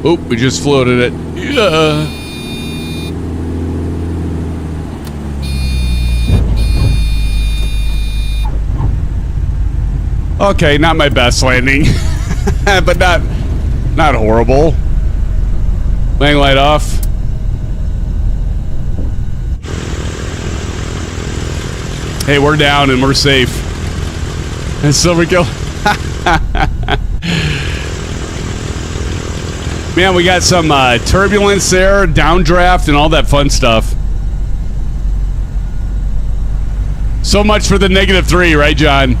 Oh, we just floated it. Yeah. Okay, not my best landing, but not horrible. Landing light off. Hey, we're down and we're safe. And silver kill. Man, we got some turbulence there, downdraft, and all that fun stuff. So much for the -3, right, John?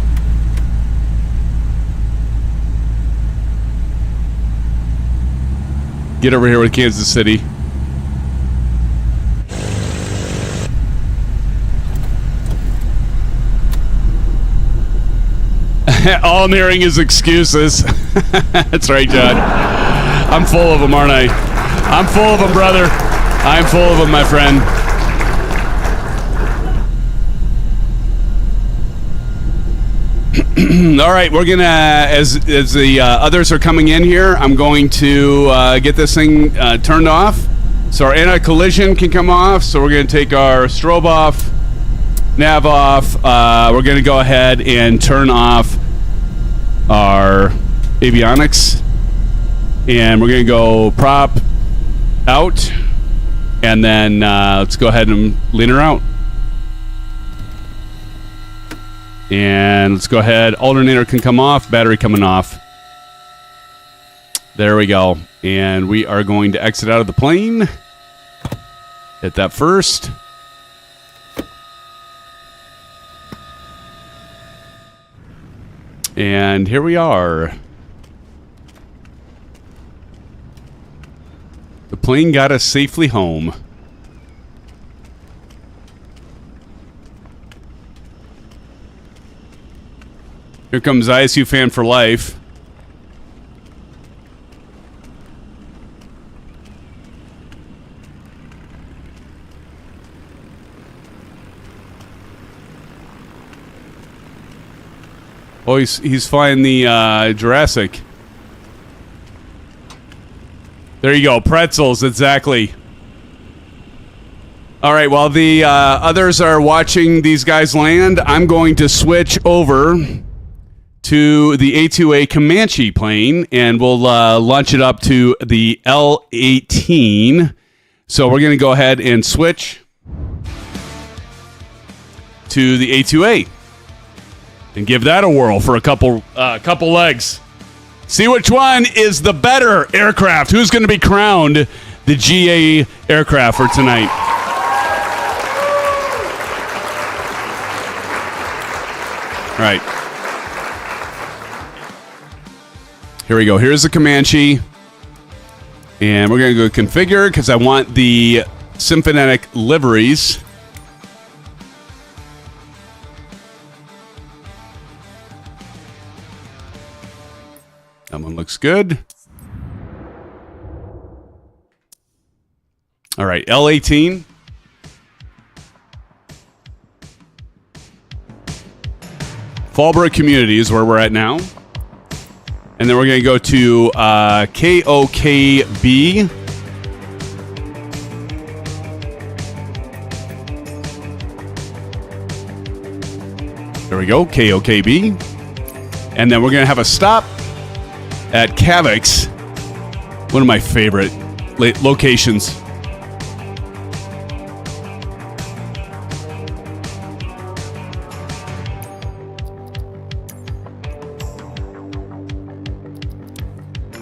Get over here with Kansas City. All I'm hearing is excuses. That's right, John. I'm full of them, aren't I? I'm full of them, brother. I'm full of them, my friend. All right, we're gonna, as the others are coming in here, I'm going to get this thing turned off, so our anti-collision can come off. So we're gonna take our strobe off, nav off. We're gonna go ahead and turn off our avionics, and we're gonna go prop out, and then let's go ahead and lean her out. And let's go ahead. Alternator can come off. Battery coming off. There we go. And we are going to exit out of the plane. Hit that first. And here we are. The plane got us safely home. Here comes ISU fan for life. Oh, he's flying the Jurassic. There you go, pretzels, exactly. All right, while the others are watching these guys land, I'm going to switch over to the A2A Comanche plane, and we'll launch it up to the L18. So we're going to go ahead and switch to the A2A and give that a whirl for a couple legs. See which one is the better aircraft. Who's going to be crowned the GA aircraft for tonight? All right. Here we go. Here's the Comanche. And we're going to go configure because I want the Symphonetic liveries. That one looks good. All right, L18. Fallbrook Community is where we're at now. And then we're going to go to KOKB. There we go, KOKB. And then we're going to have a stop at Cavix, one of my favorite locations.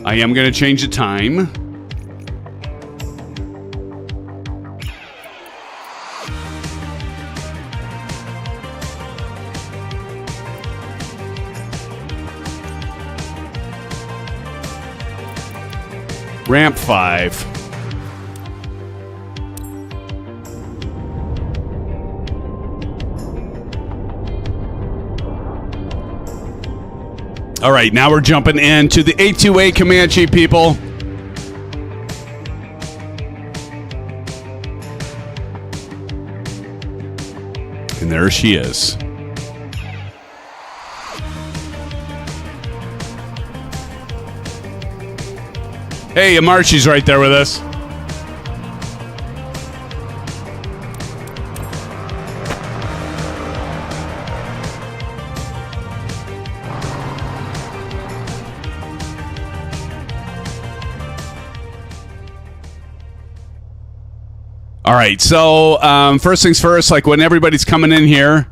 I am going to change the time. Ramp 5. All right, now we're jumping into the A2A Comanche, people. And there she is. Hey, Amarchi's right there with us. All right, so first things first, like when everybody's coming in here,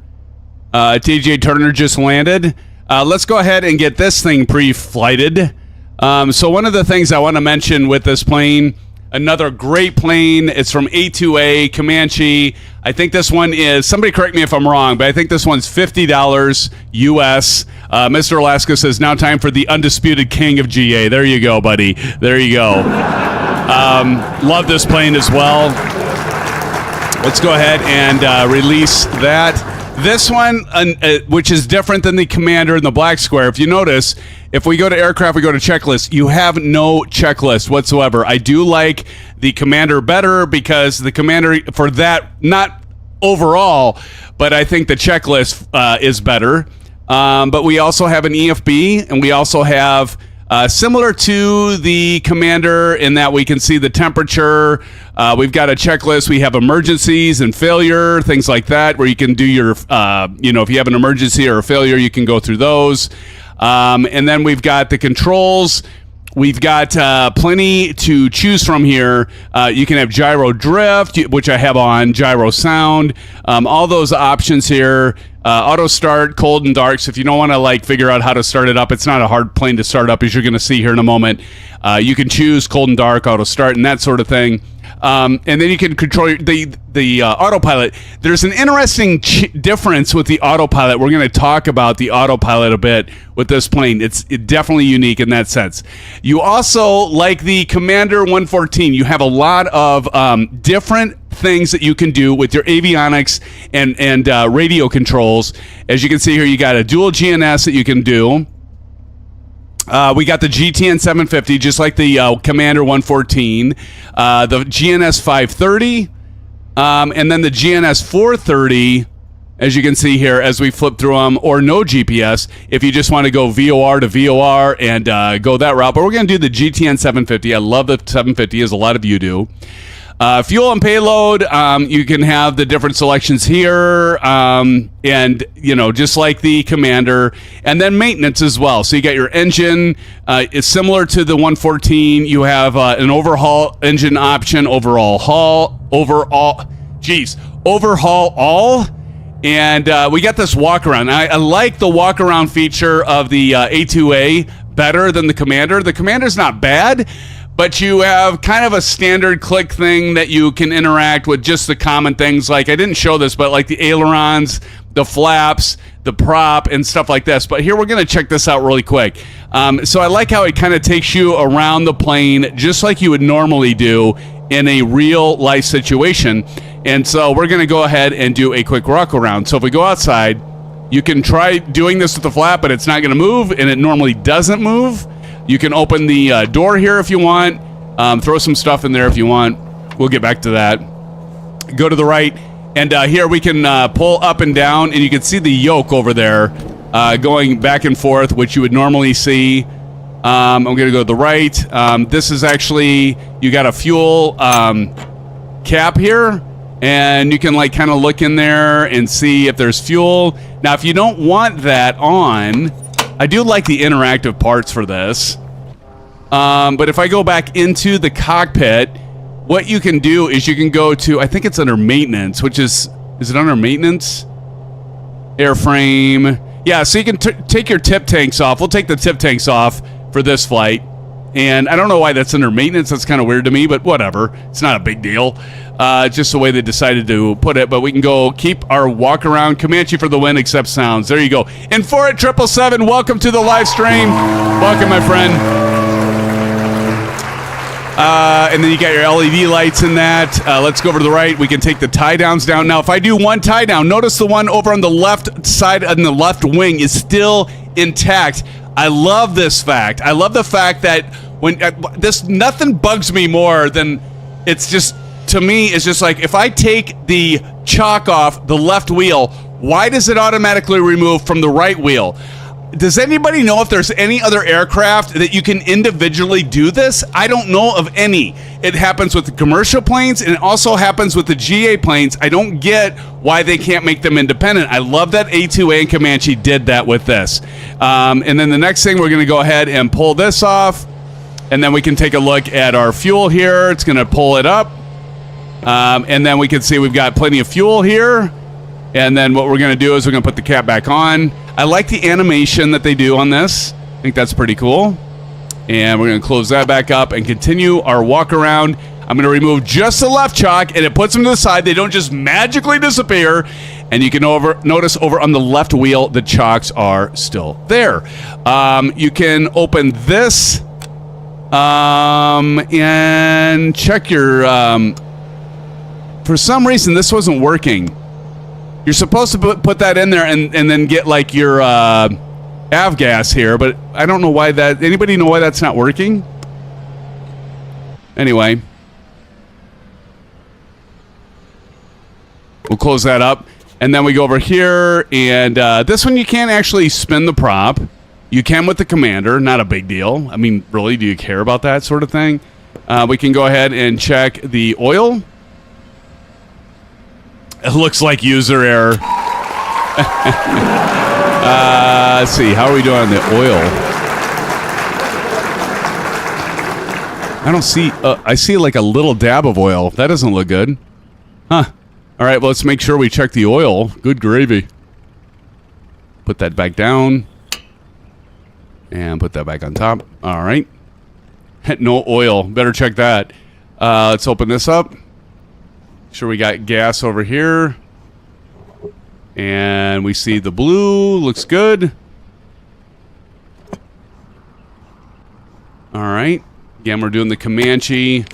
TJ Turner just landed. Let's go ahead and get this thing pre-flighted. So one of the things I want to mention with this plane, another great plane, it's from A2A Comanche. I think this one is, somebody correct me if I'm wrong, but I think this one's $50 US. Mr. Alaska says, now time for the undisputed king of GA. There you go, buddy. There you go. Love this plane as well. Let's go ahead and release that. This one, which is different than the Commander and the black square, if you notice, if we go to aircraft, we go to checklist, you have no checklist whatsoever. I do like the Commander better because the Commander, for that, not overall, but I think the checklist is better. But we also have an EFB, and we also have, similar to the Commander in that we can see the temperature. We've got a checklist. We have emergencies and failure, things like that, where you can do your, if you have an emergency or a failure, you can go through those. And then we've got the controls. We've got plenty to choose from here. You can have gyro drift, which I have on, gyro sound, all those options here. Auto start, cold and dark. So if you don't want to figure out how to start it up, it's not a hard plane to start up, as you're going to see here in a moment. You can choose cold and dark, auto start, and that sort of thing. And then you can control the autopilot. There's an interesting difference with the autopilot. We're going to talk about the autopilot a bit with this plane. It's definitely unique in that sense. You also, like the Commander 114, you have a lot of different things that you can do with your avionics and radio controls. As you can see here, you got a dual GNS that you can do. We got the GTN 750, just like the Commander 114, the GNS 530, and then the GNS 430, as you can see here, as we flip through them, or no GPS, if you just want to go VOR to VOR and go that route. But we're going to do the GTN 750. I love the 750, as a lot of you do. Fuel and payload, you can have the different selections here, and, just like the Commander, and then maintenance as well. So you got your engine. It's similar to the 114. You have an overhaul engine option, overhaul all, and we got this walk around. I like the walk around feature of the A2A better than the Commander. The Commander's not bad, but you have kind of a standard click thing that you can interact with, just the common things. Like, I didn't show this, but like the ailerons, the flaps, the prop, and stuff like this. But here, we're going to check this out really quick. So I like how it kind of takes you around the plane just like you would normally do in a real life situation. And so we're going to go ahead and do a quick walk around. So if we go outside, you can try doing this with the flap, but it's not going to move, and it normally doesn't move. You can open the door here if you want, throw some stuff in there if you want. We'll get back to that. Go to the right, and here we can pull up and down, and you can see the yoke over there going back and forth, which you would normally see. I'm going to go to the right. This is actually, you got a fuel cap here, and you can kind of look in there and see if there's fuel. Now, if you don't want that on, I do like the interactive parts for this. But if I go back into the cockpit, what you can do is you can go to, I think it's under maintenance, which is it under maintenance? Airframe. Yeah, so you can take your tip tanks off. We'll take the tip tanks off for this flight. And I don't know why that's under maintenance. That's kind of weird to me, but whatever. It's not a big deal. Just the way they decided to put it. But we can go keep our walk around. Comanche for the win, accept sounds. There you go. And for it, 777, welcome to the live stream. Welcome, my friend. And then you got your LED lights in that. Let's go over to the right. We can take the tie downs down. Now, if I do one tie down, notice the one over on the left side and the left wing is still intact. I love this fact. I love the fact that when nothing bugs me more than, it's just, to me, it's just like, if I take the chalk off the left wheel, why does it automatically remove from the right wheel? Does anybody know if there's any other aircraft that you can individually do this? I don't know of any. It happens with the commercial planes, and it also happens with the GA planes. I don't get why they can't make them independent. I love that A2A and Comanche did that with this. And then the next thing, we're going to go ahead and pull this off, and then we can take a look at our fuel here. It's going to pull it up. And then we can see we've got plenty of fuel here. And then what we're going to do is we're going to put the cap back on. I like the animation that they do on this. I think that's pretty cool. And we're going to close that back up and continue our walk around. I'm going to remove just the left chock, and it puts them to the side. They don't just magically disappear. And you can notice over on the left wheel, the chocks are still there. You can open this and check your... for some reason, this wasn't working. You're supposed to put that in there and then get like your avgas here, but I don't know why that... Anybody know why that's not working? Anyway. We'll close that up. And then we go over here, and this one you can't actually spin the prop. You can with the commander, not a big deal. I mean, really, do you care about that sort of thing? We can go ahead and check the oil. It looks like user error. Let's see, how are we doing on the oil? I don't see, I see like a little dab of oil. That doesn't look good. Huh. All right, well, let's make sure we check the oil. Good gravy. Put that back down. And put that back on top. All right. No oil. Better check that. Let's open this up. Sure we got gas over here. And we see the blue. Looks good. All right. Again, we're doing the Comanche.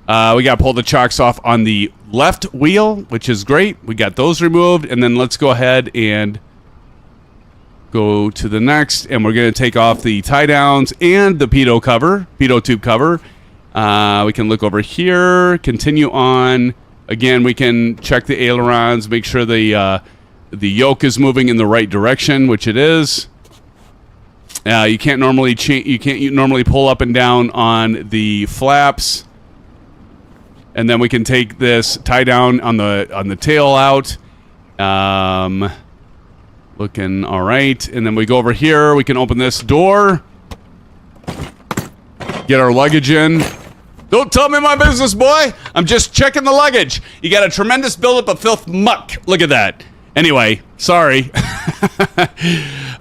We got to pull the chocks off on the left wheel, which is great. We got those removed. And then let's go ahead and go to the next. And we're going to take off the tie downs and the pitot tube cover. We can look over here, continue on. Again, we can check the ailerons, make sure the yoke is moving in the right direction, which it is. You can't normally pull up and down on the flaps. And then we can take this tie down on the tail out. Looking all right. And then we go over here. We can open this door. Get our luggage in. Don't tell me my business, boy. I'm just checking the luggage. You got a tremendous buildup of filth muck. Look at that. Anyway, sorry.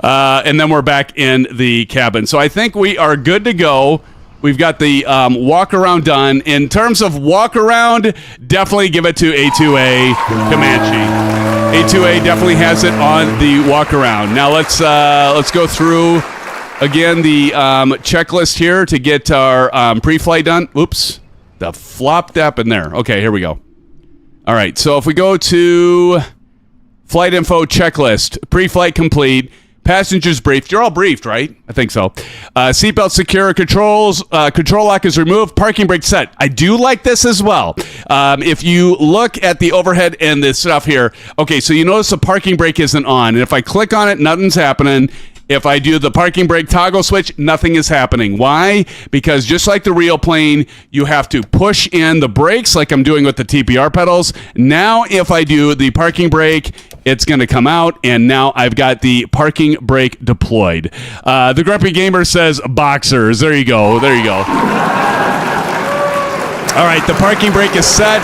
And then we're back in the cabin. So I think we are good to go. We've got the walk around done. In terms of walk around, definitely give it to A2A Comanche. A2A definitely has it on the walk around. Now let's go through again the checklist here to get our pre-flight done. Oops, the flopped up in there. Okay, here we go. All right, so if we go to flight info checklist, pre-flight complete. Passengers briefed. You're all briefed, right? I think so. Seatbelt secure. Controls. Control lock is removed. Parking brake set. I do like this as well. If you look at the overhead and this stuff here, okay, so you notice the parking brake isn't on. And if I click on it, nothing's happening. If I do the parking brake toggle switch, nothing is happening. Why? Because just like the real plane, you have to push in the brakes like I'm doing with the TPR pedals. Now, if I do the parking brake, it's going to come out, and now I've got the parking brake deployed. The Grumpy Gamer says boxers. There you go. There you go. All right, the parking brake is set.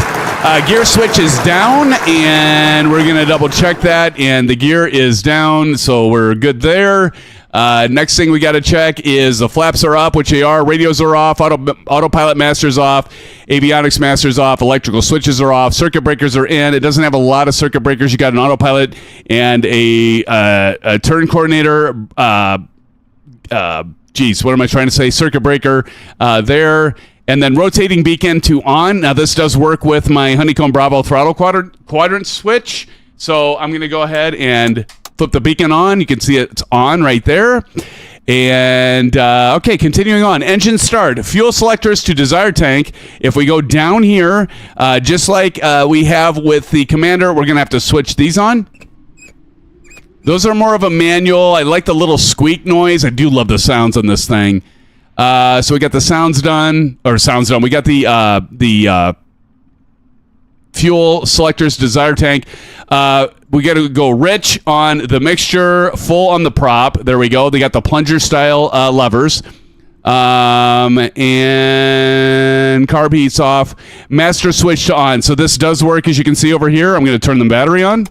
Gear switch is down, and we're going to double check that, and the gear is down, so we're good there. Next thing we got to check is the flaps are up, which they are. Radios are off. Autopilot master's off. Avionics master's off. Electrical switches are off. Circuit breakers are in. It doesn't have a lot of circuit breakers. You got an autopilot and a turn coordinator. Geez, what am I trying to say? Circuit breaker there. And then rotating beacon to on. Now, this does work with my Honeycomb Bravo throttle quadrant switch. So I'm going to go ahead and flip the beacon on. You can see it's on right there. And, okay, continuing on. Engine start. Fuel selectors to desired tank. If we go down here, just like we have with the Commander, we're going to have to switch these on. Those are more of a manual. I like the little squeak noise. I do love the sounds on this thing. So we got the sounds done. We got the fuel selectors desired tank. We got to go rich on the mixture, full on the prop. There we go. They got the plunger style levers. And on, carb heat's off, master switch to on. So this does work, as you can see over here. I'm going to turn the battery on.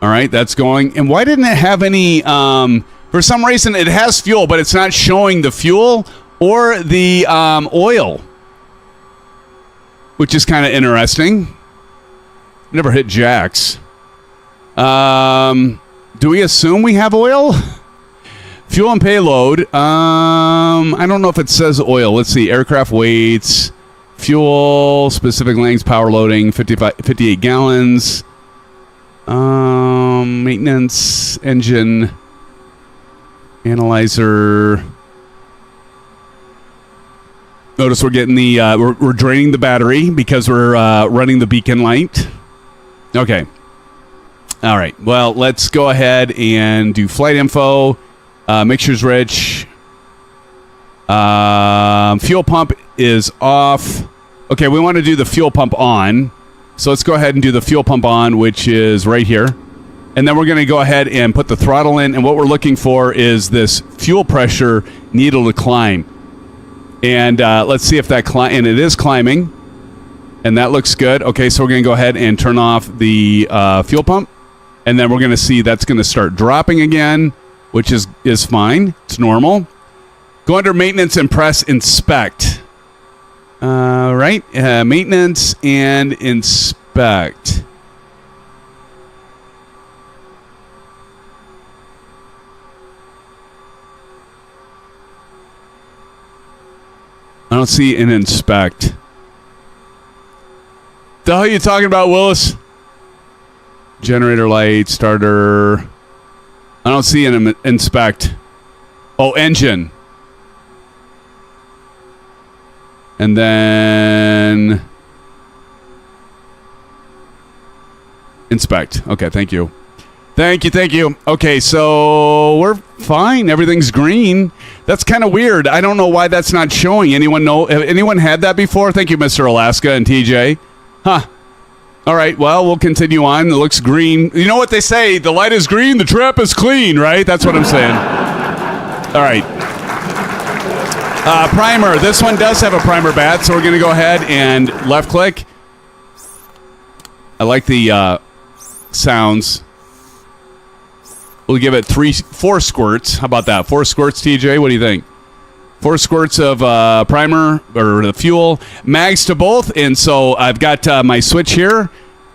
All right, that's going. And why didn't it have any, for some reason it has fuel, but it's not showing the fuel or the oil, which is kind of interesting. Never hit jacks. Do we assume we have oil? Fuel and payload. I don't know if it says oil. Let's see. Aircraft weights, fuel, specific lengths, power loading, 58 gallons. Maintenance, engine, analyzer. Notice we're getting the we're draining the battery because we're running the beacon light. Okay. All right. Well, let's go ahead and do flight info. Mixture's rich. Fuel pump is off. Okay, we want to do the fuel pump on. So let's go ahead and do the fuel pump on, which is right here. And then we're going to go ahead and put the throttle in. And what we're looking for is this fuel pressure needle to climb. And let's see if that and it is climbing. And that looks good. Okay, so we're going to go ahead and turn off the fuel pump. And then we're going to see that's going to start dropping again, which is fine. It's normal. Go under maintenance and press inspect. Right. Maintenance and inspect. I don't see an inspect. The hell are you talking about, Willis? Generator light, starter. I don't see an inspect. Oh, engine. And then inspect. Okay, thank you. Thank you. Okay, so we're fine. Everything's green. That's kind of weird. I don't know why that's not showing. Anyone know? Have anyone had that before? Thank you, Mr. Alaska and TJ. Huh. All right, well, we'll continue on. It looks green. You know what they say? The light is green, the trap is clean, right? That's what I'm saying. All right. Primer. This one does have a primer bat, so we're going to go ahead and left click. I like the sounds. We'll give it 4 squirts. How about that? 4 squirts, TJ? What do you think? 4 squirts of primer or the fuel. Mags to both. And so I've got my switch here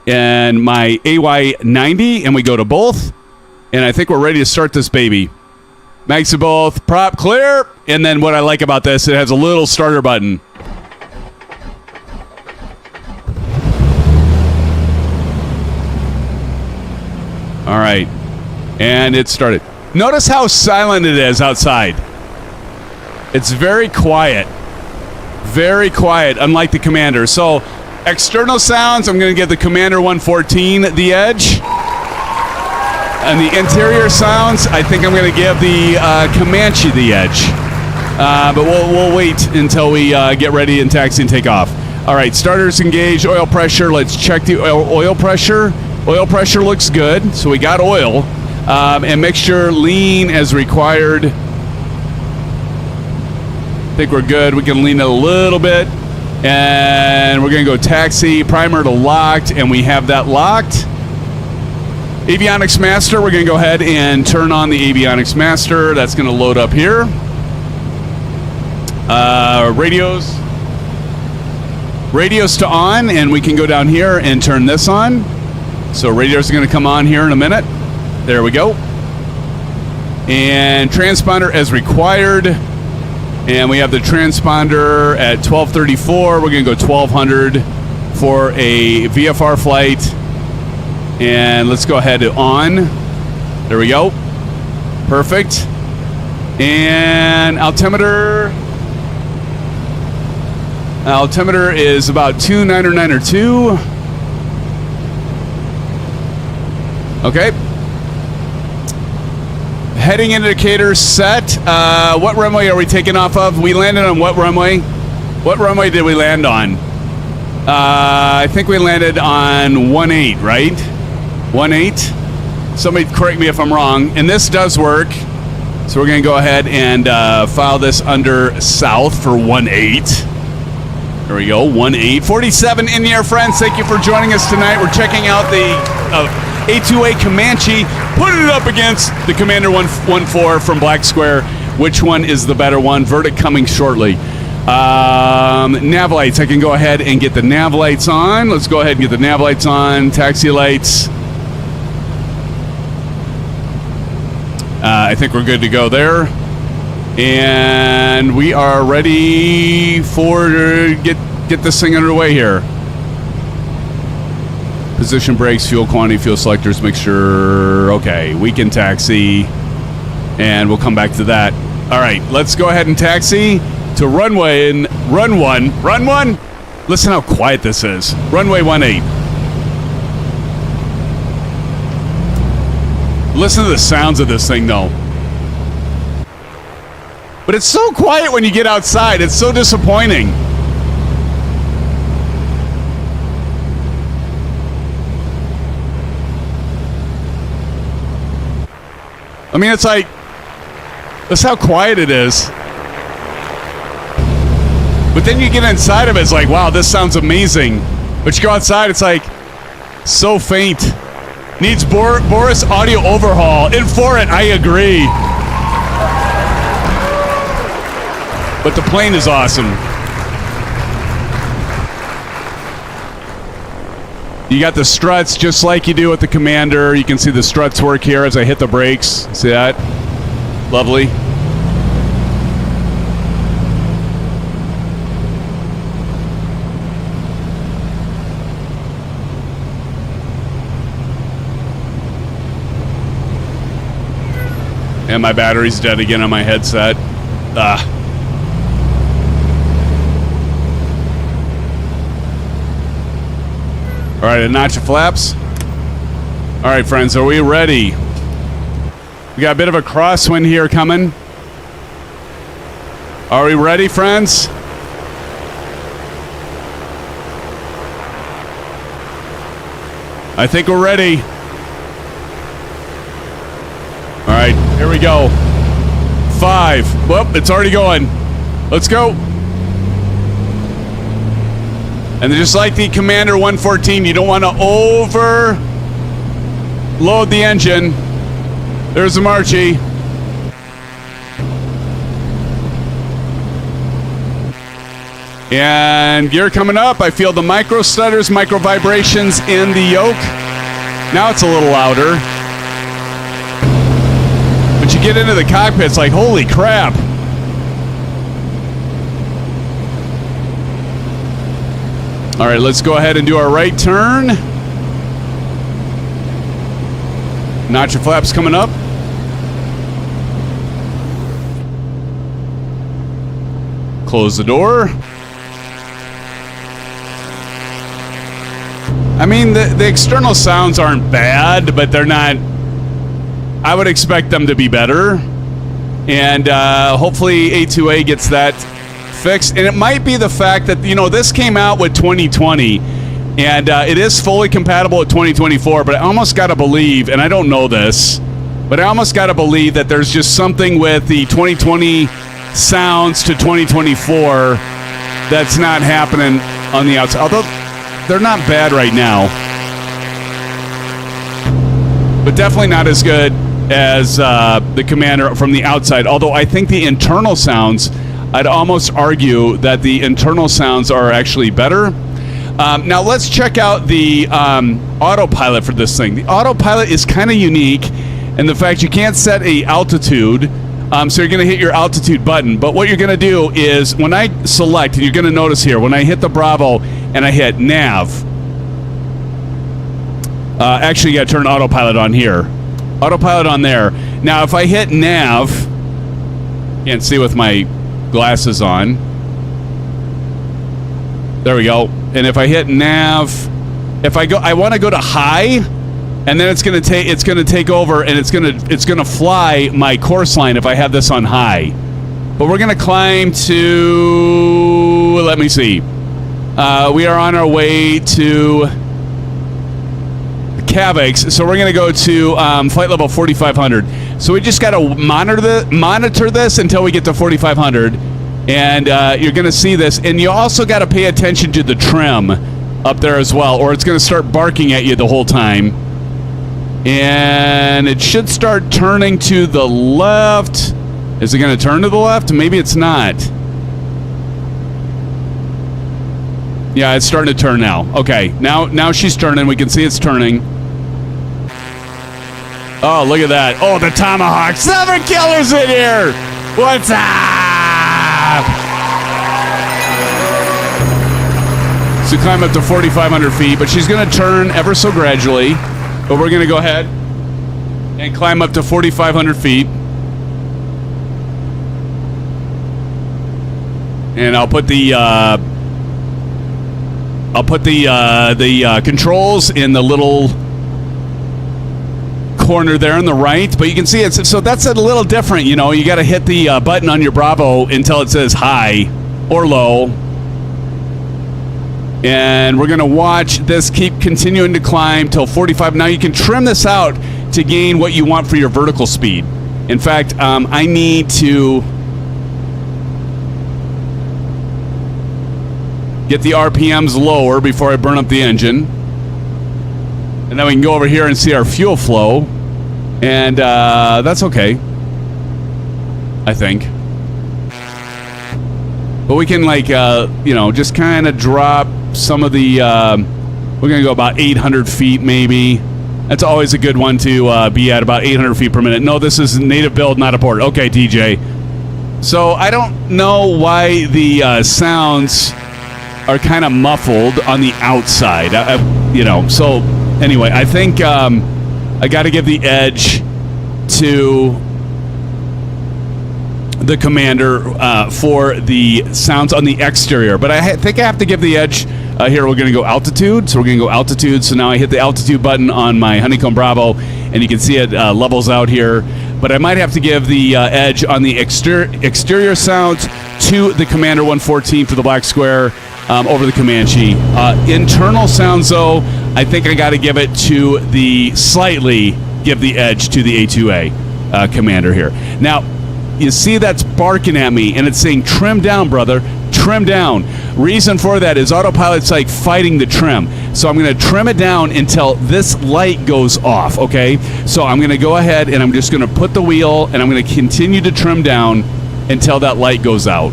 and my AY90, and we go to both. And I think we're ready to start this baby. Mags to both. Prop clear. And then what I like about this, it has a little starter button. All right. And it started. Notice how silent it is outside. It's very quiet. Very quiet, unlike the Commander. So, external sounds, I'm going to give the Commander 114 the edge. And the interior sounds, I think I'm going to give the Comanche the edge. But we'll wait until we get ready and taxi and take off. All right, starters engaged, oil pressure. Let's check the oil pressure. Oil pressure looks good, so we got oil. And mixture lean as required. I think we're good. We can lean it a little bit. And we're going to go taxi, primer to locked, and we have that locked. Avionics Master, we're going to go ahead and turn on the Avionics Master. That's going to load up here. Radios to on, and we can go down here and turn this on. So radios are going to come on here in a minute. There we go. And transponder as required. And we have the transponder at 1234. We're going to go 1200 for a VFR flight. And let's go ahead to on. There we go. Perfect. And altimeter. Altimeter is about 29902. Okay. Heading indicators set. What runway are we taking off of? We landed on what runway? What runway did we land on? I think we landed on 18, right? 18. Somebody correct me if I'm wrong. And this does work. So we're going to go ahead and file this under south for 18. There we go, 18. 47 in the air, friends. Thank you for joining us tonight. We're checking out the A2A Comanche, putting it up against the Commander 114 from Black Square. Which one is the better one? Verdict coming shortly. Nav lights. I can go ahead and get the nav lights on. Let's go ahead and get the nav lights on. Taxi lights. I think we're good to go there. And we are ready for get this thing underway here. Position brakes, fuel quantity, fuel selectors, mixture. Okay, we can taxi. And we'll come back to that. All right, let's go ahead and taxi to runway and run one. Listen how quiet this is. Runway 18. Listen to the sounds of this thing, though. But it's so quiet when you get outside. It's so disappointing. I mean, it's like, that's how quiet it is. But then you get inside of it, it's like, wow, this sounds amazing. But you go outside, it's like, so faint. Needs Boris audio overhaul. And for it, I agree. But the plane is awesome. You got the struts just like you do with the Commander. You can see the struts work here as I hit the brakes. See that? Lovely. And my battery's dead again on my headset. All right, a notch of flaps. All right, friends, are we ready? We got a bit of a crosswind here coming. Are we ready, friends? I think we're ready. All right, here we go. 5. Whoop, it's already going. Let's go. And just like the Commander 114, you don't want to overload the engine. There's the Marchie. And gear coming up. I feel the micro stutters, micro vibrations in the yoke. Now it's a little louder. But you get into the cockpit, it's like, holy crap. All right, let's go ahead and do our right turn. Notch of flaps coming up. Close the door. I mean, the external sounds aren't bad, but they're not... I would expect them to be better. And hopefully A2A gets that fixed. And it might be the fact that, you know, this came out with 2020. And it is fully compatible with 2024. But I almost got to believe, and I don't know this, but I almost got to believe that there's just something with the 2020 sounds to 2024 that's not happening on the outside. Although they're not bad right now, but definitely not as good as the Commander from the outside. Although I think the internal sounds, I'd almost argue that the internal sounds are actually better. Now let's check out the autopilot for this thing. The autopilot is kind of unique in the fact you can't set a altitude. So you're going to hit your altitude button. But what you're going to do is when I select, and you're going to notice here, when I hit the Bravo and I hit nav, actually you got to turn autopilot on here. Autopilot on there. Now if I hit nav, can't see with my glasses on. There we go. And if I hit nav, if I go, I want to go to high, and then it's going to take over, and it's going to fly my course line if I have this on high. But we're going to climb to, let me see. We are on our way to Cavex. So we're going to go to flight level 4,500. So we just got to monitor this until we get to 4,500. And you're going to see this. And you also got to pay attention to the trim up there as well, or it's going to start barking at you the whole time. And it should start turning to the left. Is it going to turn to the left? Maybe it's not. Yeah, it's starting to turn now. Okay, now she's turning. We can see it's turning. Oh, look at that. Oh, the Tomahawk. Silver Killer's in here. What's up? So climb up to 4,500 feet, but she's going to turn ever so gradually. But we're going to go ahead and climb up to 4,500 feet. And I'll put the controls in the little corner there on the right, but you can see it's so that's a little different. You know, you got to hit the button on your Bravo until it says high or low, and we're gonna watch this keep continuing to climb till 45. Now you can trim this out to gain what you want for your vertical speed. In fact, I need to get the RPMs lower before I burn up the engine. And then we can go over here and see our fuel flow. And that's okay, I think. But we can, like, just kind of drop some of the... we're going to go about 800 feet, maybe. That's always a good one to be at, about 800 feet per minute. No, this is native build, not a port. Okay, DJ. So I don't know why the sounds are kind of muffled on the outside, so anyway, I think I got to give the edge to the Commander for the sounds on the exterior, but I think I have to give the edge here. We're going to go altitude, so we're going to go altitude. So now I hit the altitude button on my Honeycomb Bravo, and you can see it levels out here, but I might have to give the edge on the exterior sounds to the Commander 114 for the black square. Over the Comanche. Internal sounds, though, I think I got to give it to slightly give the edge to the A2A Commander here. Now, you see that's barking at me, and it's saying, trim down, brother, trim down. Reason for that is autopilot's like fighting the trim. So I'm going to trim it down until this light goes off, okay? So I'm going to go ahead, and I'm just going to put the wheel, and I'm going to continue to trim down until that light goes out.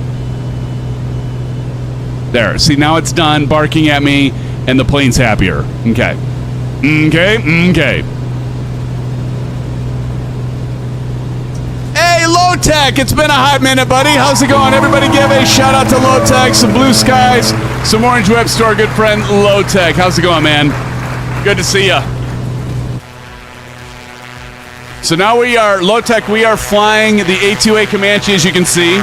There. See, now it's done barking at me, and the plane's happier. Okay. Okay. Hey, Low Tech. It's been a hot minute, buddy. How's it going? Everybody give a shout out to Low Tech. Some blue skies, some Orange Web Store. Good friend, Low Tech. How's it going, man? Good to see ya. So now we are, Low Tech, we are flying the A2A Comanche, as you can see.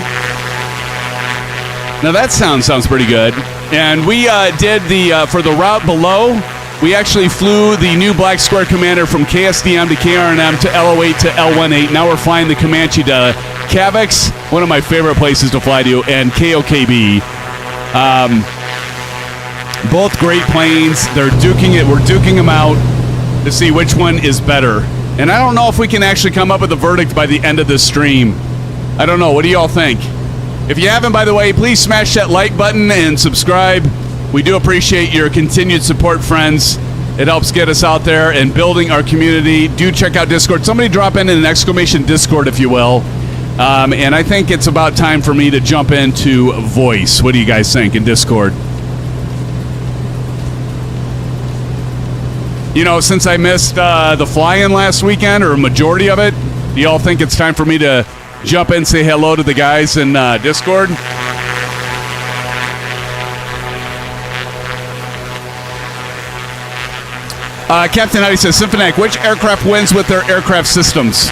Now that sounds pretty good. And we did for the route below, we actually flew the new Black Square Commander from KSDM to KRNM to L08 to L18. Now we're flying the Comanche to Cavex, one of my favorite places to fly to, and KOKB. Both great planes. They're duking it. We're duking them out to see which one is better. And I don't know if we can actually come up with a verdict by the end of this stream. I don't know. What do y'all think? If you haven't, by the way, please smash that like button and subscribe. We do appreciate your continued support, friends. It helps get us out there and building our community. Do check out Discord. Somebody drop in an exclamation Discord, if you will. And I think it's about time for me to jump into voice. What do you guys think in Discord? You know, since I missed the fly-in last weekend, or a majority of it, do y'all think it's time for me to jump in and say hello to the guys in Discord? Captain Howdy says, Symphonic, which aircraft wins with their aircraft systems?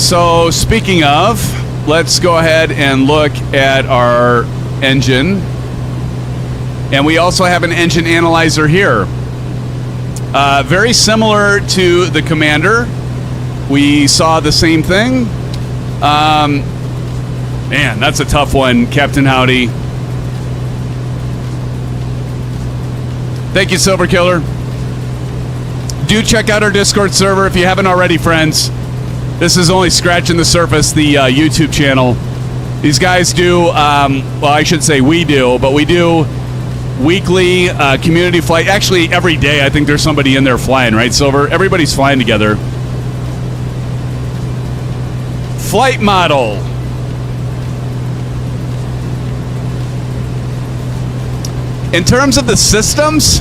So, speaking of, let's go ahead and look at our engine. And we also have an engine analyzer here. Very similar to the Commander. We saw the same thing. Man, that's a tough one, Captain Howdy. Thank you, Silver Killer. Do check out our Discord server if you haven't already, friends. This is only scratching the surface, the YouTube channel. These guys do, well, I should say we do, but we do weekly community flight. Actually, every day I think there's somebody in there flying, right, Silver? Everybody's flying together. Flight model. In terms of the systems,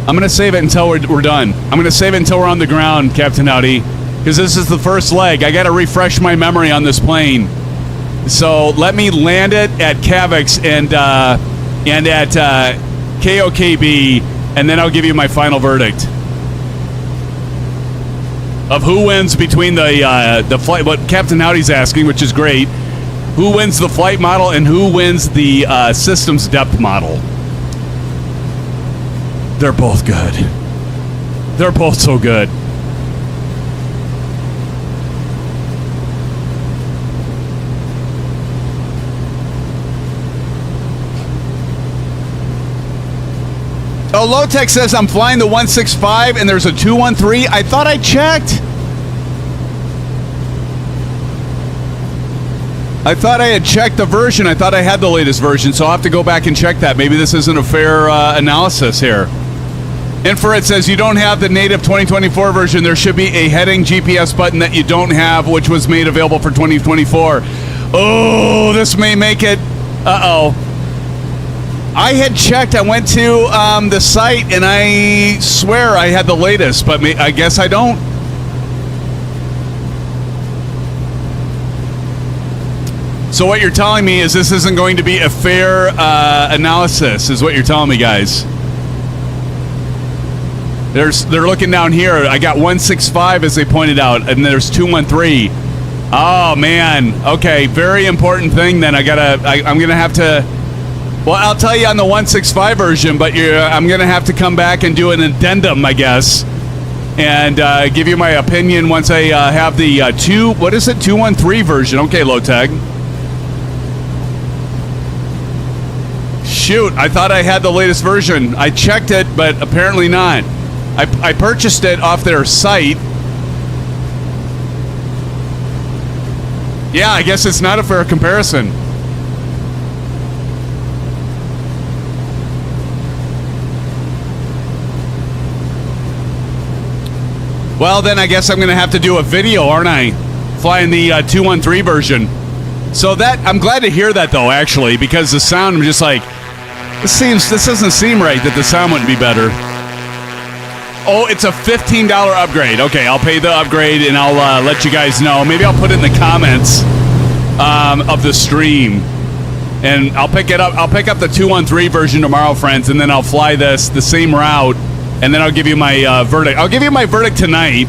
I'm going to save it until we're done. I'm going to save it until we're on the ground, Captain Howdy, because this is the first leg. I got to refresh my memory on this plane. So let me land it at Kavix and at KOKB, and then I'll give you my final verdict of who wins between the flight. What Captain Howdy's asking, which is great. Who wins the flight model and who wins the systems depth model? They're both good. They're both so good. Oh, Lowtech says I'm flying the 165 and there's a 213. I thought I checked. I thought I had checked the version. I thought I had the latest version, so I'll have to go back and check that. Maybe this isn't a fair analysis here. Infrared says you don't have the native 2024 version. There should be a heading GPS button that you don't have, which was made available for 2024. Oh, this may make it. Uh-oh. I had checked. I went to the site, and I swear I had the latest, but I guess I don't. So what you're telling me is this isn't going to be a fair analysis, is what you're telling me, guys. They're looking down here. I got 165, as they pointed out, and there's 213. Oh, man. Okay, very important thing then. I'm going to have to... Well, I'll tell you on the 165 version, but I'm going to have to come back and do an addendum, I guess, and give you my opinion once I have the 213 version. Okay, Low-Tag. Shoot, I thought I had the latest version. I checked it, but apparently not. I purchased it off their site. Yeah, I guess it's not a fair comparison. Well, then I guess I'm going to have to do a video, aren't I? Flying the 213 version. So that, I'm glad to hear that, though, actually, because the sound, I'm just like, this doesn't seem right that the sound wouldn't be better. Oh, it's a $15 upgrade. Okay, I'll pay the upgrade, and I'll let you guys know. Maybe I'll put it in the comments of the stream. And I'll pick it up. I'll pick up the 213 version tomorrow, friends, and then I'll fly the same route, and then I'll give you my verdict. I'll give you my verdict tonight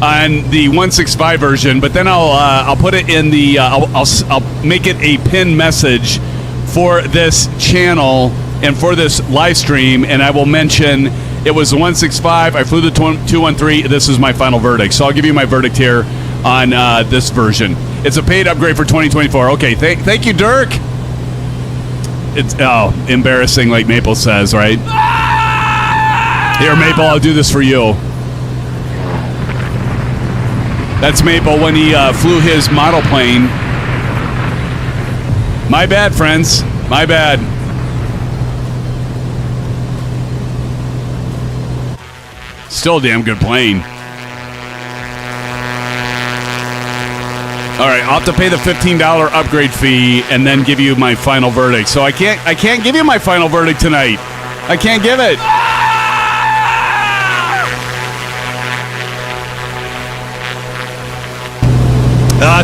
on the 165 version, but then I'll put it in the I'll make it a pinned message for this channel and for this live stream, and I will mention it was the 165. I flew the 213. This is my final verdict. So I'll give you my verdict here on this version. It's a paid upgrade for 2024. Okay, thank you, Dirk. It's embarrassing, like Maple says, right? Here, Maple, I'll do this for you. That's Maple when he flew his model plane. My bad, friends. My bad. Still a damn good plane. All right, I'll have to pay the $15 upgrade fee and then give you my final verdict. So I can't give you my final verdict tonight. I can't give it.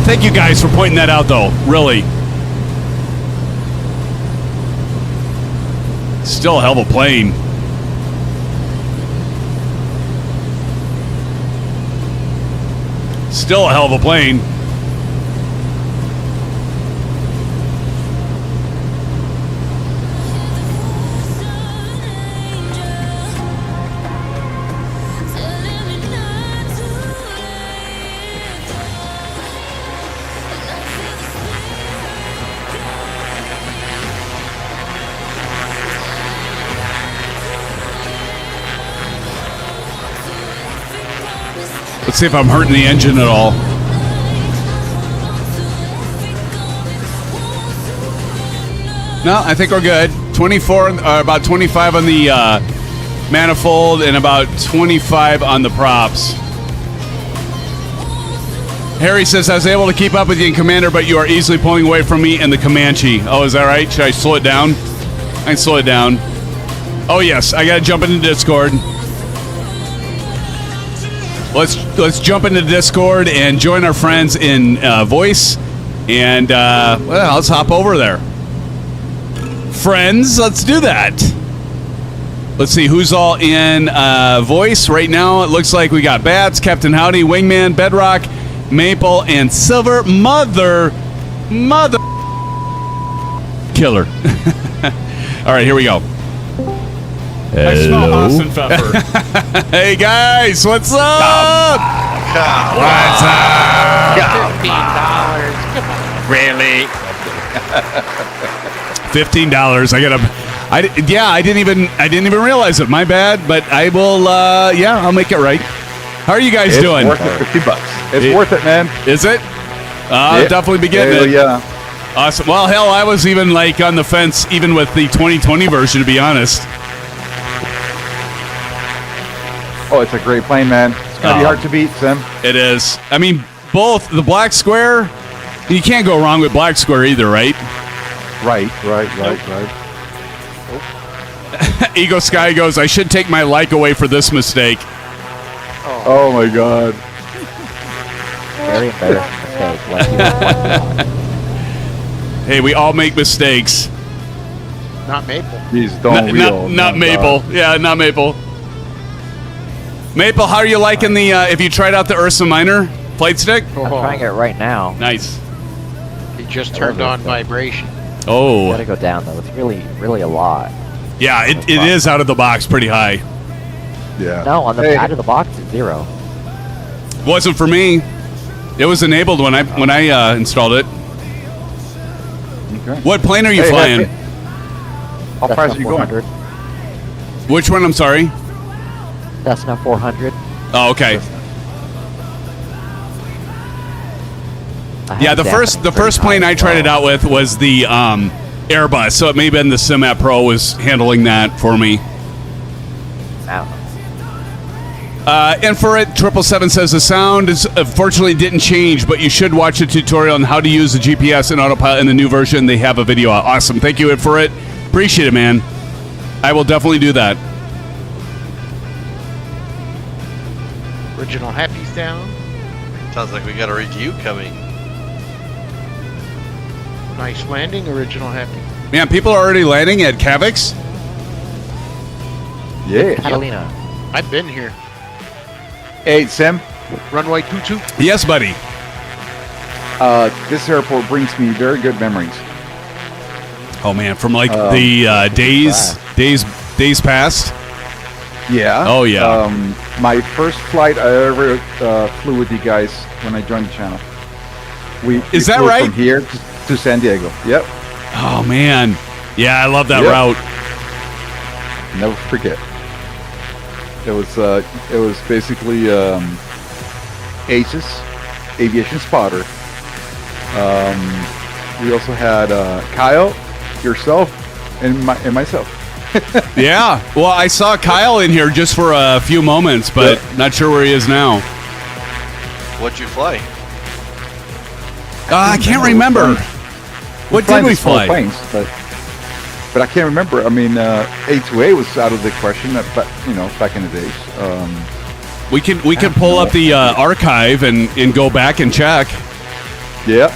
Thank you guys for pointing that out, though. Really. Still a hell of a plane. Still a hell of a plane. Let's see if I'm hurting the engine at all. No, I think we're good. 24, about 25 on the manifold and about 25 on the props. Harry says, I was able to keep up with you in Commander, but you are easily pulling away from me in the Comanche. Oh, is that right? Should I slow it down? I can slow it down. Oh, yes. I got to jump into Discord. Let's jump into Discord and join our friends in voice. And, well, let's hop over there. Friends, let's do that. Let's see who's all in voice right now. It looks like we got Bats, Captain Howdy, Wingman, Bedrock, Maple, and Silver. Mother killer. All right, here we go. I smell Austin Pfeffer. Hey guys, what's up? What's up? $15. Really? $15. I didn't even realize it. My bad, but I will. Yeah, I'll make it right. How are you guys doing? It's worth it. $50. It's worth it, man. Is it? I'll definitely be getting it. Yeah. Awesome. Well, hell, I was even like on the fence, even with the 2020 version, to be honest. Oh, it's a great plane, man. It's gonna be hard to beat, Sim. It is. I mean, both the black square. You can't go wrong with black square either, right? Right. Ego Sky goes, I should take my like away for this mistake. Oh my God. Very embarrassing mistake. Hey, we all make mistakes. Not Maple. Please don't reel. Not Maple. Yeah, not Maple. Maple, how are you liking the, if you tried out the Ursa Minor flight stick? I'm trying it right now. Nice. He just turned on vibration. Oh. Gotta go down though. It's really a lot. Yeah, it is out of the box pretty high. Yeah. No, on the out of the box it's 0. Wasn't for me. It was enabled when I installed it. Okay. What plane are you flying? How fast are you going? 400. Which one? I'm sorry. Cessna 400. Oh, okay. Yeah, the first plane I tried it out with was the Airbus, so it may have been the Simat Pro was handling that for me. And for it, 777 says the sound is unfortunately didn't change, but you should watch the tutorial on how to use the GPS and autopilot in the new version. They have a video out. Awesome. Thank you for it. Appreciate it, man. I will definitely do that. Original Happy's down. Sounds like we got a review coming. Nice landing, Original Happy. Man, people are already landing at Kavix? Yeah. Catalina. I've been here. Hey, Sim. Runway 22. Yes, buddy. This airport brings me very good memories. Oh man, from like the days past. Yeah. Oh yeah. My first flight I ever flew with you guys when I joined the channel. We Is that flew right? From here to San Diego. Yep. Oh man. Yeah, I love that Yep. route. Never forget. It was basically Aces, Aviation Spotter. We also had Kyle, yourself, and myself. Yeah. Well, I saw Kyle in here just for a few moments, but not sure where he is now. What'd you fly? I can't remember. What did we fly? Planes, but I can't remember. I mean, A2A was out of the question, but back in the days. We can pull up the archive and go back and check. Yeah.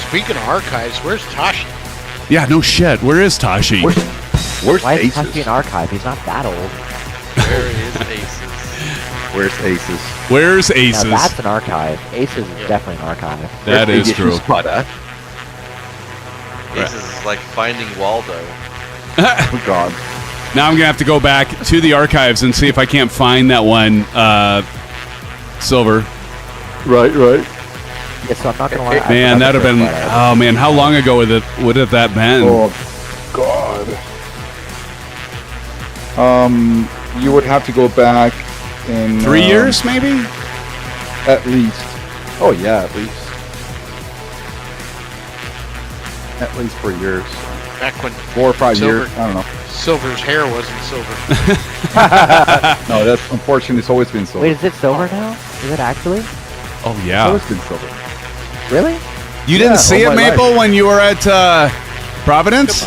Speaking of archives, where's Tashi? Yeah, no shit. Where is Tashi? Where's Why is Aces? Tashi an archive? He's not that old. Where is Aces? Where's Aces? Where's Aces? Now that's an archive. Aces is definitely an archive. That is Aviation true. Spotter? Aces is like finding Waldo. Oh God. Now I'm gonna have to go back to the archives and see if I can't find that one. Silver. Right. Yeah, so I'm not gonna lie. Man, that'd have been. Oh man, how long ago would it that been? Oh God. You would have to go back in 3 years, maybe? at least. Oh yeah, at least. At least 3 years. Back when 4 or 5 years. I don't know. Silver's hair wasn't silver. No, that's unfortunately it's always been silver. Wait, is it silver now? Is it actually? Oh, It's yeah. always been silver. Really? You didn't Yeah, see all it, my Maple, life. when you were at Providence?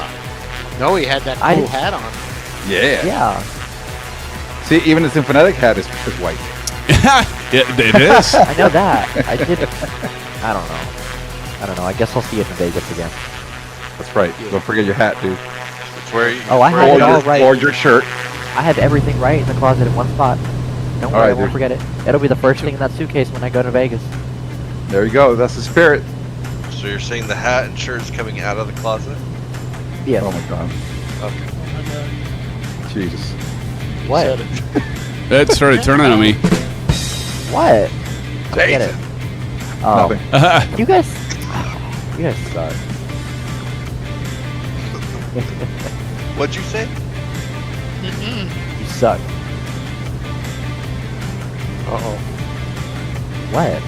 No, he had that I cool didn't- hat on. Yeah. Yeah. See, even the symphonetic hat is white. It is. I know that. I didn't. I don't know. I don't know. I guess I'll see it in Vegas again. That's right. Don't forget your hat, dude. It's where you, Oh, I where had Or it you- all your, right. or your shirt. I have everything right in the closet in one spot. Don't worry, right, I won't dude. forget it. It'll be the first thing in that suitcase when I go to Vegas. There you go. That's the spirit. So you're saying the hat and shirt's coming out of the closet? Yes. Oh my god. Okay. Jesus. What? It started turning on me. What? I don't get it. Oh, Nothing. you guys suck. What'd you say? You suck. Uh-oh. What?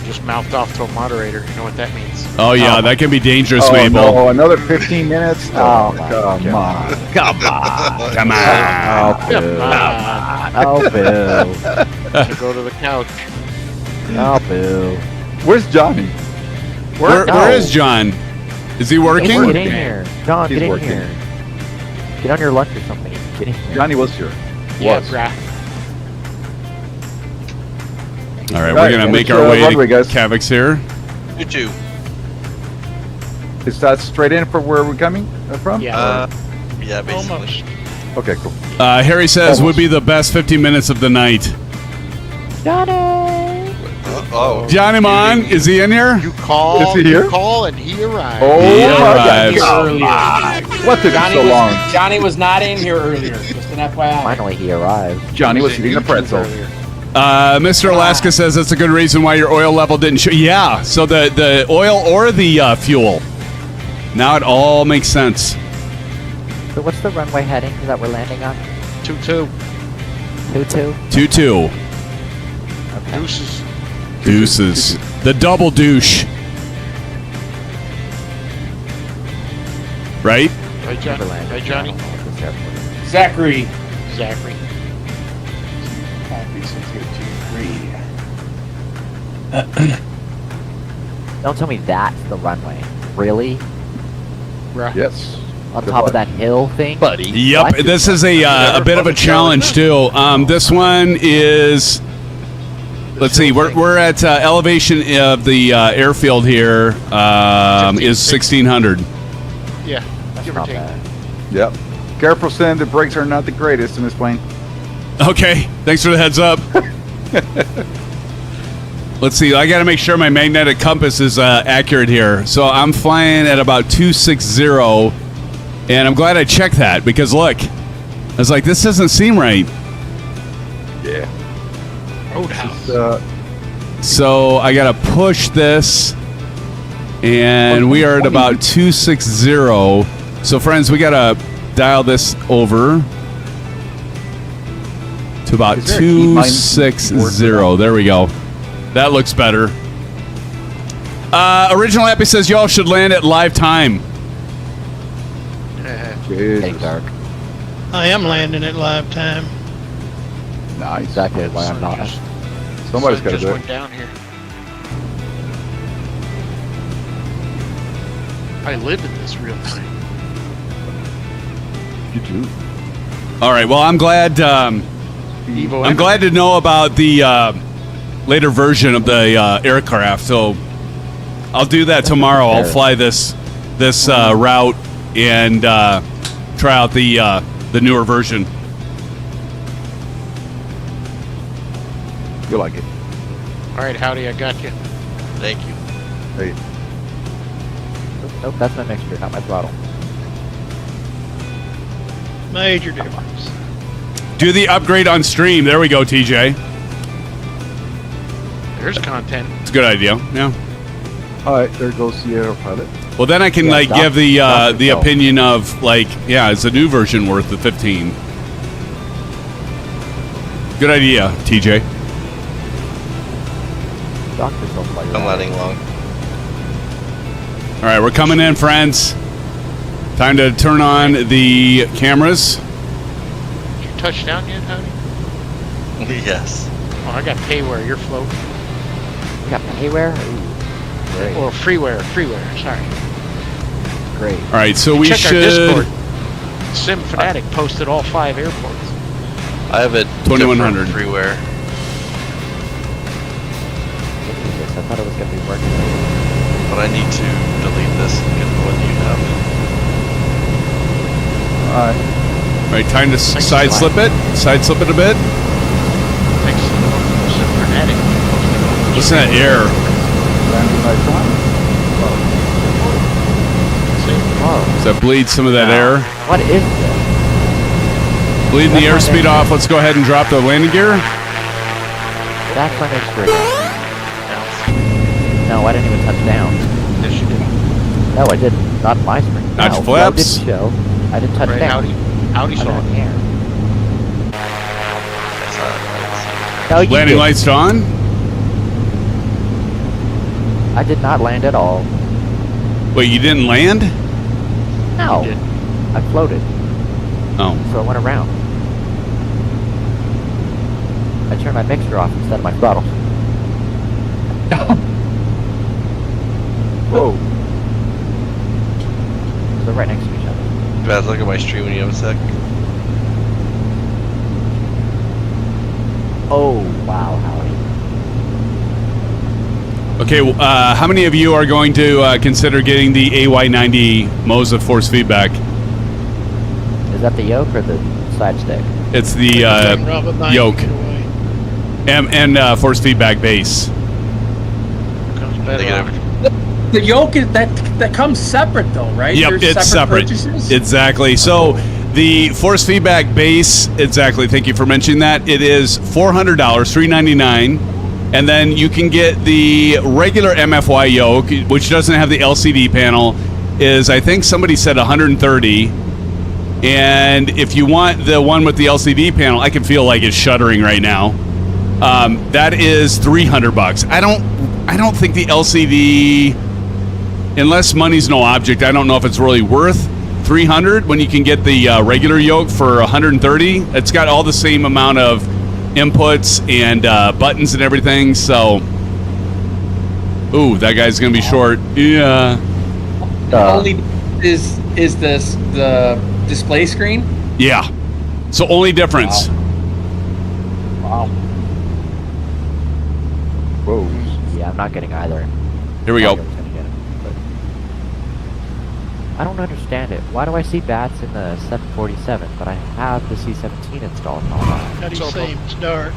Just mouthed off to a moderator. You know what that means. Oh, yeah, that can be dangerous, Oh Maple. no, another 15 minutes? Oh my come God. on. Come on. Come Oh, Bill. to go to the couch. Oh, Bill. Where's Johnny? Where No. is John? Is he Get working? in here. John, He's get in working. here. Get on your lunch or something. Get in here. Johnny was here. Yeah, Was. brah. All right, Right, we're going to and make it's, our way runway, to guys. Kavix here. You too. Is that straight in for where we're coming from? Yeah. Yeah, basically. Almost. Okay, cool. Harry says Almost. would be the best 15 minutes of the night. Johnny! Oh. Johnny Mon, is he in here? You call, Is he here? you call, and he arrives. Oh He my arrives. god. Earlier. What took Johnny so was, long? Johnny was not in here earlier. Just an FYI. Finally, he arrived. Johnny was in eating a YouTube pretzel. earlier. Mr. Alaska says that's a good reason why your oil level didn't show. Yeah, so the oil or the fuel. Now it all makes sense. So what's the runway heading that we're landing on? 2-2. 2-2? 2-2. Okay. Deuces. Deuces. The double douche. Right? Right, Johnny? Never landed. Right, Johnny? I don't know what this airport is. Zachary. Zachary. Copy 682-3. Don't tell me that's the runway. Really? Bruh. Yes. On Good top luck. of that hill thing? Buddy. Yep. What? This is a bit of a challenge too. This one is. Let's see. We're at elevation of the airfield here. Is 1600. Yeah. That's Give or not take. bad. Yep. Careful, Sam. The brakes are not the greatest in this plane. Okay. Thanks for the heads up. Let's see. I got to make sure my magnetic compass is accurate here. So I'm flying at about 260, and I'm glad I checked that because look, I was like, this doesn't seem right. Yeah. Roadhouse. So I got to push this, and we are at about 260. So friends, we got to dial this over to about Is there a key mine 260. There we go. That looks better. Original Happy says y'all should land at live time. Jesus. Getting dark. I am landing at live time. Nice. Exactly why I'm not. Somebody's Sun got to just do went it. down here. I live in this real time. You do. All right. Well, I'm glad. Evo I'm glad to know about the later version of the aircraft. So I'll do that tomorrow. I'll fly this route and try out the newer version. You like it. All right, Howdy, I got you. Thank you. Hey. Nope, that's my mixture, not my throttle. Major difference. Do the upgrade on stream. There we go, TJ. There's content. It's a good idea. Yeah. All right, there goes the aeropilot. Well, then I can Yeah, like doc- give the Dr. Phil. opinion of like, yeah, is the new version worth the 15? Good idea, TJ. Doctor yourself while you're I'm at letting long. All right, we're coming in, friends. Time to turn on the cameras. Did you touch down yet, honey? Yes. Oh, I got payware. You're floating. it. You got payware? Ooh, great. Or freeware. Freeware. Sorry. Great. All right, so we Check should. our Discord. Sim Fanatic posted all 5 airports. I have a 2100. different freeware. What is this? I thought it was going to be working. But I need to delete this and get the one you have. All right, time to side slip it. Side slip it a bit. Thanks to Sim Fanatic. Listen to that air. Landing lights on. Whoa. Does that bleed some of that air? What is this? Bleeding the That's my airspeed off. Let's go ahead and drop the landing gear. That's my next trigger. No, I didn't even touch down. Yes, you did. No, I didn't. Not my screen. Notch No, flaps. Didn't show. I didn't touch Right, down. Howdy I'm saw in it. the air. I saw it. No, you Landing didn't. lights on. I did not land at all. Wait, you didn't land? No. You did. I floated, Oh. so I went around. I turned my mixer off instead of my throttle. Whoa. They're right next to each other. You guys look at my stream when you have a sec. Oh, wow, Howie. Okay, how many of you are going to consider getting the AY90 Moza force feedback? Is that the yoke or the side stick? It's the Drop it 90 yoke. feet away. and force feedback base. Comes They better get off. The yoke is that comes separate though, right? Yep, There's it's separate. purchases? Exactly. So the force feedback base, exactly. Thank you for mentioning that. It is $400, $399, and then you can get the regular MFY yoke, which doesn't have the LCD panel. Is I think somebody said 130. And if you want the one with the LCD panel, I can feel like it's shuddering right now. That is $300. I don't think the LCD, unless money's no object, I don't know if it's really worth $300 when you can get the regular yoke for $130. It's got all the same amount of inputs and buttons and everything. So, ooh, that guy's gonna be short. Yeah. The only is this the display screen? Yeah. So only difference. Wow. Whoa. Yeah, I'm not getting either. Here we I go. thought I was gonna get it, but I don't understand it. Why do I see bats in the 747, but I have the C-17 installed and all that? How do you say it's dark?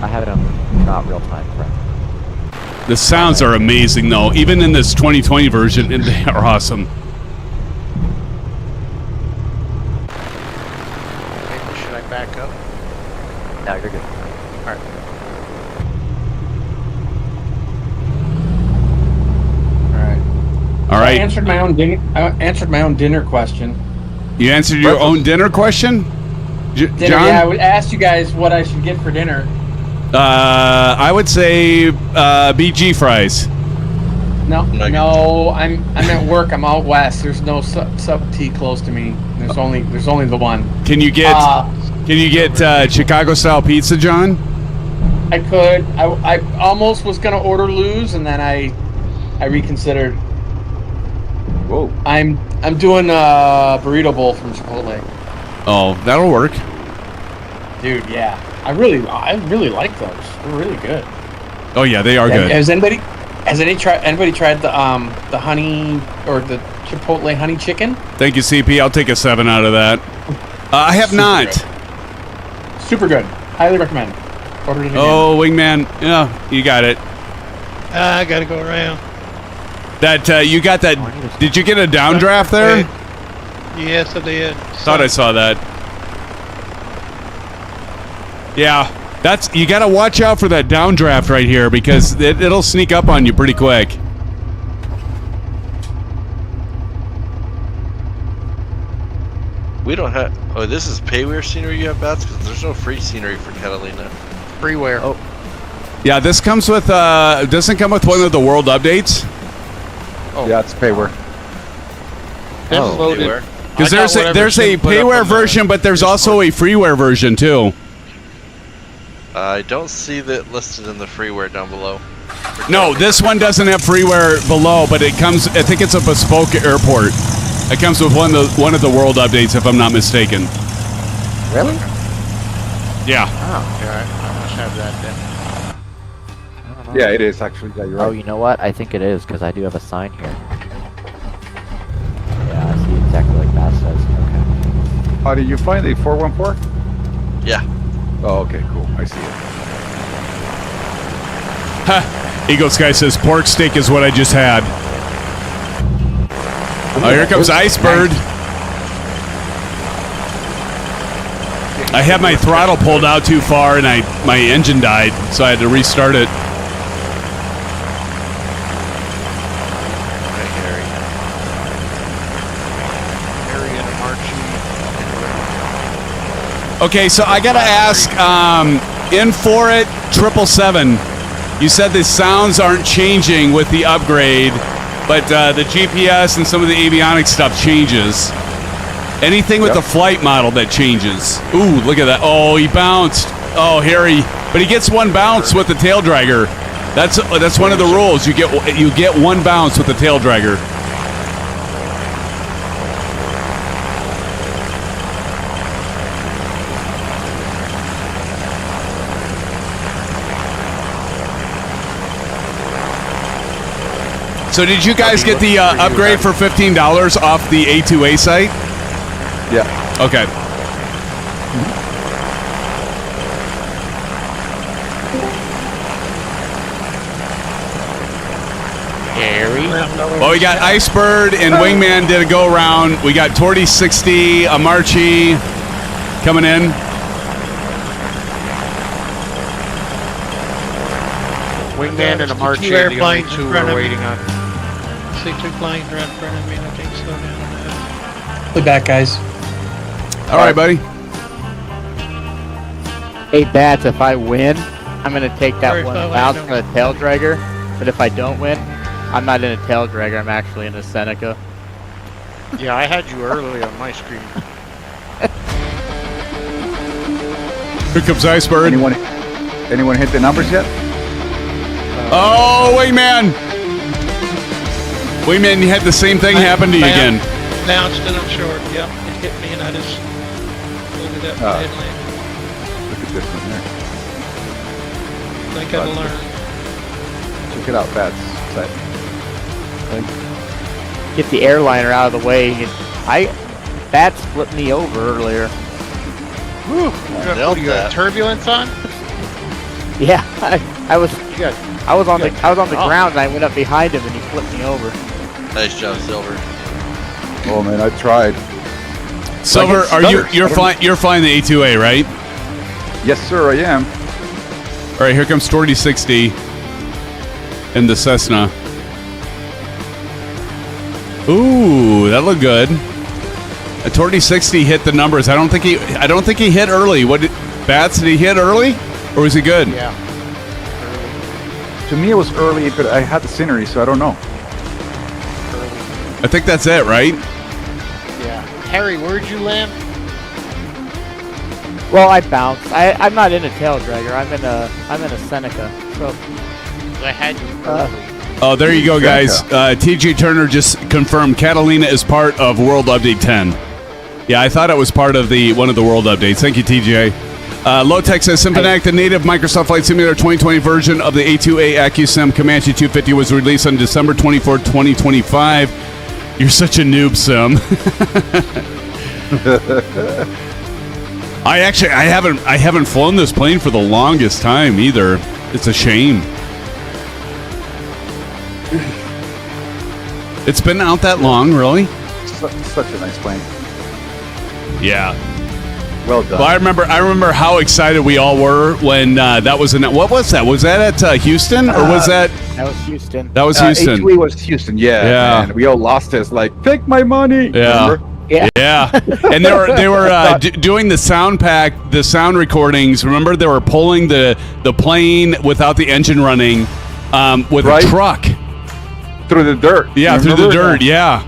I have it on not real time frame. The sounds are amazing, though. Even in this 2020 version, and they are awesome. Okay, should I back up? No, you're good. Alright. All I right. answered my own dinner question. You answered your own dinner question? Dinner, John? yeah, I would ask you guys what I should get for dinner. I would say BG fries. No, Nuggets. no, I'm at work. I'm out west. There's no sub T close to me. There's only the one. Can you get Chicago style pizza, John? I could. I almost was gonna order Lou's, and then I reconsidered. Whoa. I'm doing a burrito bowl from Chipotle. Oh, that'll work. Dude, yeah. I really like those. They're really good. Oh yeah, they are good. Has anybody tried the honey or the Chipotle honey chicken? Thank you, CP. I'll take a 7 out of that. I have not. Super good. Highly recommend. Ordered it again. Oh, Wingman. Yeah, you got it. I gotta go around. That you got that. Did you get a downdraft there? Yes, I did. Thought I saw that. Yeah, you got to watch out for that downdraft right here because it'll sneak up on you pretty quick. We don't have. Oh, this is payware scenery you have, Bats? Because there's no free scenery for Catalina. Freeware. Oh. Yeah, this comes with, doesn't come with one of the world updates? Oh. Yeah, it's payware. This Oh. is loaded. Payware. Because I got whatever there's a Sim put up payware on the version, but there's also a freeware version too. I don't see that listed in the freeware down below. No, this one doesn't have freeware below, but it comes. I think it's a bespoke airport. It comes with one of the world updates, if I'm not mistaken. Really? Yeah. Oh, okay. I must have that then. I don't know. Yeah, it is actually. Yeah, you're right. Oh, you know what? I think it is because I do have a sign here. Yeah, I see exactly like that says. Okay. How did you find the 414? Yeah. Oh, okay, cool. I see it. Ha! Eagle Sky says pork steak is what I just had. Oh, here comes Icebird. I had my throttle pulled out too far, and my engine died, so I had to restart it. Okay, Harry. Harry and Archie. Okay, so I gotta ask, in for it 777. You said the sounds aren't changing with the upgrade, but the GPS and some of the avionics stuff changes. Anything with the flight model that changes. Ooh, look at that. Oh, he bounced. Oh, Harry. But he gets one bounce with the tail dragger. That's one of the rules. You get one bounce with the tail dragger. So did you guys get the upgrade for $15 off the A2A site? Yeah. Okay. Harry. Well, we got Icebird and Wingman did a go around. We got Torty 60, Amarchi coming in. Wingman and a March Two are the only airplanes in two front we're of me. waiting on. See 2 planes right in front of me and I can't slow down enough. Be back, guys. All right, buddy. Hey, Bats, if I win, I'm going to take that Sorry, one fella, bounce I from the tail dragger. But if I don't win, I'm not in a tail dragger. I'm actually in a Seneca. Yeah, I had you early on my screen. Here comes Icebird. Anyone hit the numbers yet? Oh, Wingman. Wingman, you had the same thing happen to you again. Bounced and I'm short. Yep, it hit me and I just loaded up Oh. the headlamp. Look at this one here. Think I'd learn. Check it out, Bats. Get the airliner out of the way. Bats flipped me over earlier. Whew, Nailed you got that. turbulence on? Yeah, I was on the Oh. ground and I went up behind him and he flipped me over. Nice job, Silver. Oh man, I tried. Silver, Like it are stutters. you're flying the A2A, right? Yes, sir, I am. All right, here comes Torty 60 and the Cessna. Ooh, that looked good. A Torty 60 hit the numbers. I don't think he hit early. Bats, did he hit early? Or was he good? Yeah. To me, it was early, but I had the scenery, so I don't know. I think that's it, right? Yeah. Harry, where'd you land? Well, I bounced. I'm not in a tail dragger. I'm in a Seneca. So I had you early. Oh, there you go, guys. TJ Turner just confirmed Catalina is part of World Update 10. Yeah, I thought it was part of one of the World Updates. Thank you, TJ. Lowtech says Symphonic, the native Microsoft Flight Simulator 2020 version of the A2A Accu-Sim Comanche 250 was released on December 24, 2025. You're such a noob, Sim. I haven't flown this plane for the longest time either. It's a shame. It's been out that long, really? Such a nice plane. Yeah. Well done. Well, I remember how excited we all were when that was what was that? Was that at Houston or was that? that was Houston. That was Houston. A2A was Houston. Yeah. Yeah. Man. We all lost it. It's like, take my money. Yeah. Remember? Yeah. Yeah, and they were doing the sound recordings. Remember, they were pulling the plane without the engine running with a truck through the dirt. Yeah, through the dirt. Yeah,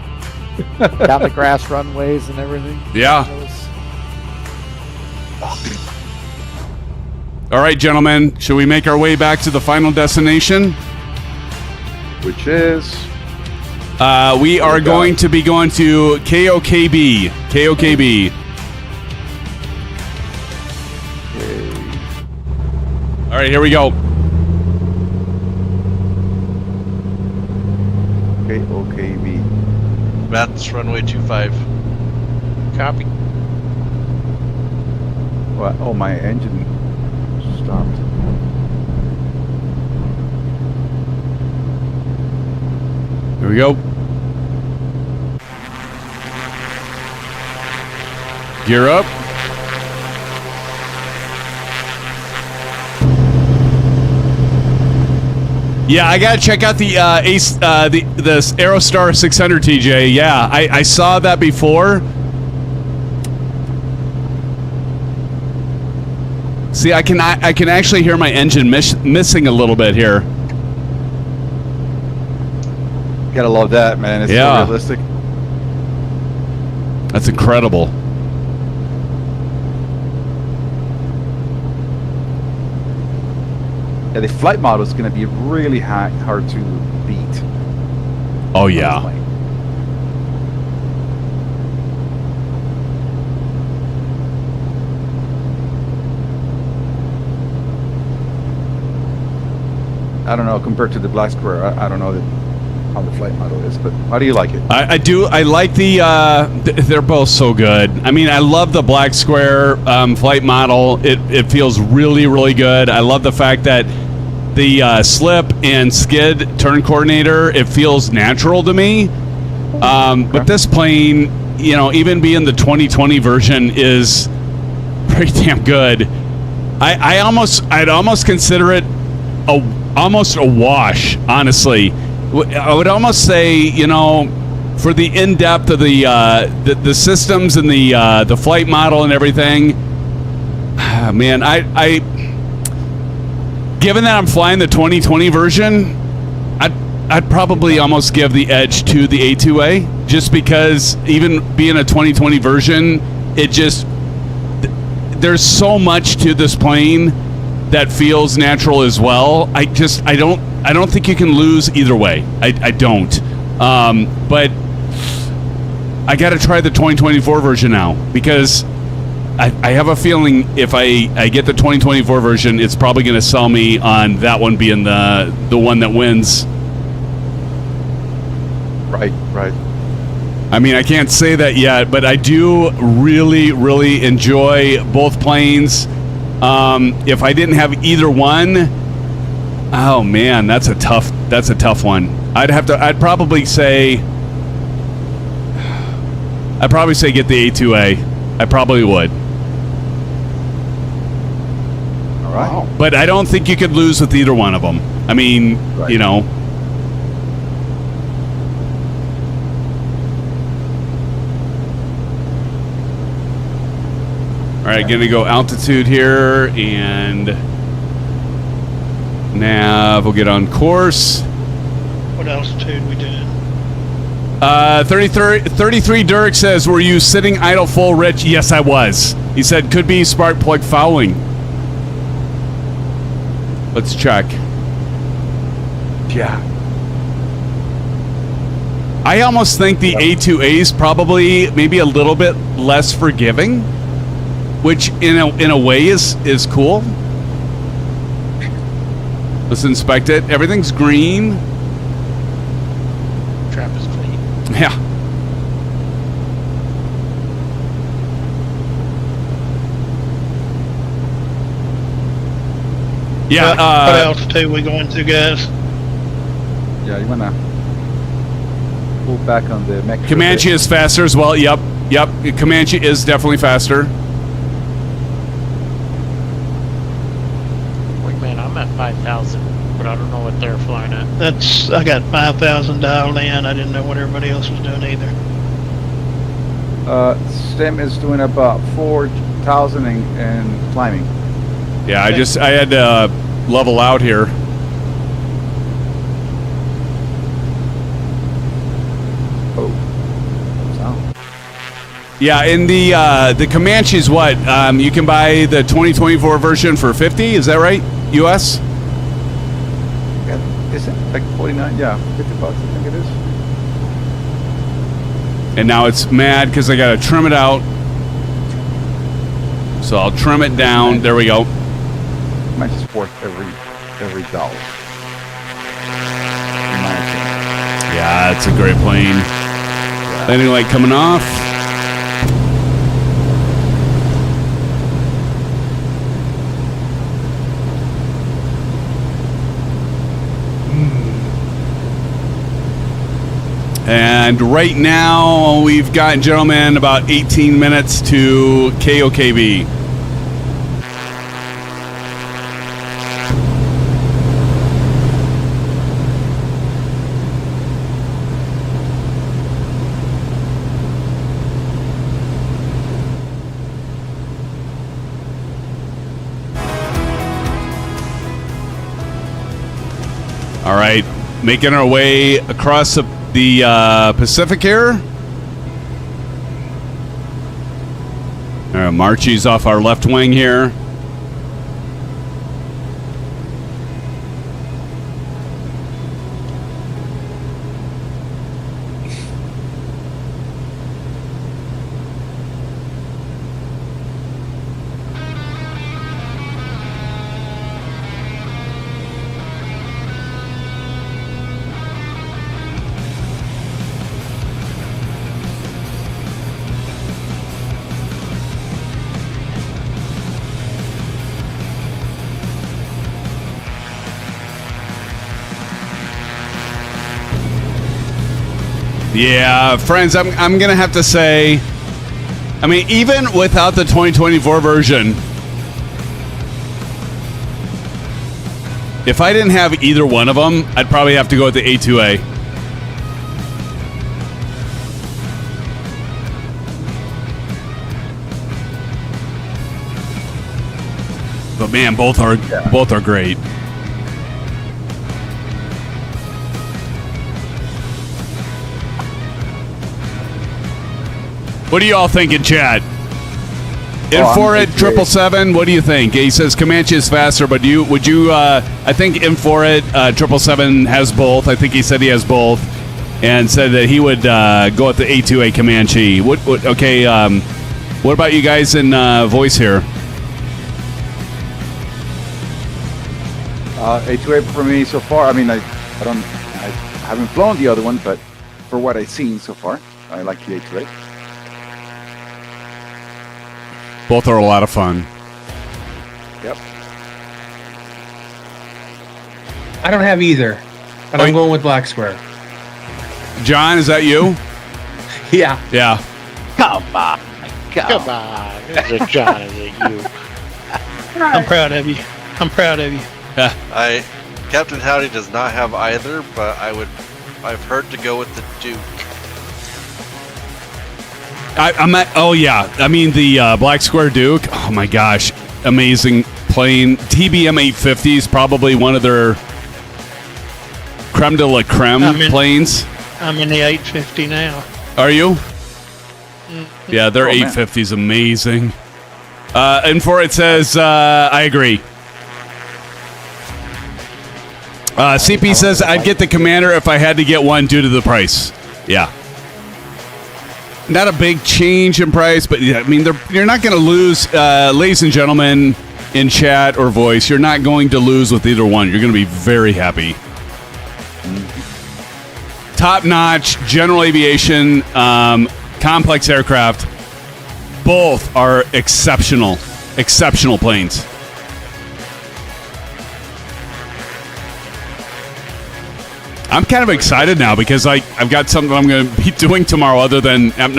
Down the grass runways and everything. yeah. All right, gentlemen, should we make our way back to the final destination? Which is we are going to be going to KOKB. KOKB. All right, here we go. KOKB. Bats runway 25. Copy. What? Oh, my engine stopped. Here we go. Gear up. Yeah, I gotta check out the the Aerostar 600 TJ. Yeah, I saw that before. See, I can actually hear my engine missing a little bit here. Gotta love that, man. It's so realistic. That's incredible. Yeah, the flight model is going to be really hard to beat. Oh, yeah. I don't know, compared to the Black Square, I don't know how the flight model is, but how do you like it? I do. I like they're both so good. I mean, I love the Black Square flight model. It feels really, really good. I love the fact that the slip and skid turn coordinator, it feels natural to me. But this plane, you know, even being the 2020 version, is pretty damn good. I'd almost consider it almost a wash, honestly. I would almost say, you know, for the in-depth of the systems and the flight model and everything, man, I given that I'm flying the 2020 version, I'd probably almost give the edge to the A2A, just because even being a 2020 version, there's so much to this plane that feels natural as well. I don't think you can lose either way. I don't. But I got to try the 2024 version now, because I have a feeling if I get the 2024 version, it's probably going to sell me on that one being the one that wins. Right. I mean, I can't say that yet, but I do really, really enjoy both planes. If I didn't have either one, oh man, that's a tough one. I'd probably say get the A2A. I probably would. All right. Wow. But I don't think you could lose with either one of them. I mean, you know. All right, gonna go altitude here and nav. We'll get on course. What altitude we doing? 33 Dirk says, were you sitting idle full, Rich? Yes, I was. He said, could be spark plug fouling. Let's check. Yeah. I almost think the A2A is probably maybe a little bit less forgiving, which in a way is cool. Let's inspect it. Everything's green. Trap is clean. Yeah. Yeah. What altitude we going to, guys? Yeah, you wanna pull back on the mech. Comanche is faster as well. Yep. Comanche is definitely faster. Wingman, I'm at 5,000, but I don't know what they're flying at. I got 5,000 dialed in. I didn't know what everybody else was doing either. Sim is doing about 4,000 and climbing. Yeah, I had to level out here. Oh, sound. Yeah, in the Comanche's what? You can buy the 2024 version for 50. Is that right? US? Yeah, is it like 49? Yeah, 50 bucks. I think it is. And now it's mad because I got to trim it out. So I'll trim it down. There we go. Might just worth every dollar. In my opinion. Yeah, it's a great plane. Landing light coming off. And right now, we've got, gentlemen, about 18 minutes to KOKB. All right, making our way across the Pacific here. Marchie's off our left wing here. Yeah, friends, I'm going to have to say, I mean, even without the 2024 version, if I didn't have either one of them, I'd probably have to go with the A2A. But man, both are great. What are you all thinking, Chad? Infrared 777, what do you think? He says Comanche is faster, but would you? I think Infrared 777 has both. I think he said he has both, and said that he would go with the A2A Comanche. Okay, what about you guys in voice here? A2A for me so far. I mean, I haven't flown the other one, but for what I've seen so far, I like the A2A. Both are a lot of fun. Yep. I don't have either, but I'm going with Black Square. John, is that you? Yeah. Yeah. Come on. Come on. Is it John? Is it you? I'm proud of you. I'm proud of you. Captain Howdy does not have either, but I've heard to go with the Duke. Oh yeah, I mean the Black Square Duke. Oh my gosh, amazing plane. TBM 850 is probably one of their creme de la creme planes. I'm in the 850 now. Are you? Mm-hmm. Yeah, their 850 is amazing. And for it says, I agree. CP says I'd get the Commander if I had to get one due to the price. Yeah. Not a big change in price, but I mean, you're not going to lose, ladies and gentlemen, in chat or voice. You're not going to lose with either one. You're going to be very happy. Top-notch, general aviation, complex aircraft. Both are exceptional planes. I'm kind of excited now because I've got something I'm going to be doing tomorrow other than I've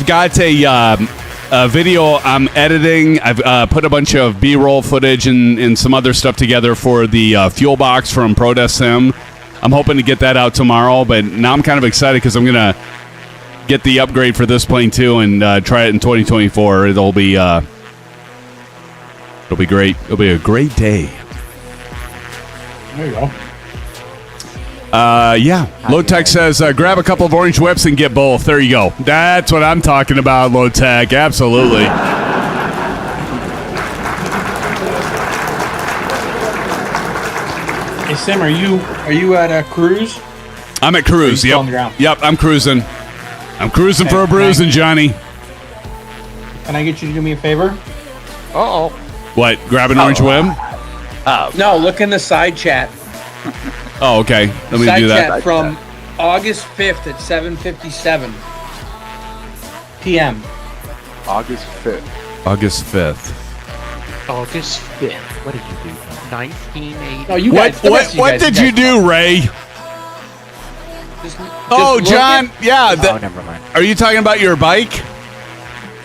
got a video I'm editing. I've put a bunch of B-roll footage and some other stuff together for the fuel box from ProDesk Sim. I'm hoping to get that out tomorrow, but now I'm kind of excited because I'm going to get the upgrade for this plane too and try it in 2024. It'll be great. It'll be a great day. There you go. Yeah. Low Tech says grab a couple of orange whips and get both. There you go. That's what I'm talking about, Low Tech. Absolutely. Hey Sim, are you at a cruise? I'm at cruise. still on the ground? Yep. I'm cruising. I'm cruising for a Okay, bruising, Johnny. Can I get you to do me a favor? Uh-oh. What? Grab an orange whip? No, look in the side chat. Oh, okay. Let me Side do that. chat from August 5th at 7:57 p.m. August 5th. August 5th. August 5th. What did you do? 1980. No, you What guys. the rest of you what guys, did you you guys do, Ray? Just Oh, look John. at Yeah. Oh, never mind. Are you talking about your bike?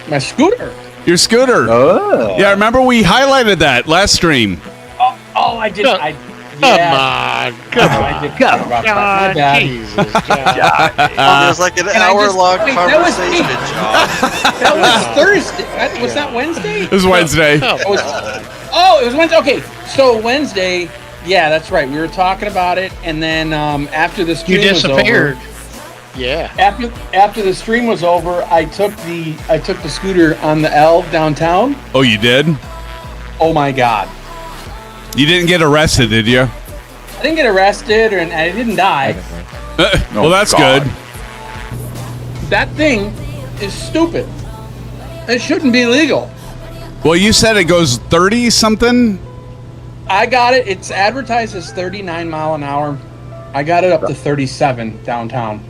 my scooter. Your scooter? Oh. Yeah, remember we highlighted that last stream. Oh, I did. Come I Come on. I did talk about that. My bad. Jesus, John. It was like an Can I just- hour-long wait, that was conversation, me. John. That was Thursday. Was that Wednesday? This is Wednesday. Oh, it was Wednesday. Okay, so Wednesday. Yeah, that's right. We were talking about it, and then after the You stream disappeared. was over, Yeah. after the stream was over, I took the scooter on the L downtown. Oh, you did? Oh my God! You didn't get arrested, did you? I didn't get arrested, and I didn't die. Well, that's God. good. That thing is stupid. It shouldn't be legal. Well, you said it goes 30 something. I got it. It's advertised as 39 mile an hour. I got it up to 37 downtown.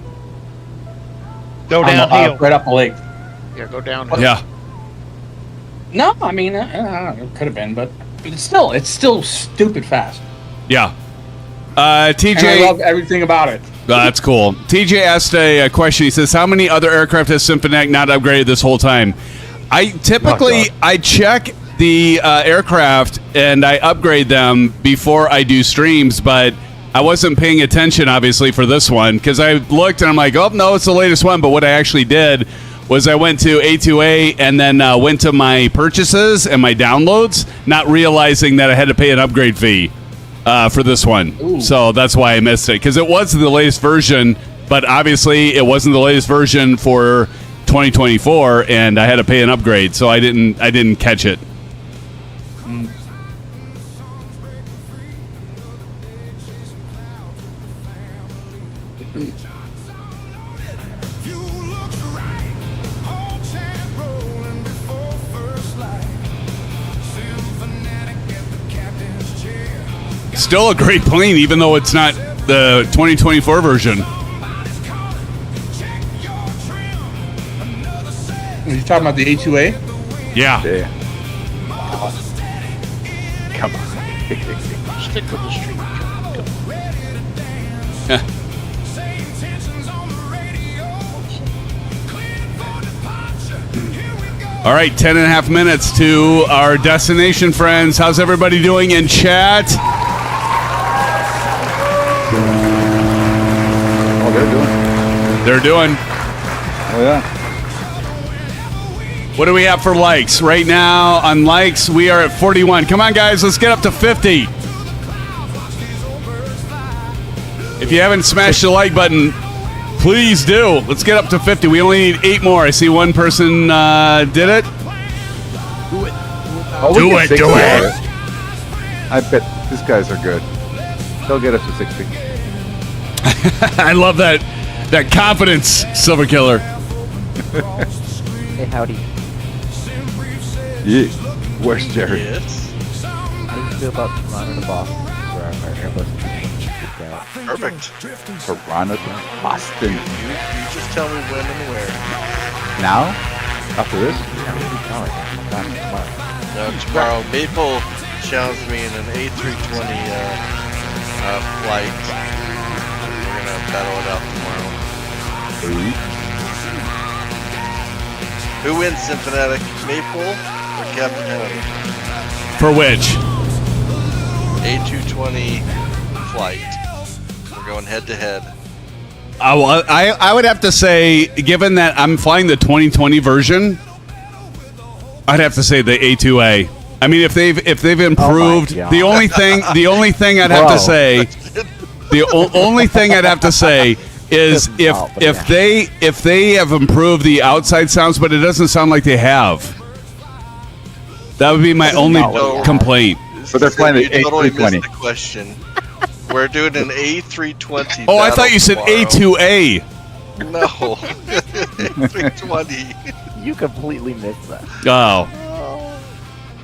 Go On the- downhill. right up the lake. Yeah, go downhill. Yeah. No, I mean, it could have been, but it's still stupid fast. Yeah. And I TJ, love everything about it. that's cool. TJ asked a question. He says, "How many other aircraft has Symphonic not upgraded this whole time?" I typically I check the aircraft and I upgrade them before I do streams, but I wasn't paying attention obviously for this one because I looked and I'm like, "Oh no, it's the latest one." But what I actually did was I went to A2A and then went to my purchases and my downloads, not realizing that I had to pay an upgrade fee for this one. Ooh. So that's why I missed it because it was the latest version, but obviously it wasn't the latest version for 2024, and I had to pay an upgrade, so I didn't catch it. You look right, all chat rolling before first light. Symphonic at the captain's chair. Still a great plane, even though it's not the 2024 version. Check your trim. Another set. Are you talking about the A2A? Yeah. Yeah. Come on. Stick with the stream. Same tensions on the radio. Cleared for departure. Here we go. All right, 10 and a half minutes to our destination, friends. How's everybody doing in chat? Oh, they're doing. Oh, yeah. What do we have for likes? Right now on likes, we are at 41. Come on, guys, let's get up to 50. If you haven't smashed the like button, please do. Let's get up to 50. We only need 8 more. I see one person did it. Oh, Do we get it, 60 do it. more. I bet these guys are good. They'll get us to 60. I love that confidence, Silver Killer. Hey, howdy. Yeah. Where's Jerry? Yes. How do you feel about Toronto to Boston? Where our Airbus Perfect. Toronto to Boston. You just tell me when and where. Now? After this? No, tomorrow. Maple challenged me in an A320 flight. We're gonna battle it out tomorrow. Who wins, Symphonetic? Maple or Captain Howdy? For which? A220 flight. We're going head to head. I would have to say, given that I'm flying the 2020 version, I'd have to say the A2A. I mean, if they've improved, the only thing I'd have to say, only thing I'd have to say is if they have improved the outside sounds, but it doesn't sound like they have. That would be my only complaint. But they're flying the totally A320. missed the question. We're doing an A320. Oh, I thought you said tomorrow. A2A. No. A320. You completely missed that. Oh.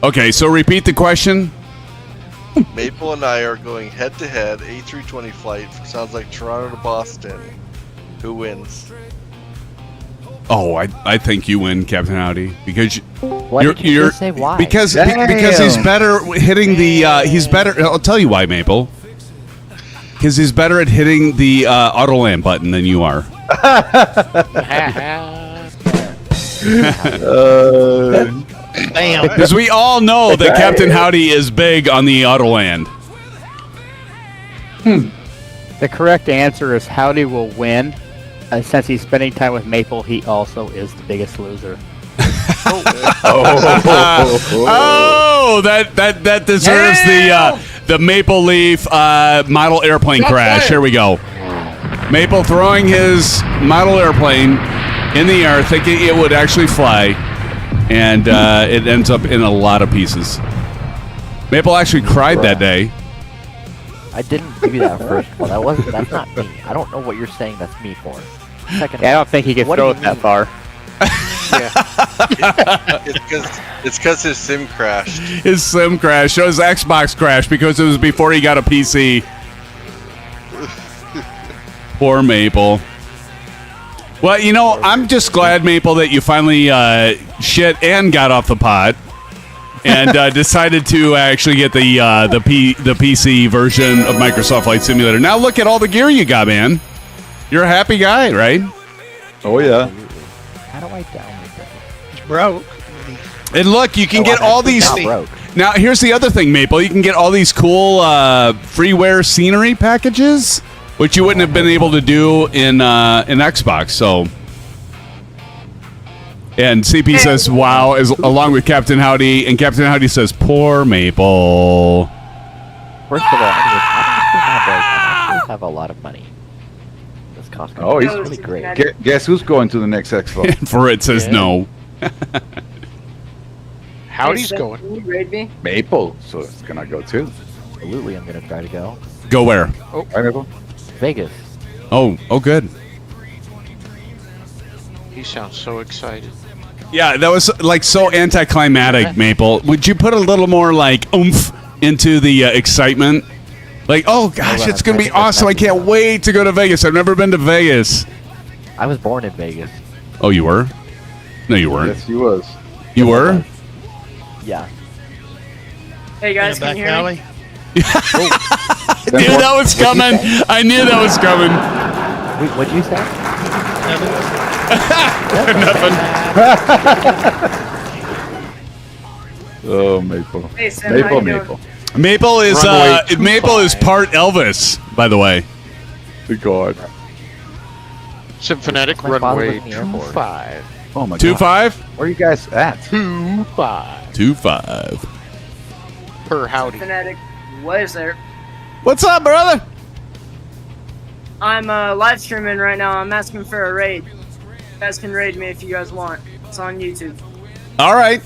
Okay, so repeat the question. Maple and I are going head-to-head A320 flight. Sounds like Toronto to Boston. Who wins? Oh, I think you win, Captain Howdy, because Why did you just say why? Because he's better hitting the. He's better. I'll tell you why, Maple. Because he's better at hitting the auto land button than you are. Damn. Because we all know that Captain Howdy is big on the auto land. The correct answer is Howdy will win. Since he's spending time with Maple, he also is the biggest loser. Oh, that deserves the Maple Leaf model airplane crash. Here we go. Maple throwing his model airplane in the air, thinking it would actually fly, and it ends up in a lot of pieces. Maple actually cried that day. I didn't do that first of all. That's not me. I don't know what you're saying that's me for. Second, Yeah, I don't think he can throw it that far. It's because his sim crashed. His sim crashed. His Xbox crashed because it was before he got a PC. Poor Maple. Well, you know, I'm just glad, Maple, that you finally shit and got off the pot and decided to actually get the PC version of Microsoft Flight Simulator. Now look at all the gear you got, man. You're a happy guy, right? Oh yeah. how do I download that? It's broke. And look, you can get all these. Not broke. Now, here's the other thing, Maple. You can get all these cool freeware scenery packages, which you wouldn't have been able to do in Xbox. So, and CP says, "Wow!" along with Captain Howdy, and Captain Howdy says, "Poor Maple." First of all, I actually have a lot of money. This Costco. Oh, he's really great. Guess who's going to the next expo? And for it says no. Howdy's going. Can you raid me? Maple, so it's gonna go too. Absolutely, I'm gonna try to go. Go where? Right, Maple? Vegas. Oh, good. He sounds so excited. Yeah, that was like so anticlimactic, Maple. Would you put a little more like oomph into the excitement? Like, oh gosh, it's gonna be awesome! I can't wait to go to Vegas. I've never been to Vegas. I was born in Vegas. Oh, you were? No, you weren't. Yes, he was. You were? Yeah. Hey guys, can you hear me? I knew that was coming. I knew that was coming. Wait, what'd you say? Nothing. Oh, Maple. Hey Sam, how you doing? Maple. Maple is Runway Maple is 25. part Elvis, by the way. Good God. Symphonetic My father runway was in the airport. 25. Oh my 2.5? God. Where are you guys at? 25 2.5. per Howdy. Fanatic, what is there? What's up, brother? I'm live streaming right now. I'm asking for a raid. You guys can raid me if you guys want. It's on YouTube. All right.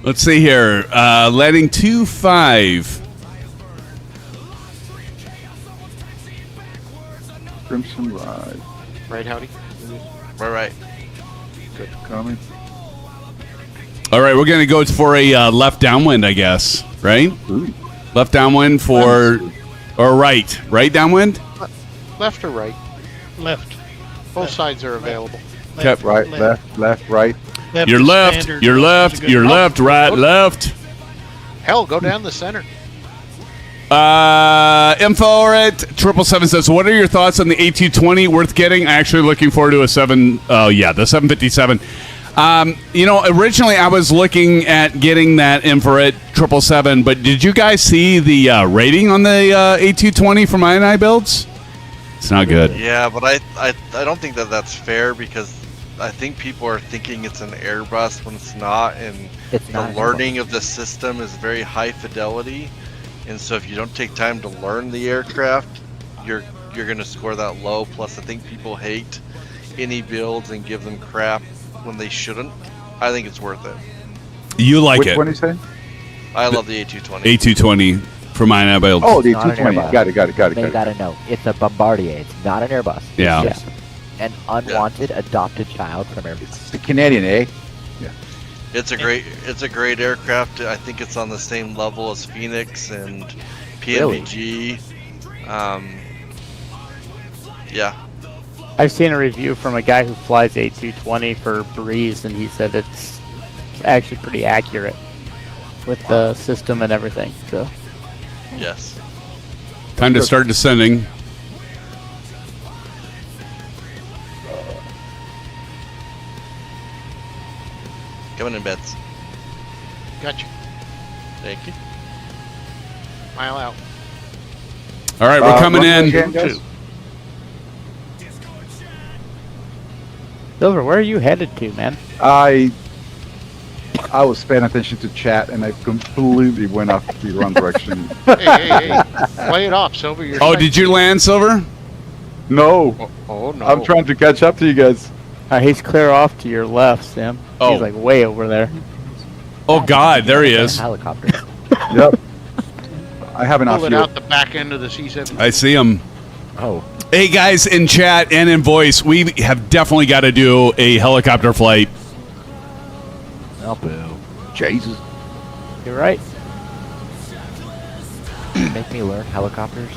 Let's see here. Landing 2.5. Crimson Ride. Right, Howdy? Right. Good coming. All right, we're going to go for a left downwind, I guess, right? Ooh. Left downwind for, or right. Right downwind? Left or right? Left. Both sides are available. Left, Right, left, right. Your left, your left, your left, right, left. Hell, go down the center. Info at 777 says, what are your thoughts on the A220? Worth getting? Actually looking forward to the 757. You know, originally I was looking at getting that info at 777, but did you guys see the rating on the A220 from I&I builds? It's not good. Yeah, but I don't think that that's fair because I think people are thinking it's an Airbus when it's not, and It's the not an learning of the system is very high fidelity, and so if you don't take time to learn the aircraft, you're gonna score that low. Plus, I think people hate any builds and give them crap when they shouldn't. I think it's worth it. You like Which it? one you say? I love the A220. A220 for mine. I built. Oh, the Not an 220. Airbus. Got it. They gotta know. It's a Bombardier. It's not an Airbus. Yeah. It's just an unwanted adopted child from Airbus. It's the Canadian, eh? It's a great aircraft. I think it's on the same level as Phoenix and PNVG. Yeah. I've seen a review from a guy who flies A220 for Breeze, and he said it's actually pretty accurate with the system and everything. So Yes. Time to start descending. Coming in beds. Gotcha. Thank you. Mile out. All right, we're coming runway in. again, guys? Two. Silver, where are you headed to, man? I was paying attention to chat and I completely went off the wrong direction. Hey. Play it off, Silver. You're Oh, did you land, Silver? No, Oh, no. I'm trying to catch up to you guys. He's clear off to your left, Sam. Oh. He's like way over there. Oh God, there he is. Helicopter. Yep. I have enough Pull it fuel. out the back end of the C-17. I see him. Oh. Hey guys, in chat and in voice, we have definitely got to do a helicopter flight. Oh, boo. Jesus. You're right. Make me learn helicopters.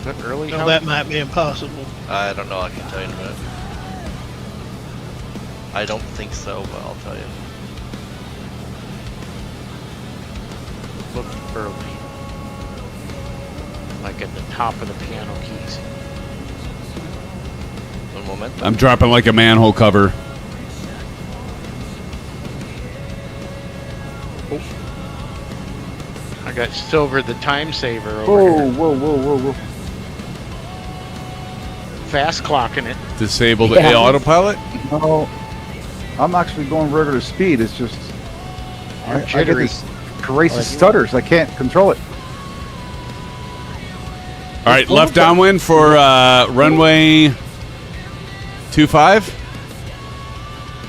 Is that early? No, that might be impossible. I don't know. I can tell you in a minute. I don't think so, but I'll tell you. Look early. Like at the top of the piano keys. One moment. I'm dropping like a manhole cover. I got Silver the time saver over here. Whoa. Fast clocking it. Disabled Yeah. the autopilot. No, I'm actually going regular speed. It's just I get Jittery. this crazy stutters. I can't control it. All right, left downwind for runway 25.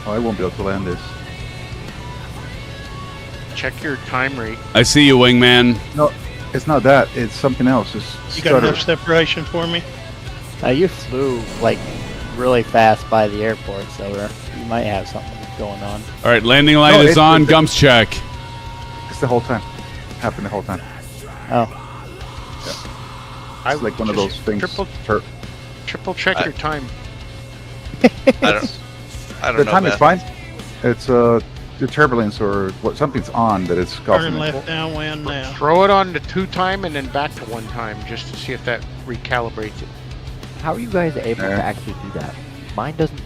Oh, I won't be able to land this. Check your time rate. I see you, wingman. No, it's not that. It's something else. It's You got enough stutter. separation for me? You flew like really fast by the airport, Silver. You might have something going on. All right, landing light No, is it's- on. it's- Gumps check. It's the whole time. Happened the whole time. Oh, It's like one of those things. Triple check your time. I don't The know. time is Beth. fine. It's the turbulence or what something's on that it's causing Turn it. left downwind now. Throw it on to 2 time and then back to 1 time just to see if that recalibrates it. How are you guys able Yeah. to actually do that? Mine doesn't,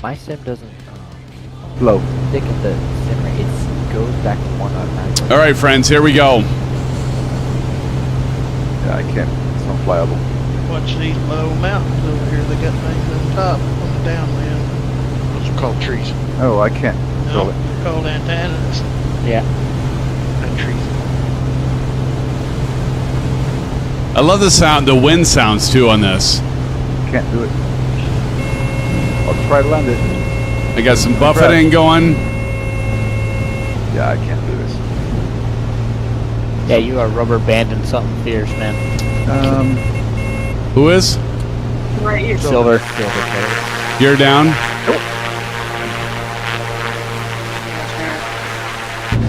my sim doesn't Low. stick at the sim rate. It goes back to 1 automatically. All right, friends, here we go. Yeah, I can't. It's not flyable. Watch these low mountains over here. They got things on top on the downwind. Those are called trees. Oh, I can't control No, it. they're called antennas. yeah. And trees. I love the sound, the wind sounds too on this. Can't do it. I'll try to land it. I got some buffeting going. Yeah, I can't do this. Yeah, you are rubber banding something fierce, man. Who is? Right here. Silver. You're down.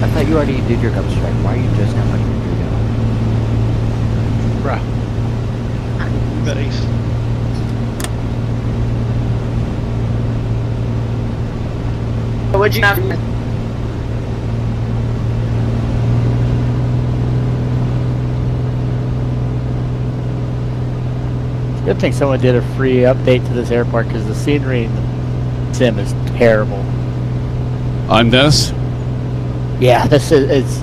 I thought you already did your gums check. Why are you just now letting me do that? Bruh. Buddies. What'd you have? Good thing someone did a free update to this airport because the scenery in the sim is terrible. On this? Yeah, this is.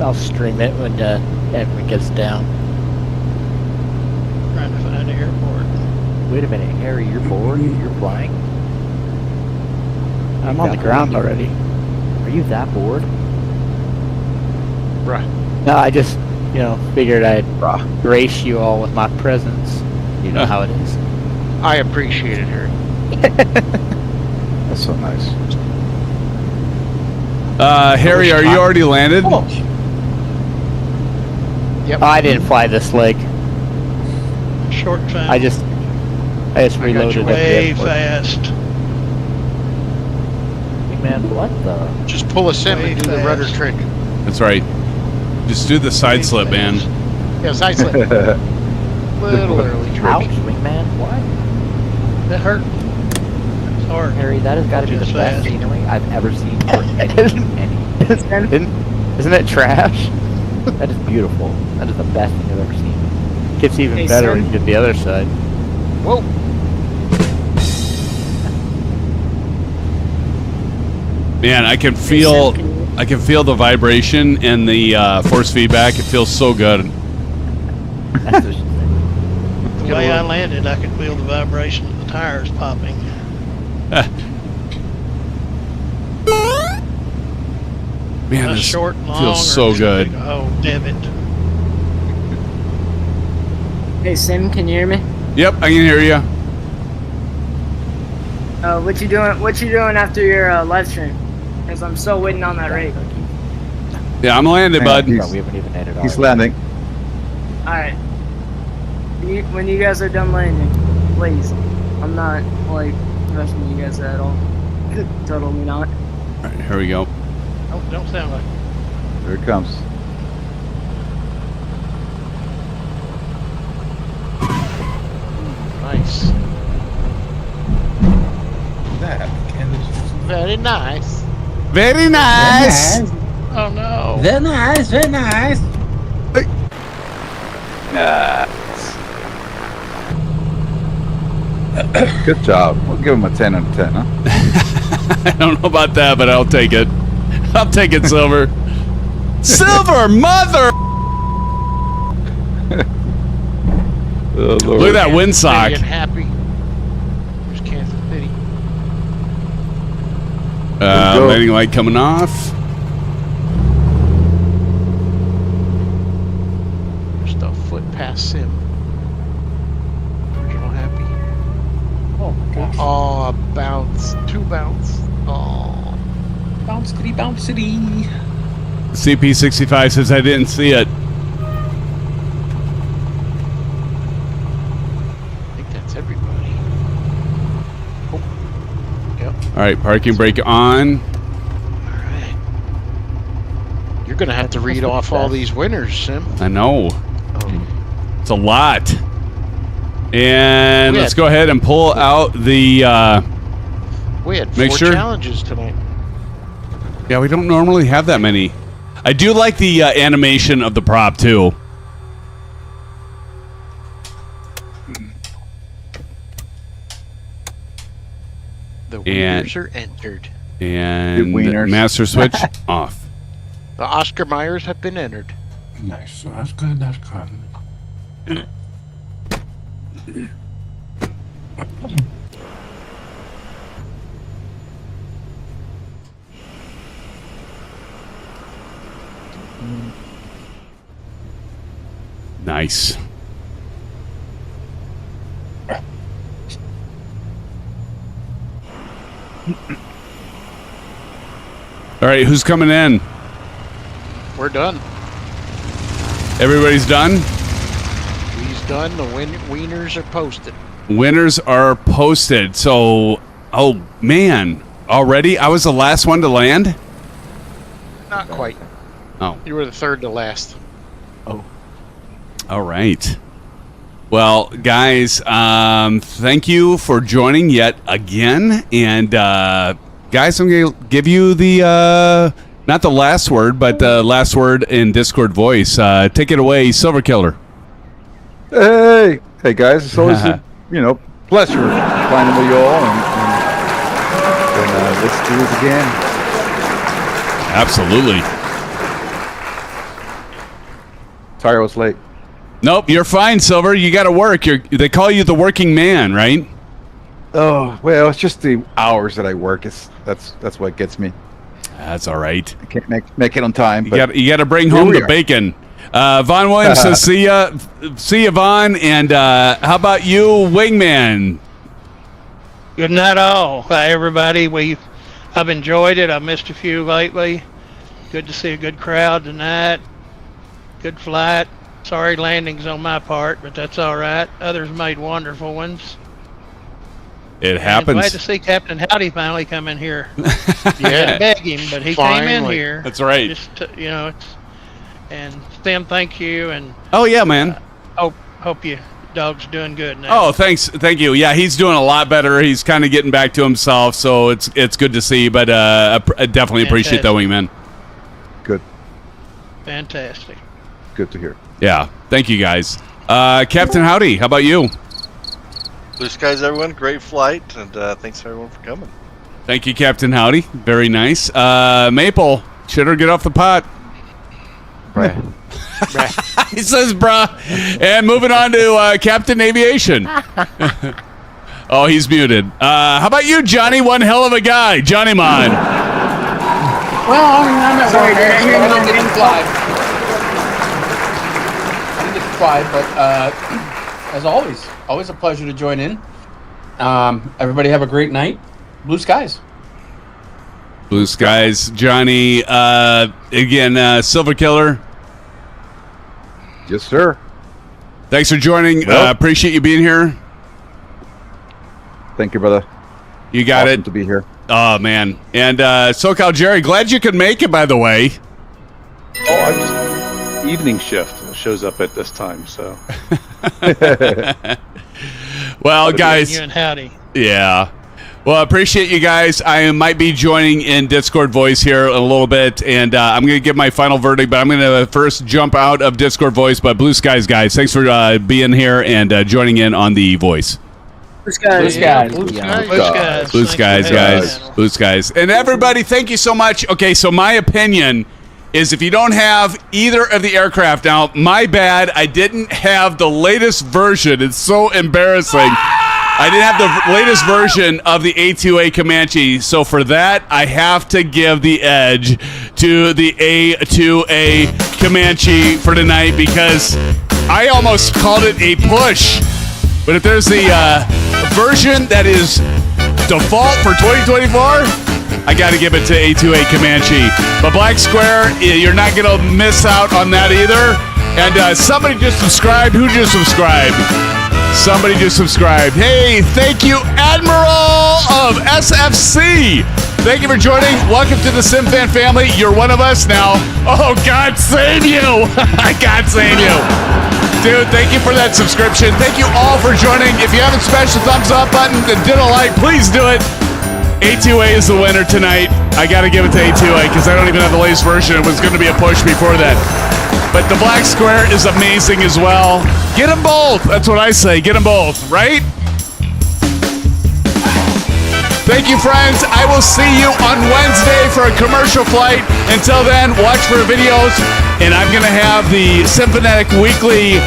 I'll stream it when it gets down. trying to find an airport. Wait a minute, Harry, you're bored? You're flying? I'm on the ground already. Are you that bored? Bruh. No, I just, figured I'd grace you all with my presence. You know how it is. I appreciate it, Harry. That's so nice. Harry, are you already landed? Yep. I didn't fly this leg. Short time. I just reloaded at the way airport. fast. Hey man, what the? Just pull a sim Way and do the fast. rudder trick. That's right. Just do the side slip, man. Yeah, side slip. Little early trick. Ouch, wingman. What? That hurt. It's hard. Harry, that has got to be the Just best fast. scenery I've ever seen for any. Isn't it trash? That is beautiful. That is the best thing I've ever seen. Gets even Hey, better Sim. when you get the other side. Whoa. Man, I can feel the vibration and the force feedback. It feels so good. That's what she said. The way I landed, I could feel the vibration of the tires popping. Man, That's this short and long. feels or so just good. big- Oh, damn it. Hey Sim, can you hear me? Yep, I can hear you. What you doing? What you doing after your live stream? Because I'm still waiting on that raid. Yeah, I'm landed, Hang on, bud. We haven't even ended He's our- landing. All right. When you guys are done landing, please. I'm not like rushing you guys at all. Totally not. All right, here we go. Oh, don't sound like Here it comes. Nice. That Very nice. Very nice. Oh no. Very nice, very nice. Good job. We'll give him a 10 out of 10, huh? I don't know about that, but I'll take it. I'll take it, Silver. Silver, mother! Oh, Lord. Look at that windsock. City and happy. There's Kansas City. go. Landing light coming off. Just a foot past sim. Original happy. Oh my gosh. Oh, bounce. 2 bounce. Oh. Bounce city, bounce city. CP65 says I didn't see it. I think that's everybody. Oh. Yep. All right, parking brake on. Alright. You're gonna have to read off all these winners, Sim. I know. Oh, It's a lot. And We let's had- go ahead and pull out the... We had Make 4 sure- challenges tonight. yeah, we don't normally have that many. I do like the animation of the prop, too. The And- winners are entered. And wieners. master switch off. The Oscar Myers have been entered. Nice. That's good. That's good. Nice. All right, who's coming in? We're done. Everybody's done? He's done. The wieners are posted. Winners are posted. So, oh man, already? I was the last one to land? Not quite. Oh. You were the third to last. All right. Well, guys, thank you for joining yet again. And, guys, I'm going to give you the, not the last word, but the last word in Discord voice. Take it away, Silver Killer. Hey, hey guys, it's always a pleasure finding with you all, and let's do it again. Absolutely. Sorry I was late. Nope, you're fine, Silver. You got to work. They call you the working man, right? Oh, well, it's just the hours that I work. That's what gets me. That's all right. I can't make it on time. You got to bring home the bacon. Vaughn Williams says, see ya, Vaughn. And how about you, Wingman? Good night, all. Hi, everybody. I've enjoyed it. I've missed a few lately. Good to see a good crowd tonight. Good flight. Sorry landings on my part, but that's all right. Others made wonderful ones. It happens. Glad to see Captain Howdy finally come in here. Yeah, beg him, but he came in here. That's right. Just to, and Tim, thank you, and oh yeah, man. Hope you dog's doing good now. Oh, thanks, thank you. Yeah, he's doing a lot better. He's kind of getting back to himself, so it's good to see. But I definitely appreciate that, Wingman. Good. Fantastic. Good to hear. Yeah, thank you guys. Captain Howdy, how about you? Blue skies, everyone. Great flight, and thanks everyone for coming. Thank you, Captain Howdy. Very nice. Maple, should her get off the pot? Right. He says, bruh. And moving on to Captain Aviation. Oh, he's muted. How about you, Johnny? One hell of a guy. Johnny Mon. Well, I'm at work. I don't get to fly. I didn't get to fly, but as always a pleasure to join in. Everybody have a great night. Blue skies. Blue skies. Johnny, again, Silver Killer. Yes, sir. Thanks for joining. Well, appreciate you being here. Thank you, brother. You got awesome it. to be here. Oh, man. And SoCal Jerry, glad you could make it, by the way. Oh, I'm just evening shift. It shows up at this time, so. Well, guys. You and Howdy. Yeah. Well, I appreciate you guys. I might be joining in Discord voice here a little bit, and I'm going to give my final verdict, but I'm going to first jump out of Discord voice. But Blue skies, guys, thanks for being here and joining in on the voice. Blue skies. Blue skies. Blue skies. Blue skies, guys. Blue skies. And everybody, thank you so much. Okay, so my opinion is if you don't have either of the aircraft, now, my bad, I didn't have the latest version. It's so embarrassing. I didn't have the latest version of the A2A Comanche, so for that, I have to give the edge to the A2A Comanche for tonight because I almost called it a push. But if there's the version that is default for 2024, I got to give it to A2A Comanche. But Black Square, you're not going to miss out on that either. And somebody just subscribed. Who just subscribed? Somebody just subscribed. Hey, thank you, Admiral of SFC. Thank you for joining. Welcome to the SimFan family. You're one of us now. Oh, God save you. God save you. Dude, thank you for that subscription. Thank you all for joining. If you haven't smashed the thumbs up button and did a like, please do it. A2A is the winner tonight. I got to give it to A2A because I don't even have the latest version. It was going to be a push before that. But the Black Square is amazing as well. Get them both. That's what I say. Get them both, right? Thank you, friends. I will see you on Wednesday for a commercial flight. Until then, watch for videos. And I'm going to have the Symphonetic Weekly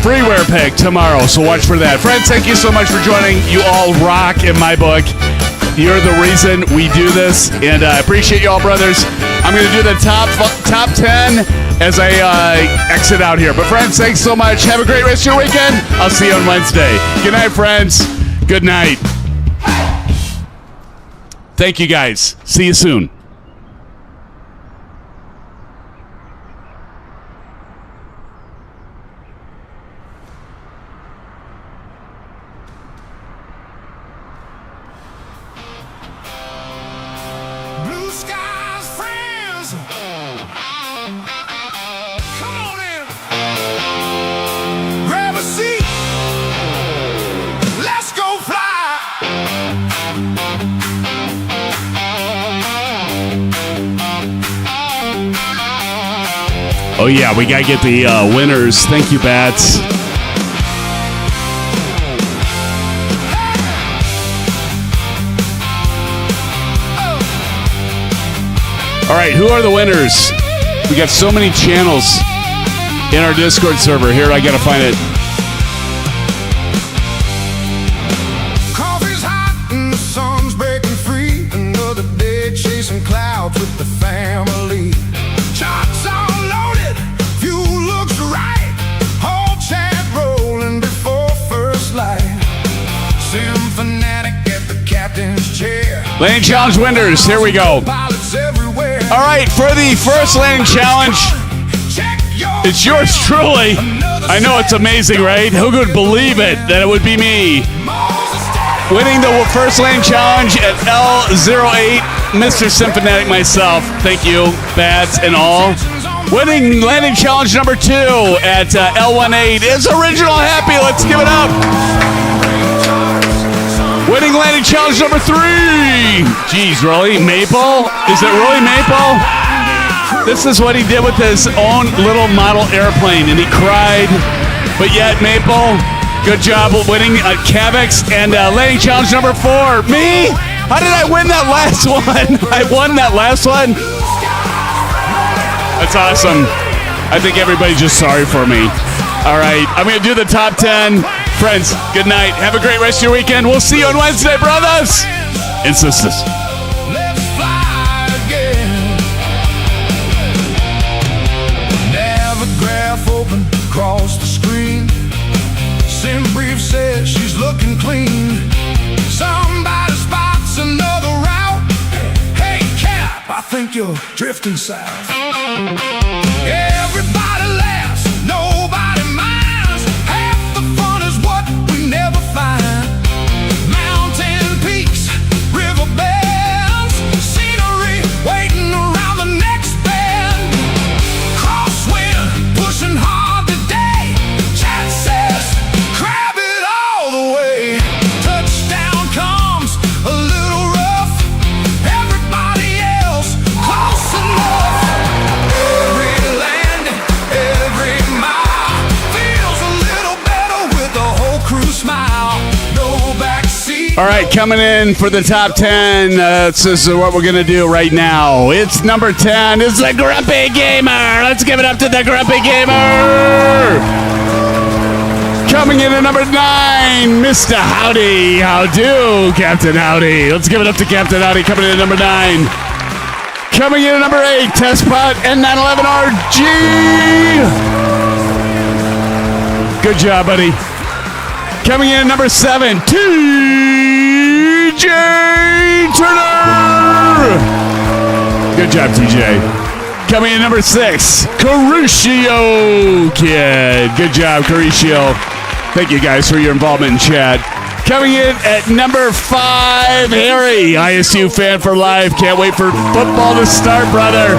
freeware pick tomorrow. So watch for that. Friends, thank you so much for joining. You all rock in my book. You're the reason we do this. And I appreciate you all, brothers. I'm going to do the top 10 as I exit out here. But friends, thanks so much. Have a great rest of your weekend. I'll see you on Wednesday. Good night, friends. Good night. Thank you, guys. See you soon. Blue skies, friends. Come on in. Grab a seat. Let's go fly. Oh, yeah, we got to get the winners. Thank you, Bats. All right, who are the winners? We got so many channels. in our Discord server. Here, I gotta find it. Coffee's hot and the sun's breaking free. Another day chasing clouds with the family. Shots all loaded, fuel looks right. Whole chat rolling before first light. Sim fanatic at the captain's chair. Landing challenge winners. Here we go. Pilots everywhere. All right, for the first landing challenge, it's yours truly. I know it's amazing, right? Who could believe it that it would be me? Winning the first landing challenge at L08, Mr. Symphonic myself. Thank you, Bats and all. Winning landing challenge number 2 at L18 is Original Happy. Let's give it up. Winning landing challenge number 3. Jeez, really? Maple? Is it really Maple? This is what he did with his own little model airplane, and he cried. But yet, Maple, good job winning Cavex and landing challenge number 4. Me? How did I win that last one? I won that last one? That's awesome. I think everybody's just sorry for me. All right, I'm going to do the top 10. Friends, good night. Have a great rest of your weekend. We'll see you on Wednesday, brothers and sisters. Let's fly again. Navigraph open across the screen. Sim brief says she's looking clean. Somebody spots another route. Hey, Cap, I think you're drifting south. Everybody laughs, nobody minds. Half the fun is what we never find. Mountain peaks, river bends, scenery waiting around the next bend. Crosswind, pushing hard today. Chat says, grab it all the way. Touchdown comes a little rough. Everybody else close enough. Every landing, every mile feels a little better with the whole crew smile. No backseat. All right, coming in for the top 10. This is what we're going to do right now. It's number 10. It's the Grumpy Gamer. Let's give it up to the Grumpy Gamer. Coming in at number 9, Mr. Howdy. How do, Captain Howdy. Let's give it up to Captain Howdy. Coming in at number 9. Coming in at number 8, Testpot N911RG. Good job, buddy. Coming in at number 7, TJ Turner. Good job, TJ. Coming in at number 6, Caruccio Kid. Good job, Caruccio. Thank you guys for your involvement in chat. Coming in at number 5, Harry, ISU fan for life. Can't wait for football to start, brother.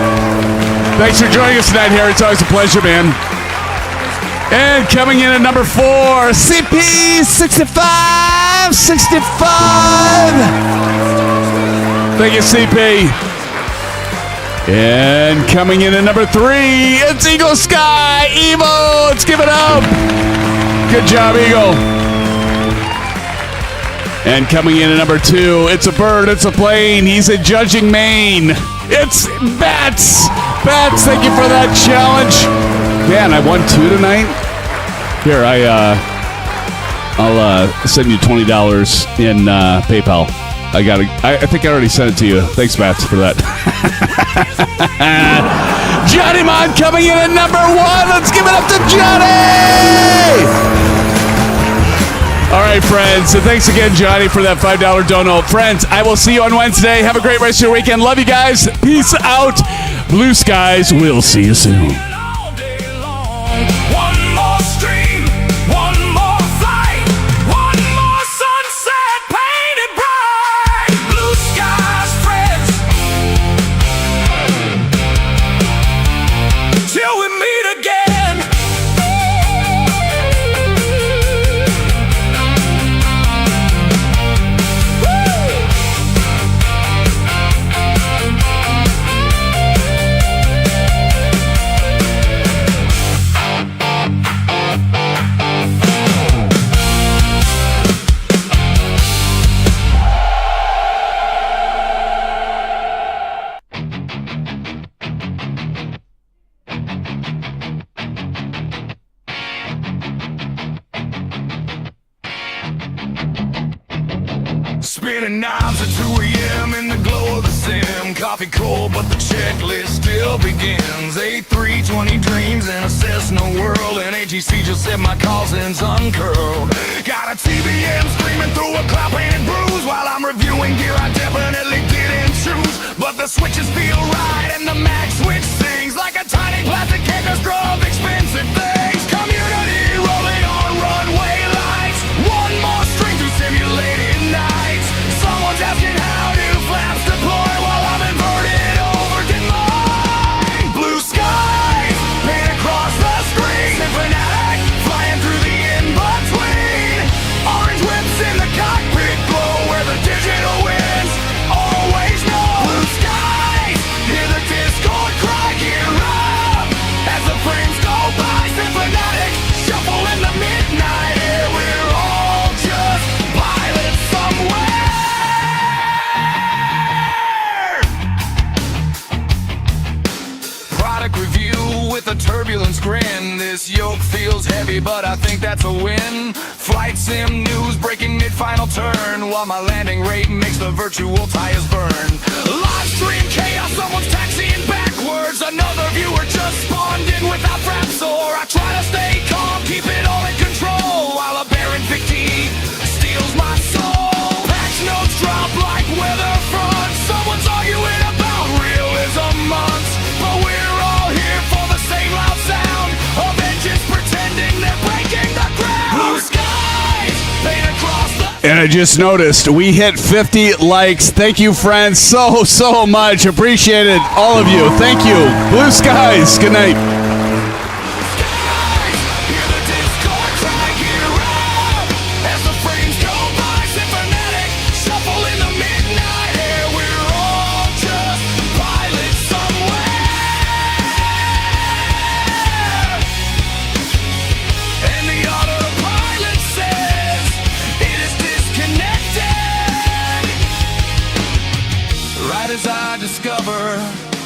Thanks for joining us tonight, Harry. It's always a pleasure, man. And coming in at number 4, CP65. Thank you, CP. And coming in at number 3, it's Eagle Sky Evo. Let's give it up. Good job, Eagle. And coming in at number 2, it's a bird, it's a plane. He's a Judging Maine. It's Bats. Bats, thank you for that challenge. Man, I won 2 tonight. Here, I'll send you $20 in PayPal. I think I already sent it to you. Thanks, Bats, for that. Johnny Mon coming in at number 1. Let's give it up to Johnny! All right, friends. So thanks again, Johnny, for that $5 dono. Friends, I will see you on Wednesday. Have a great rest of your weekend. Love you guys. Peace out. Blue skies. We'll see you soon. One more stream, one more flight, one more sunset painted bright. Blue skies, friends, till we meet again. Woo! Spinning knobs at 2 a.m. in the glow of the sim. Coffee cold, but the checklist still begins. A3, 20 dreams in a Cessna world. And AGC just said my cousin's uncurled. Got a TBM screaming through a cloud-painted bruise. While I'm reviewing gear I definitely didn't choose. But the switches feel right and the mag switch sings like a tiny plastic orchestra of expensive things. Community rolling on runway lights. One more string to simulated nights. Someone's asking how do flaps deploy while I'm inverted over to mine. Blue skies paint across the screen. Fanatic flying through the in-between. Orange whips in the cockpit glow where the digital wins always know. Blue skies, hear the Discord cry, gear up as the frames go by. Fanatic shuffle in the midnight air. We're all just pilots somewhere. Product review with a turbulence grin. This yoke feels heavy, but I think that's a win. Flight sim news breaking mid-final turn, while my landing rate makes the virtual tires burn. Live stream chaos, someone's taxiing backwards. Another viewer just spawned in without fraps, or I try to stay calm, keep it all in control, while a barren victim steals my soul. Patch notes drop like weather front. Someone's arguing about realism months, but we're all here for the same loud sound of engines pretending they're breaking the ground. Blue skies paint across the. And I just noticed we hit 50 likes. Thank you, friends, so much. Appreciate it, all of you. Thank you. Blue skies. Good night.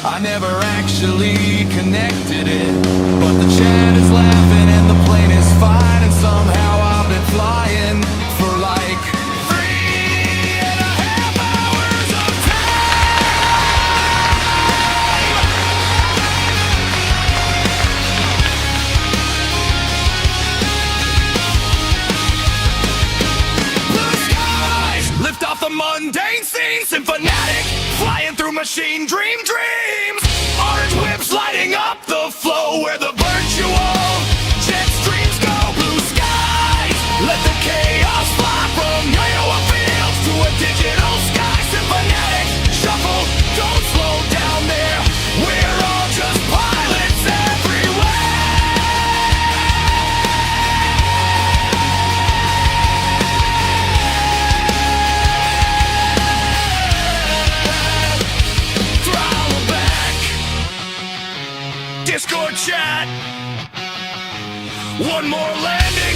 I never actually connected it, but the chat is laughing and the plane is fine, and somehow I've been flying for like 3.5 hours of time. Blue skies lift off the mundane scene. Fanatic flying through machine dreams. Orange whips lighting up the flow where the virtual jet streams go. Blue skies, let the chaos fly from Iowa fields to a digital sky. Fanatic shuffle, don't slow down there. We're all just pilots Discord chat. One more landing.